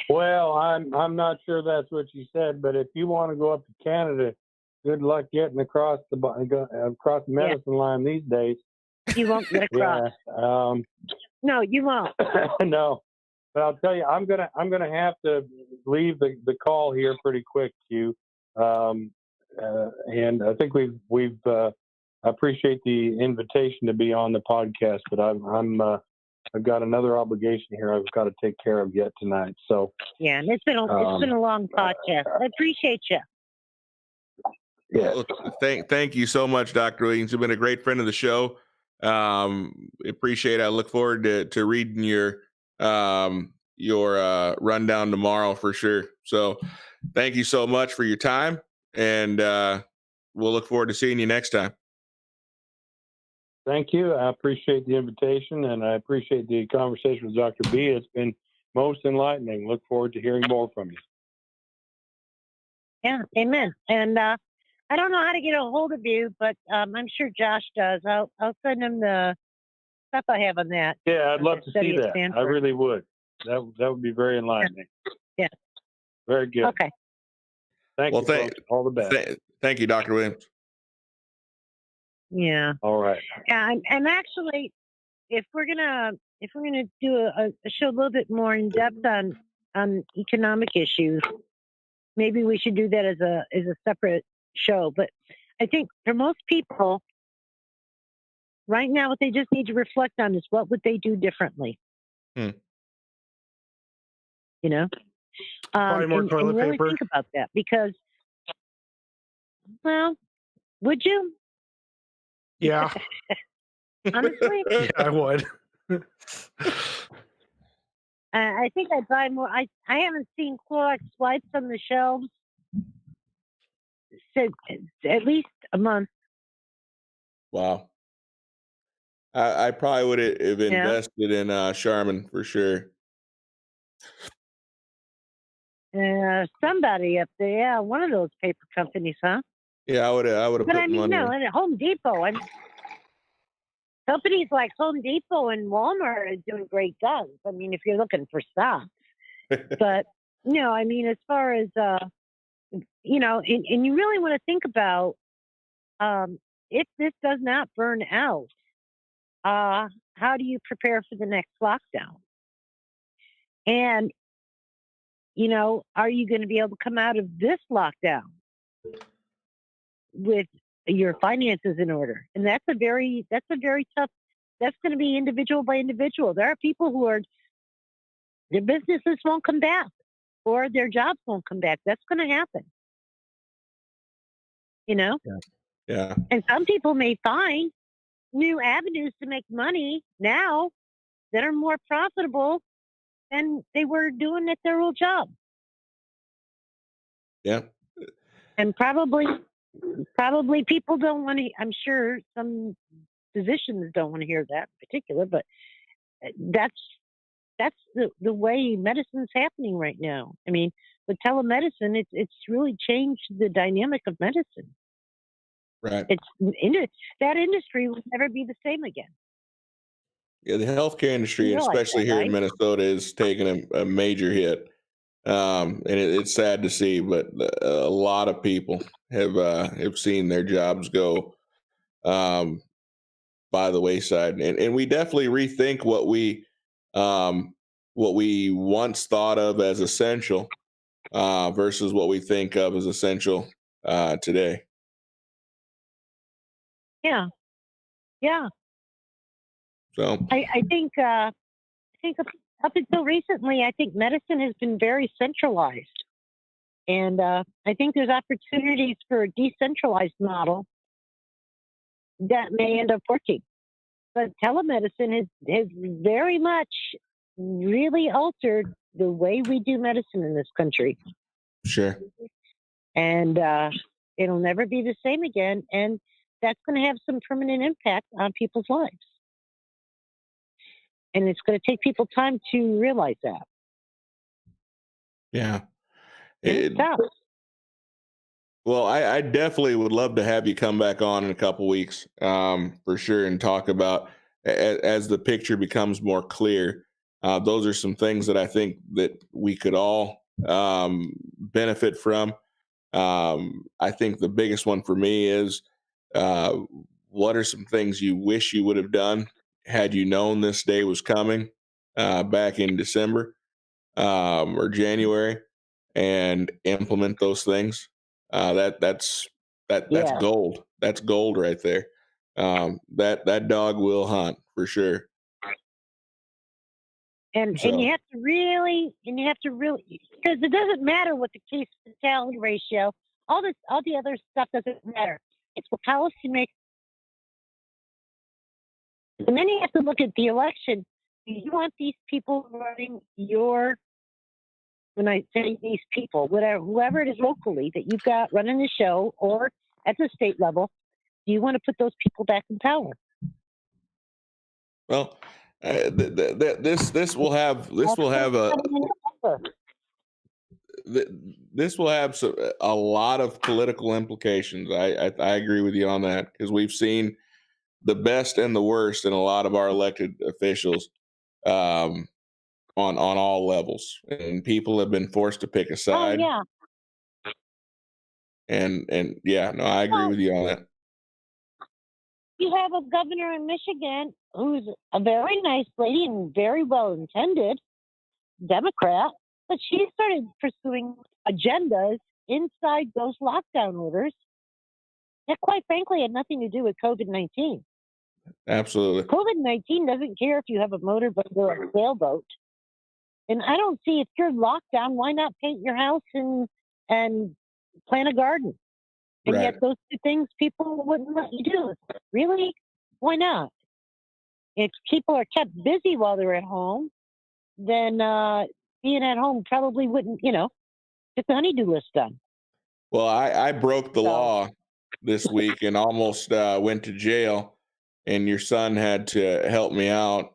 Well, I'm not sure that's what you said, but if you want to go up to Canada, good luck getting across the medicine line these days. You won't get across. No, you won't. No, but I'll tell you, I'm gonna have to leave the call here pretty quick, Q. And I think we've I appreciate the invitation to be on the podcast, but I've got another obligation here I've got to take care of yet tonight. So yeah, and it's been a long podcast. I appreciate you. Yeah. Well, thank you so much, Dr. Williams. You've been a great friend of the show. Appreciate it. I look forward to reading your rundown tomorrow for sure. So thank you so much for your time, and we'll look forward to seeing you next time. Thank you. I appreciate the invitation, and I appreciate the conversation with Dr. B. It's been most enlightening. Look forward to hearing more from you. Yeah, amen. And I don't know how to get a hold of you, but I'm sure Josh does. I'll send him the stuff I have on that. Yeah, I'd love to see that. I really would. That would be very enlightening. Yeah. Very good. Okay. Thank you, folks. All the best. Thank you, Dr. Williams. Yeah. All right. And actually, if we're gonna do a show a little bit more in depth on economic issues, maybe we should do that as a separate show. But I think for most people, right now, what they just need to reflect on is what would they do differently. You know, Buy more toilet and really paper. think about that, because, well, would you? Yeah. Honestly, Yeah, I would. I think I'd buy more. I haven't seen Clorox wipes on the shelves since at least a month. Wow. I probably would have invested in Charmin for sure. Somebody up there, one of those paper companies, huh? Yeah, I would have But put I mean, money. no, at Home Depot, companies like Home Depot and Walmart are doing great guns. I mean, if you're looking for stocks, but no, I mean, as far as you know, and you really want to think about if this does not burn out, how do you prepare for the next lockdown? And you know, are you going to be able to come out of this lockdown with your finances in order. And that's a very tough, that's going to be individual by individual. There are people who are, their businesses won't come back or their jobs won't come back. That's going to happen, you know? Yeah. And some people may find new avenues to make money now that are more profitable than they were doing at their old job. Yeah. And probably people don't want to, I'm sure some physicians don't want to hear that in particular, but that's the way medicine's happening right now. I mean, with telemedicine, it's really changed the dynamic of medicine. Right. That industry will never be the same again. Yeah, the healthcare industry, You realize especially that, here right? in Minnesota, is taking a major hit. And it's sad to see, but a lot of people have seen their jobs go by the wayside, and we definitely rethink what we once thought of as essential versus what we think of as essential today. Yeah. So I think up until recently, I think medicine has been very centralized, and I think there's opportunities for a decentralized model that may end up working. But telemedicine has very much really altered the way we do medicine in this country, sure. and it'll never be the same again. And that's going to have some permanent impact on people's lives. And it's going to take people time to realize that. Yeah. And it's tough. Well, I definitely would love to have you come back on in a couple weeks, for sure, and talk about as the picture becomes more clear. Those are some things that I think that we could all benefit from. I think the biggest one for me is uh, what are some things you wish you would have done had you known this day was coming back in December or January, and implement those things. That's Yeah. gold. That's gold right there. That dog will hunt for sure. And So you have to really, because it doesn't matter what the case fatality ratio, all the other stuff doesn't matter. It's what policymakers. And then you have to look at the election. Do you want these people running your, when I say these people, whoever it is locally that you've got running the show or at the state level, do you want to put those people back in power? well, this will have a lot of political implications. I agree with you on that, because we've seen the best and the worst in a lot of our elected officials um, on all levels, and people have been forced to pick a Oh, side. yeah. And yeah, no, I agree Well, with you on that. you have a governor in Michigan who's a very nice lady and very well intended Democrat, but she started pursuing agendas inside those lockdown orders that, quite frankly, had nothing to do with COVID-19. Absolutely. COVID-19 doesn't care if you have a motorboat or a sailboat. And I don't see, if you're locked down, why not paint your house and plant a garden? And Right. yet those two things people wouldn't let you do. Really? Why not? If people are kept busy while they're at home, then being at home probably wouldn't, get the honeydew list done. Well, I broke the So- law this week and almost went to jail, and your son had to help me out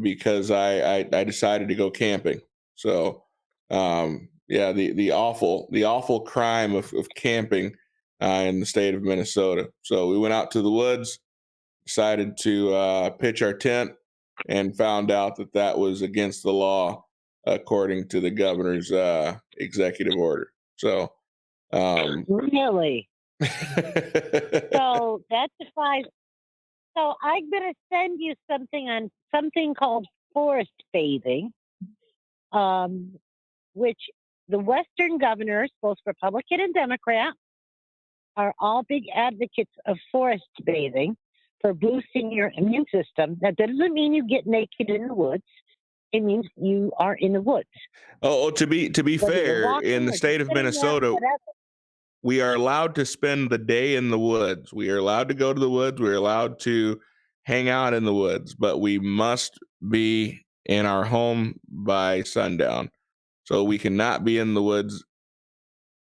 because I decided to go camping. So yeah, the awful crime of camping in the state of Minnesota. So we went out to the woods, decided to pitch our tent, and found out that was against the law according to the governor's executive order. So Really? So that defies. So I'm going to send you something called forest bathing, which the Western governors, both Republican and Democrat, are all big advocates of forest bathing for boosting your immune system. That doesn't mean you get naked in the woods. It means you are in the woods. To be Whether you're fair, walking in the or state just of sitting there, Minnesota, whatever. we are allowed to spend the day in the woods. We are allowed to go to the woods. We're allowed to hang out in the woods, but we must be in our home by sundown. So we cannot be in the woods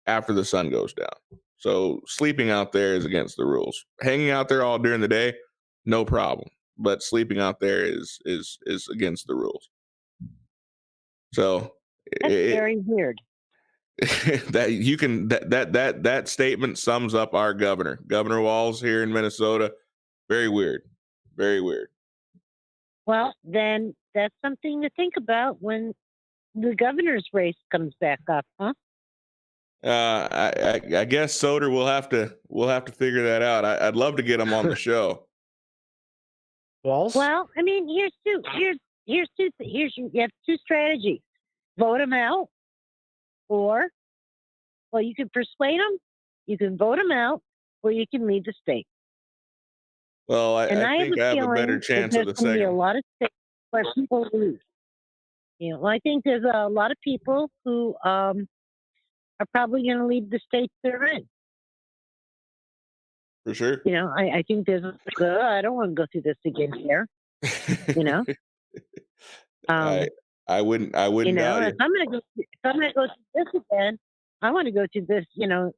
after the sun goes down. So sleeping out there is against the rules. Hanging out there all during the day, no problem. But sleeping out there is against the rules. So That's very weird. that statement sums up our Governor Walz here in Minnesota. Very weird. Very weird. Well, then that's something to think about when the governor's race comes back up, huh? I guess Soder will have to figure that out. I'd love to get him on the show. Walls? Well, I mean, you have two strategies: vote him out, or you can persuade him, you can vote him out, or you can leave the state. Well, I think I have a better chance of the there's going to be a second. lot of states where people leave. I think there's a lot of people who are probably going to leave the states they're in. For sure. I think there's I don't want to go through this again here. I wouldn't doubt if I'm going to go through this again, I want to go through this. You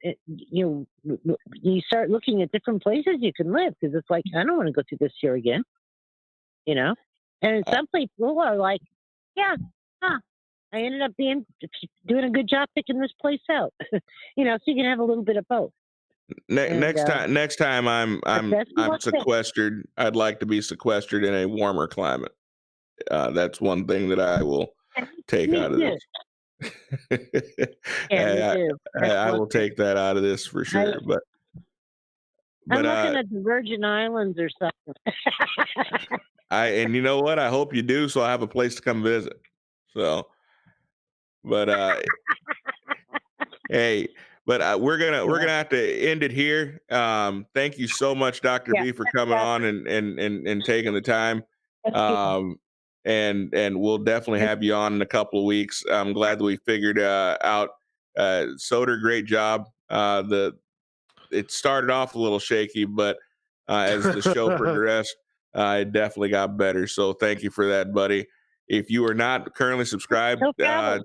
start looking at different places you can live, because it's like, I don't want to go through this here again. And some people are like, yeah, I ended up doing a good job picking this place out. So you can have a little bit of both. Next time I'm sequestered, I'd like to be sequestered in a warmer climate. That's one thing that I will take out of this. I will take that out of this for sure. But I'm looking at the Virgin Islands or something. and you know what? I hope you do, so I have a place to come visit. So, but hey. But we're gonna have to end it here. Thank you so much, Dr. B, for coming on and taking the time. And we'll definitely have you on in a couple of weeks. I'm glad that we figured out. Soder, great job. It started off a little shaky, but as the show progressed, it definitely got better. So thank you for that, buddy. If you are not currently subscribed to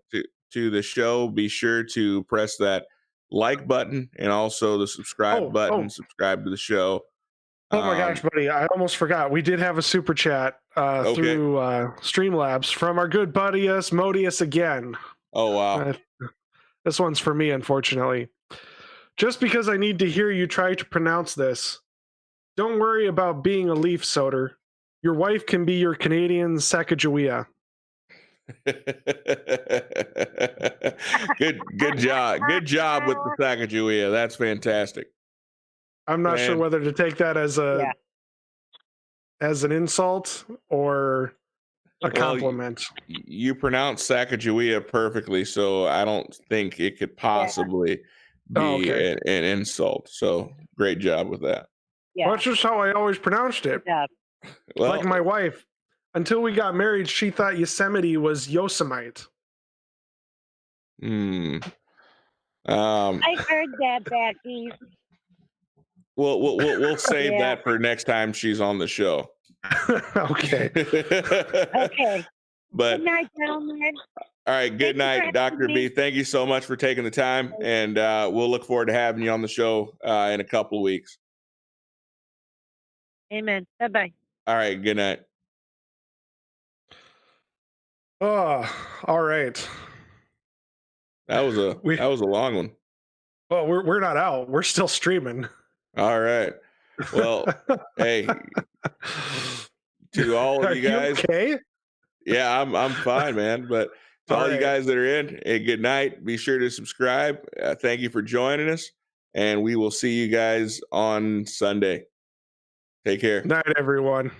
the show, be sure to press that like button and also the subscribe button. Subscribe to the show. Oh my gosh, buddy, I almost forgot. We did have a super chat through Streamlabs from our good buddy Asmodeus again. Oh wow. This one's for me, unfortunately. Just because I need to hear you try to pronounce this, don't worry about being a leaf, Soder. Your wife can be your Canadian Sacagawea. Good job with the Sacagawea. That's fantastic. I'm not sure whether to take that as an insult or a compliment. You pronounce Sacagawea perfectly, so I don't think it could possibly be an insult. So great job with that. Yeah. Well, that's just how I always pronounced it. Yeah. Well, like my wife. Until we got married, she thought Yosemite was Yosemite. I heard that, Becky. We'll save that for next time she's on the show. Okay. Okay. But good night, gentlemen. All right. Good night, Dr. B. Thank you so much for taking the time, and we'll look forward to having you on the show in a couple of weeks. Amen. Bye-bye. All right. Good night. Oh, all right. That was a long one. Well, we're not out. We're still streaming. All right. Well, hey, to all of you guys. You okay? Yeah, I'm fine, man. But to all you guys that are in, hey, good night. Be sure to subscribe. Thank you for joining us, and we will see you guys on Sunday. Take care. Night, everyone.